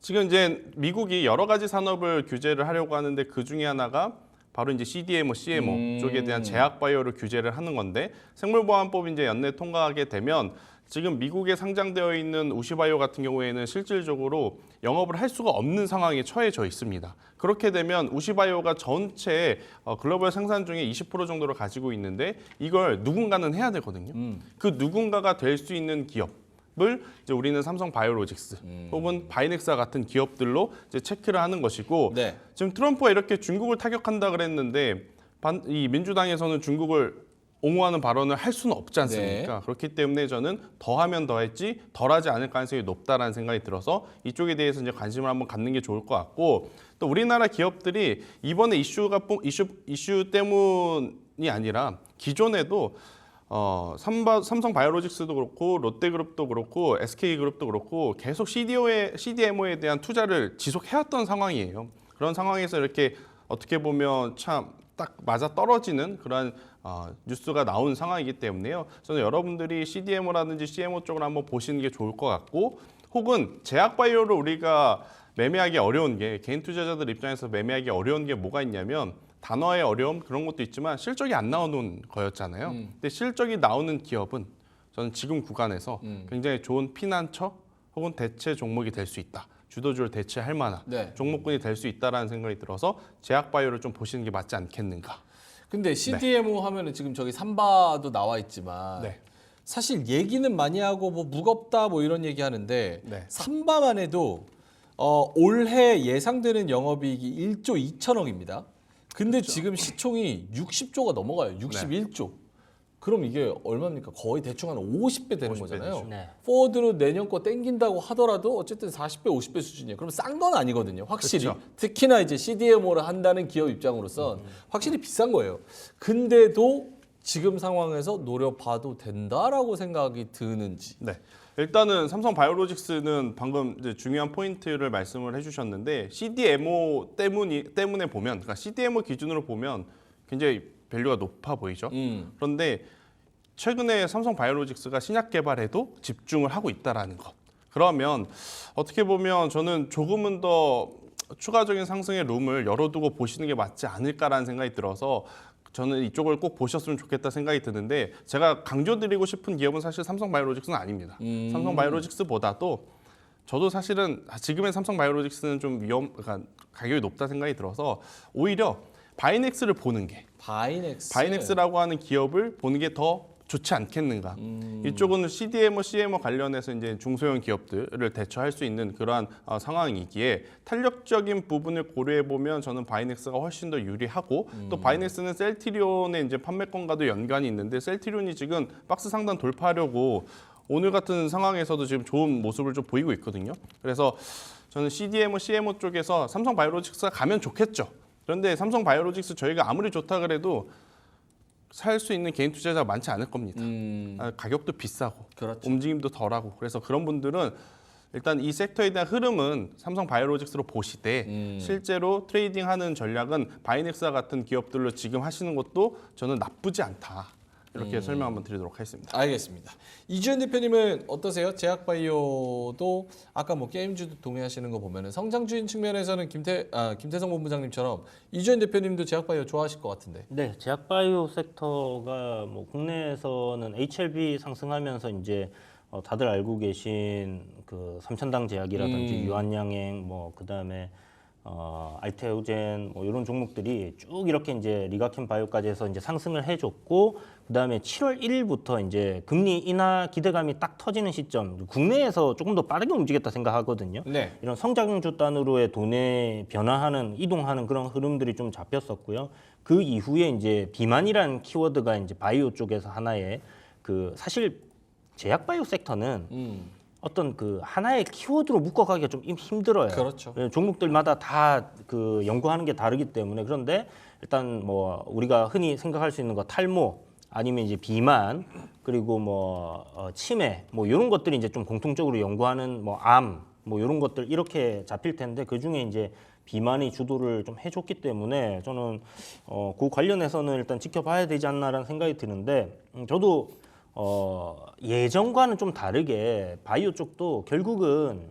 지금 이제 미국이 여러 가지 산업을 규제를 하려고 하는데 그 중에 하나가 바로 이제 CDMO, CMO 쪽에 대한 제약 바이오를 규제를 하는 건데 생물보안법 이제 연내 통과하게 되면 지금 미국에 상장되어 있는 우시바이오 같은 경우에는 실질적으로 영업을 할 수가 없는 상황에 처해져 있습니다. 그렇게 되면 우시바이오가 전체 글로벌 생산 중에 20% 정도를 가지고 있는데 이걸 누군가는 해야 되거든요. 그 누군가가 될 수 있는 기업을 이제 우리는 삼성 바이오로직스 혹은 바이넥사 같은 기업들로 이제 체크를 하는 것이고 네. 지금 트럼프가 이렇게 중국을 타격한다 그랬는데 이 민주당에서는 중국을 옹호하는 발언을 할 수는 없지 않습니까? 그렇기 때문에 저는 더하면 더했지 덜하지 않을 가능성이 높다라는 생각이 들어서 이쪽에 대해서 이제 관심을 한번 갖는 게 좋을 것 같고 또 우리나라 기업들이 이번에 이슈 때문이 아니라 기존에도 삼성 바이오로직스도 그렇고 롯데그룹도 그렇고 SK그룹도 그렇고 계속 CDMO에 대한 투자를 지속해왔던 상황이에요. 그런 상황에서 이렇게 어떻게 보면 참 딱 맞아 떨어지는 그런 뉴스가 나온 상황이기 때문에요. 저는 여러분들이 CDMO라든지 CMO 쪽을 한번 보시는 게 좋을 것 같고 혹은 제약 바이오를 우리가 매매하기 어려운 게 개인 투자자들 입장에서 매매하기 어려운 게 뭐가 있냐면 단어의 어려움 그런 것도 있지만 실적이 안 나오는 거였잖아요. 근데 실적이 나오는 기업은 저는 지금 구간에서 굉장히 좋은 피난처 혹은 대체 종목이 될 수 있다. 주도주를 대체할 만한 종목군이 될 수 있다라는 생각이 들어서 제약 바이오를 좀 보시는 게 맞지 않겠는가. 근데 CDMO 하면은 지금 저기 삼바도 나와 있지만 네. 사실 얘기는 많이 하고 뭐 무겁다 뭐 이런 얘기 하는데 네. 삼바만 해도 올해 예상되는 영업이익이 1조 2천억입니다. 근데 지금 시총이 60조가 넘어가요. 61조. 그럼 이게 얼마입니까? 거의 대충 한 50배 되는 50배 거잖아요. 되죠. 네. 포워드로 내년 거 땡긴다고 하더라도 어쨌든 40배, 50배 수준이에요. 그럼 싼 건 아니거든요. 확실히. 그렇죠. 특히나 이제 CDMO를 한다는 기업 입장으로선 확실히 비싼 거예요. 근데도 지금 상황에서 노려봐도 된다라고 생각이 드는지. 네. 일단은 삼성 바이오로직스는 방금 이제 중요한 포인트를 말씀을 해주셨는데 CDMO 때문에 보면, 그러니까 CDMO 기준으로 보면 굉장히 밸류가 높아 보이죠. 그런데 최근에 삼성 바이오로직스가 신약 개발에도 집중을 하고 있다라는 것. 그러면 어떻게 보면 저는 조금은 더 추가적인 상승의 룸을 열어두고 보시는 게 맞지 않을까라는 생각이 들어서 저는 이쪽을 꼭 보셨으면 좋겠다 생각이 드는데 제가 강조드리고 싶은 기업은 사실 삼성 바이오로직스는 아닙니다. 삼성 바이오로직스보다도 저도 사실은 지금의 삼성 바이오로직스는 좀 그러니까 가격이 높다 생각이 들어서 오히려 바이넥스를 보는 게 바이넥스라고 하는 기업을 보는 게 더 좋지 않겠는가. 이쪽은 CDMO, CMO 관련해서 이제 중소형 기업들을 대처할 수 있는 그러한 상황이기에 탄력적인 부분을 고려해 보면 저는 바이넥스가 훨씬 더 유리하고 또 바이넥스는 셀트리온의 이제 판매권과도 연관이 있는데 셀트리온이 지금 박스 상단 돌파하려고 오늘 같은 상황에서도 지금 좋은 모습을 좀 보이고 있거든요. 그래서 저는 CDMO, CMO 쪽에서 삼성 바이오로직스가 가면 좋겠죠. 그런데 삼성 바이오로직스 저희가 아무리 좋다 그래도 살 수 있는 개인 투자자가 많지 않을 겁니다. 가격도 비싸고 그렇죠. 움직임도 덜하고 그래서 그런 분들은 일단 이 섹터에 대한 흐름은 삼성 바이오로직스로 보시되 실제로 트레이딩하는 전략은 바이넥스와 같은 기업들로 지금 하시는 것도 저는 나쁘지 않다. 이렇게 설명 한번 드리도록 하겠습니다. 알겠습니다. 이주연 대표님은 어떠세요? 제약바이오도 아까 뭐 게임주도 동의하시는 거 보면은 성장주인 측면에서는 김태성 본부장님처럼 이주연 대표님도 제약바이오 좋아하실 것 같은데. 네, 제약바이오 섹터가 뭐 국내에서는 HLB 상승하면서 이제 다들 알고 계신 그 삼천당 제약이라든지 유한양행 뭐 그다음에 알테오젠 뭐 이런 종목들이 쭉 이렇게 이제 리가켄 바이오까지 해서 이제 상승을 해줬고 그다음에 7월 1일부터 이제 금리 인하 기대감이 딱 터지는 시점 국내에서 조금 더 빠르게 움직였다 생각하거든요. 네. 이런 성장주 단으로의 돈에 변화하는 이동하는 그런 흐름들이 좀 잡혔었고요. 그 이후에 이제 비만이라는 키워드가 이제 바이오 쪽에서 하나의 그 사실 제약 바이오 섹터는 어떤 그 하나의 키워드로 묶어가기가 좀 힘들어요. 그렇죠. 종목들마다 다 그 연구하는 게 다르기 때문에 그런데 일단 뭐 우리가 흔히 생각할 수 있는 거 탈모, 아니면 이제 비만 그리고 뭐 치매 뭐 이런 것들이 이제 좀 공통적으로 연구하는 뭐 암 뭐 이런 것들 이렇게 잡힐 텐데 그 중에 이제 비만이 주도를 좀 해줬기 때문에 저는 그 관련해서는 일단 지켜봐야 되지 않나라는 생각이 드는데 저도 예전과는 좀 다르게 바이오 쪽도 결국은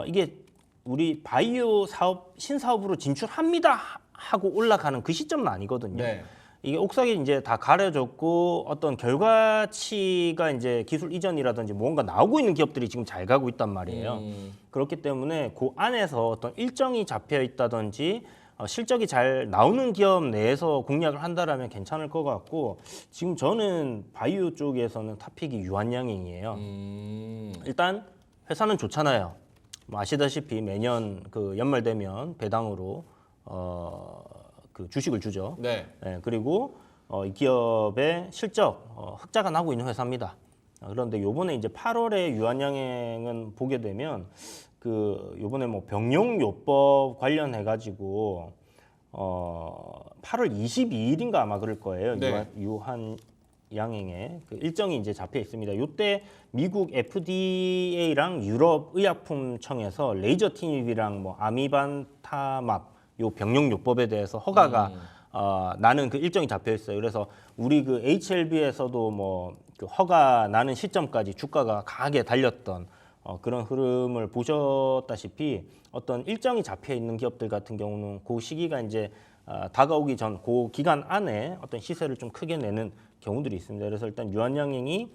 이게 우리 바이오 사업 신사업으로 진출합니다 하고 올라가는 그 시점은 아니거든요. 네. 이게 옥석이 이제 다 가려졌고 어떤 결과치가 이제 기술 이전이라든지 뭔가 나오고 있는 기업들이 지금 잘 가고 있단 말이에요. 그렇기 때문에 그 안에서 어떤 일정이 잡혀 있다든지 실적이 잘 나오는 기업 내에서 공략을 한다라면 괜찮을 것 같고 지금 저는 바이오 쪽에서는 탑픽이 유한양행이에요. 일단 회사는 좋잖아요. 뭐 아시다시피 매년 그 연말 되면 배당으로 그 주식을 주죠. 네. 예, 그리고 이 기업의 실적 흑자가 나고 있는 회사입니다. 그런데 요번에 이제 8월에 유한양행은 보게 되면 그 요번에 뭐 병용요법 관련해 가지고 8월 22일인가 아마 그럴 거예요. 네. 유한양행에 그 일정이 이제 잡혀 있습니다. 요때 미국 FDA랑 유럽 의약품청에서 레이저 티닙이랑 뭐 아미반타맙 요 병용요법에 대해서 허가가 나는 그 일정이 잡혀 있어요. 그래서 우리 그 HLB에서도 뭐 그 허가 나는 시점까지 주가가 강하게 달렸던 그런 흐름을 보셨다시피 어떤 일정이 잡혀 있는 기업들 같은 경우는 그 시기가 이제 다가오기 전 그 기간 안에 어떤 시세를 좀 크게 내는 경우들이 있습니다. 그래서 일단 유한양행이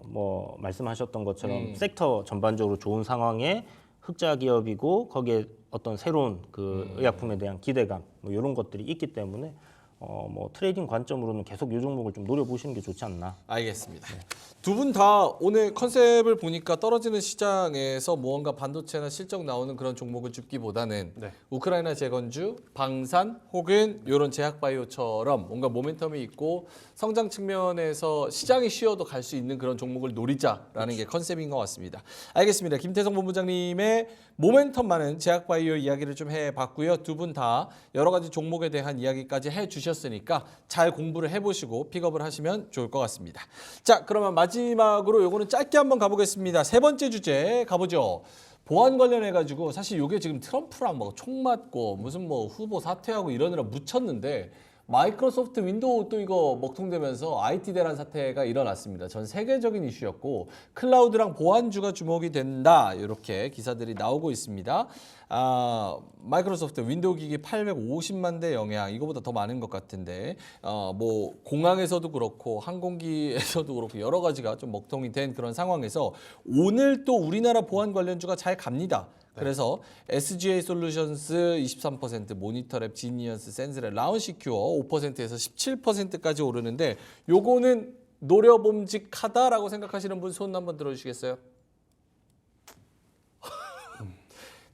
뭐 말씀하셨던 것처럼 섹터 전반적으로 좋은 상황에 흑자 기업이고 거기에 어떤 새로운 그 의약품에 대한 기대감 뭐 이런 것들이 있기 때문에 뭐 트레이딩 관점으로는 계속 이 종목을 좀 노려보시는 게 좋지 않나. 알겠습니다. 두 분 다 오늘 컨셉을 보니까 떨어지는 시장에서 무언가 반도체나 실적 나오는 그런 종목을 줍기보다는 네. 우크라이나 재건주, 방산 혹은 이런 제약바이오처럼 뭔가 모멘텀이 있고 성장 측면에서 시장이 쉬어도 갈 수 있는 그런 종목을 노리자라는 게 컨셉인 것 같습니다. 알겠습니다. 김태성 본부장님의 모멘텀 많은 제약바이오 이야기를 좀 해봤고요. 두 분 다 여러 가지 종목에 대한 이야기까지 해주셨으니까 잘 공부를 해보시고 픽업을 하시면 좋을 것 같습니다. 자, 그러면 마지막으로 요거는 짧게 한번 가보겠습니다. 세 번째 주제 가보죠. 보안 관련해가지고 사실 이게 지금 트럼프랑 뭐 총 맞고 무슨 뭐 후보 사퇴하고 이러느라 묻혔는데 마이크로소프트 윈도우 또 이거 먹통되면서 IT 대란 사태가 일어났습니다. 전 세계적인 이슈였고 클라우드랑 보안주가 주목이 된다 이렇게 기사들이 나오고 있습니다. 마이크로소프트 윈도우 기기 850만 대 영향 이거보다 더 많은 것 같은데 뭐 공항에서도 그렇고 항공기에서도 그렇고 여러 가지가 좀 먹통이 된 그런 상황에서 오늘 또 우리나라 보안 관련주가 잘 갑니다. 그래서 SGA 솔루션스 23%, 모니터랩, 지니언스, 센스랩, 라운시큐어 5%에서 17%까지 오르는데 요거는 노려봄직하다라고 생각하시는 분 손 한번 들어주시겠어요?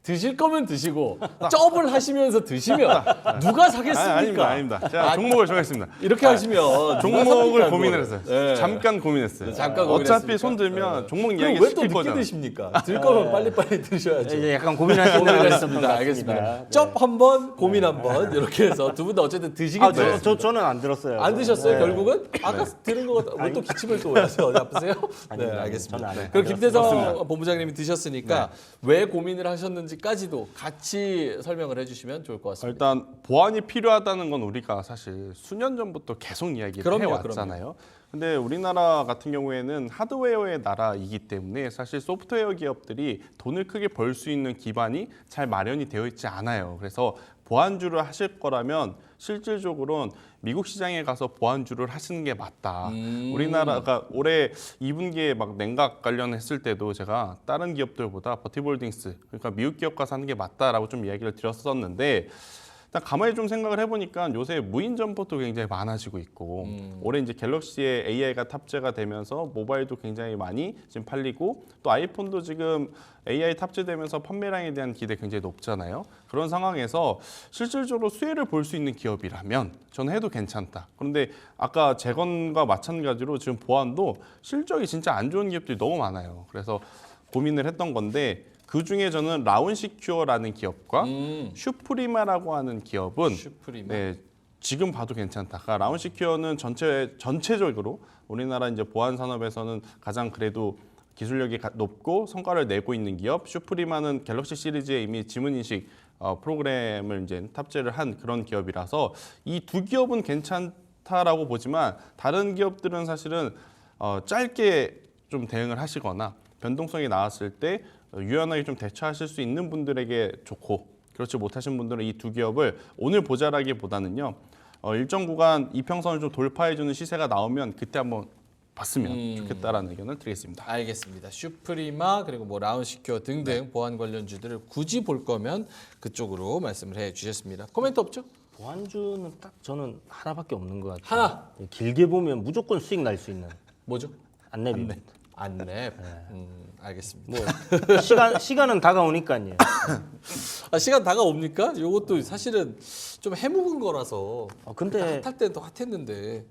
드실 거면 드시고 쩝을 하시면서 드시면 누가 사겠습니까? 아닙니다. 제가 종목을 정했습니다. 이렇게 하시면 종목을 고민을 했어요. 네. 잠깐 고민했어요. 잠깐 어차피 고민했으니까. 손 들면 종목 이야기 왜또 시킬 늦게 거잖아요. 드십니까? 들 거면 빨리빨리 드셔야죠. 이제 약간 고민하시는 고민했습니다. 알겠습니다. 쩝 한번 고민 한번 이렇게 해서 두 분 다 어쨌든 드시겠죠? 저는 안 들었어요. 안 드셨어요 결국은? 아까 들은 것 같아. 왜 또 기침을 또 하세요? 어디 아프세요? 네, 아닙니다. 알겠습니다. 저는 안 그럼 김태성 본부장님이 드셨으니까 왜 고민을 하셨는지까지도 같이 설명을 해주시면 좋을 것 같습니다. 일단 보안이 필요하다는 건 우리가 사실 수년 전부터 계속 이야기를 그럼요, 해왔잖아요. 근데 우리나라 같은 경우에는 하드웨어의 나라이기 때문에 사실 소프트웨어 기업들이 돈을 크게 벌 수 있는 기반이 잘 마련이 되어 있지 않아요. 그래서 보안주를 하실 거라면 실질적으로는 미국 시장에 가서 보안주를 하시는 게 맞다. 우리나라가 올해 2분기에 막 냉각 관련했을 때도 제가 다른 기업들보다 버티볼딩스, 그러니까 미국 기업 가서 하는 게 맞다라고 좀 이야기를 드렸었는데 일단 가만히 좀 생각을 해보니까 요새 무인 점포도 굉장히 많아지고 있고 올해 이제 갤럭시에 AI가 탑재가 되면서 모바일도 굉장히 많이 지금 팔리고 또 아이폰도 지금 AI 탑재되면서 판매량에 대한 기대 굉장히 높잖아요. 그런 상황에서 실질적으로 수혜를 볼 수 있는 기업이라면 저는 해도 괜찮다. 그런데 아까 재건과 마찬가지로 지금 보안도 실적이 진짜 안 좋은 기업들이 너무 많아요. 그래서 고민을 했던 건데 그 중에 저는 라운시큐어라는 기업과 슈프리마라고 하는 기업은 슈프리마. 네, 지금 봐도 괜찮다. 그러니까 라운시큐어는 전체적으로 우리나라 이제 보안 산업에서는 가장 그래도 기술력이 높고 성과를 내고 있는 기업. 슈프리마는 갤럭시 시리즈에 이미 지문 인식 프로그램을 이제 탑재를 한 그런 기업이라서 이 두 기업은 괜찮다라고 보지만 다른 기업들은 사실은 짧게 좀 대응을 하시거나 변동성이 나왔을 때 유연하게 좀 대처하실 수 있는 분들에게 좋고 그렇지 못하신 분들은 이 두 기업을 오늘 보자라기보다는요. 일정 구간 이평선을 좀 돌파해주는 시세가 나오면 그때 한번 봤으면 좋겠다라는 의견을 드리겠습니다. 알겠습니다. 슈프리마 그리고 뭐 라운시큐어 등등 보안 관련주들을 굳이 볼 거면 그쪽으로 말씀을 해주셨습니다. 코멘트 없죠? 보안주는 딱 저는 하나밖에 없는 것 같아요. 하나. 길게 보면 무조건 수익 날 수 있는 뭐죠? 안랩입니다. 안랩. 알겠습니다. 뭐 시간은 다가오니까요. 시간 다가옵니까? 이것도 사실은 좀 해묵은 거라서. 근데 핫할 때도 핫했는데.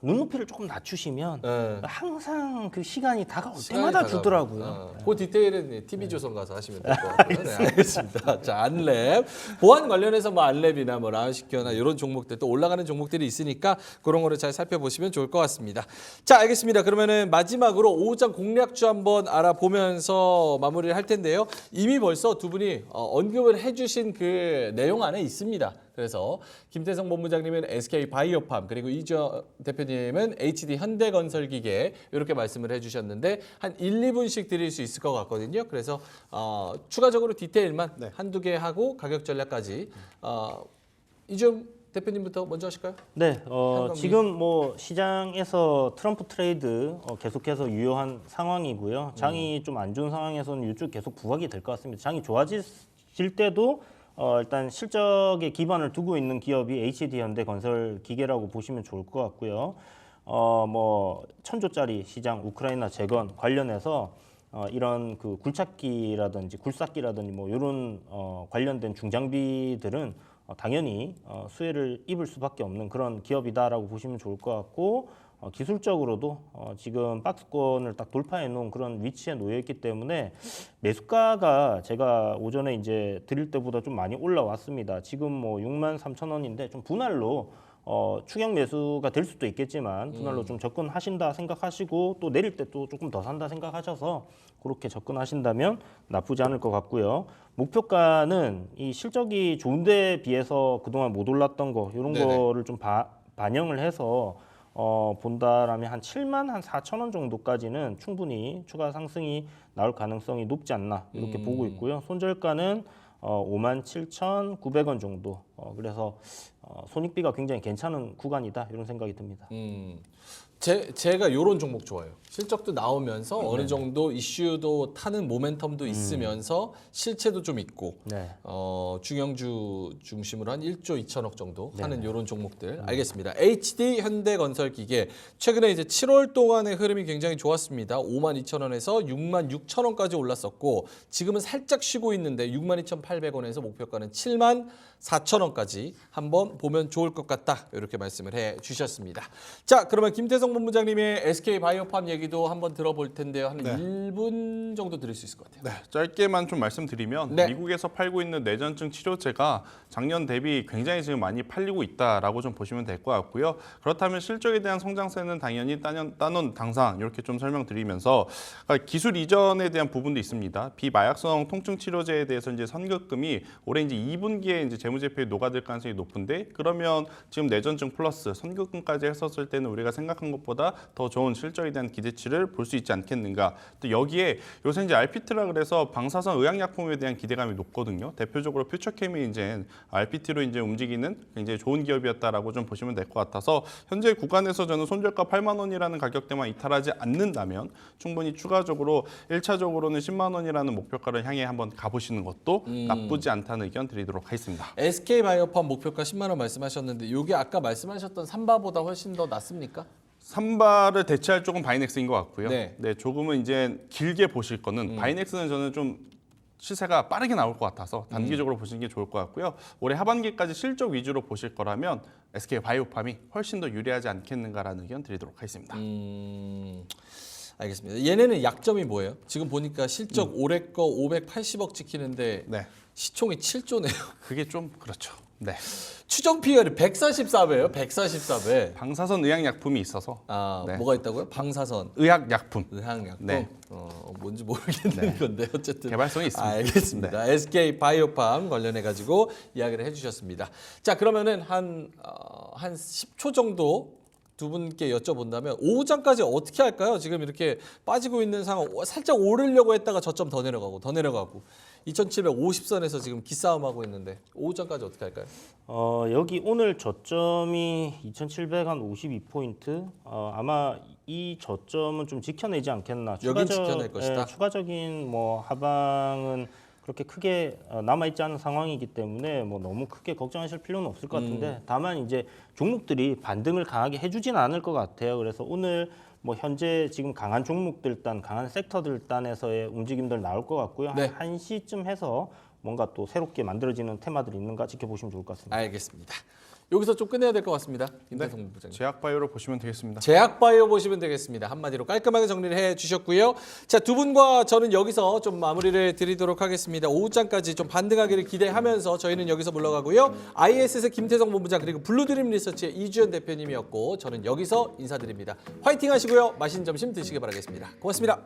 눈높이를 조금 낮추시면 네. 항상 그 시간이 다가올 시간이 때마다 다가오고. 주더라고요. 그 디테일은 TV조선 가서 하시면 될 것 같고요. 네, 알겠습니다. 자, 안랩. 보안 관련해서 뭐 안랩이나 뭐 라운시큐어나 이런 종목들 또 올라가는 종목들이 있으니까 그런 거를 잘 살펴보시면 좋을 것 같습니다. 자, 알겠습니다. 그러면은 마지막으로 오후장 공략주 한번 알아보면서 마무리를 할 텐데요. 이미 벌써 두 분이 언급을 해주신 그 내용 안에 있습니다. 그래서 김태성 본부장님은 SK 바이오팜 그리고 이주영 대표님은 HD 현대건설기계 이렇게 말씀을 해주셨는데 한 1, 2분씩 드릴 수 있을 것 같거든요. 그래서 추가적으로 디테일만 한두 개 하고 가격 전략까지 이주영 대표님부터 먼저 하실까요? 네, 한강비. 지금 뭐 시장에서 트럼프 트레이드 계속해서 유효한 상황이고요. 장이 좀 안 좋은 상황에서는 이쪽 계속 부각이 될 것 같습니다. 장이 좋아질 때도 일단 실적에 기반을 두고 있는 기업이 HD 현대건설 기계라고 보시면 좋을 것 같고요. 뭐 1,000조짜리 시장 우크라이나 재건 관련해서 이런 그 굴착기라든지 굴삭기라든지 뭐 이런 관련된 중장비들은 당연히 수혜를 입을 수밖에 없는 그런 기업이다라고 보시면 좋을 것 같고 기술적으로도 지금 박스권을 딱 돌파해 놓은 그런 위치에 놓여 있기 때문에 매수가가 제가 오전에 이제 드릴 때보다 좀 많이 올라왔습니다. 지금 뭐 63,000원인데 좀 분할로 추격 매수가 될 수도 있겠지만 분할로 좀 접근하신다 생각하시고 또 내릴 때 또 조금 더 산다 생각하셔서 그렇게 접근하신다면 나쁘지 않을 것 같고요. 목표가는 이 실적이 좋은데 비해서 그동안 못 올랐던 거 이런 네네. 거를 좀 반영을 해서 본다라면 한 74,000원 정도까지는 충분히 추가 상승이 나올 가능성이 높지 않나 이렇게 보고 있고요. 손절가는 57,900원 정도. 그래서 손익비가 굉장히 괜찮은 구간이다 이런 생각이 듭니다. 제가 이런 종목 좋아해요. 실적도 나오면서 어느 정도 이슈도 타는 모멘텀도 있으면서 실체도 좀 있고 네. 중형주 중심으로 한 1조 2천억 정도 하는 이런 종목들 알겠습니다. HD 현대건설기계 최근에 이제 7월 동안의 흐름이 굉장히 좋았습니다. 52,000원에서 66,000원까지 올랐었고 지금은 살짝 쉬고 있는데 62,800원에서 목표가는 74,000원까지 한번 보면 좋을 것 같다 이렇게 말씀을 해주셨습니다. 자, 그러면 김태성 본부장님의 SK 바이오팜 얘기도 한번 들어볼 텐데요. 한 1분 정도 드릴 수 있을 것 같아요. 네, 짧게만 좀 말씀드리면 네. 미국에서 팔고 있는 뇌전증 치료제가 작년 대비 굉장히 지금 많이 팔리고 있다라고 좀 보시면 될 것 같고요. 그렇다면 실적에 대한 성장세는 당연히 따놓은 당상 이렇게 좀 설명드리면서 기술 이전에 대한 부분도 있습니다. 비마약성 통증 치료제에 대해서 이제 선급금이 올해 이제 2분기에 이제 재무제표에 녹아들 가능성이 높은데 그러면 지금 뇌전증 플러스 선급금까지 했었을 때는 우리가 생각한 것보다 더 좋은 실적에 대한 기대치를 볼 수 있지 않겠는가. 또 여기에 요새 이제 RPT라 그래서 방사선 의약약품에 대한 기대감이 높거든요. 대표적으로 퓨처케미 이제 RPT로 이제 움직이는 굉장히 좋은 기업이었다라고 좀 보시면 될 것 같아서 현재 구간에서 저는 손절가 8만 원이라는 가격대만 이탈하지 않는다면 충분히 추가적으로 1차적으로는 10만 원이라는 목표가를 향해 한번 가보시는 것도 나쁘지 않다는 의견 드리도록 하겠습니다. SK 바이오팜 목표가 10만 원 말씀하셨는데 이게 아까 말씀하셨던 삼바보다 훨씬 더 낫습니까? 삼바를 대체할 쪽은 바이넥스인 것 같고요. 네. 네, 조금은 이제 길게 보실 거는 바이넥스는 저는 좀 시세가 빠르게 나올 것 같아서 단기적으로 보시는 게 좋을 것 같고요. 올해 하반기까지 실적 위주로 보실 거라면 SK 바이오팜이 훨씬 더 유리하지 않겠는가라는 의견 드리도록 하겠습니다. 알겠습니다. 얘네는 약점이 뭐예요? 지금 보니까 실적 올해 거 580억 찍히는데 네. 시총이 7조네요. 그게 좀 그렇죠. 네. 추정 PER이 144배예요. 144배. 방사선 의약약품이 있어서 아, 네. 뭐가 있다고요? 방사선, 의학약품 의학약품. 네. 뭔지 모르겠는 건데 어쨌든 개발성이 있습니다. 알겠습니다. SK 바이오팜 관련해 가지고 이야기를 해주셨습니다. 자, 그러면은 한 10초 정도 두 분께 여쭤본다면 오후장까지 어떻게 할까요? 지금 이렇게 빠지고 있는 상황, 살짝 오르려고 했다가 저점 더 내려가고 2750선에서 지금 기싸움하고 있는데 오후장까지 어떻게 할까요? 여기 오늘 저점이 2,752포인트. 아마 이 저점은 좀 지켜내지 않겠나. 여긴 지켜낼 것이다. 추가적인 뭐 하방은 그렇게 크게 남아있지 않은 상황이기 때문에 뭐 너무 크게 걱정하실 필요는 없을 것 같은데 다만 이제 종목들이 반등을 강하게 해주진 않을 것 같아요. 그래서 오늘 뭐 현재 지금 강한 종목들 단, 강한 섹터들 단에서의 움직임들 나올 것 같고요. 네. 한 1시쯤 해서 뭔가 또 새롭게 만들어지는 테마들이 있는가 지켜보시면 좋을 것 같습니다. 알겠습니다. 여기서 좀 끝내야 될 것 같습니다. 김대성 본부장님. 제약바이오를 보시면 되겠습니다. 제약바이오 보시면 되겠습니다. 한마디로 깔끔하게 정리를 해주셨고요. 자, 두 분과 저는 여기서 좀 마무리를 드리도록 하겠습니다. 오후장까지 좀 반등하기를 기대하면서 저희는 여기서 물러가고요. ISS의 김태성 본부장 그리고 블루드림 리서치의 이주연 대표님이었고 저는 여기서 인사드립니다. 화이팅 하시고요. 맛있는 점심 드시길 바라겠습니다. 고맙습니다.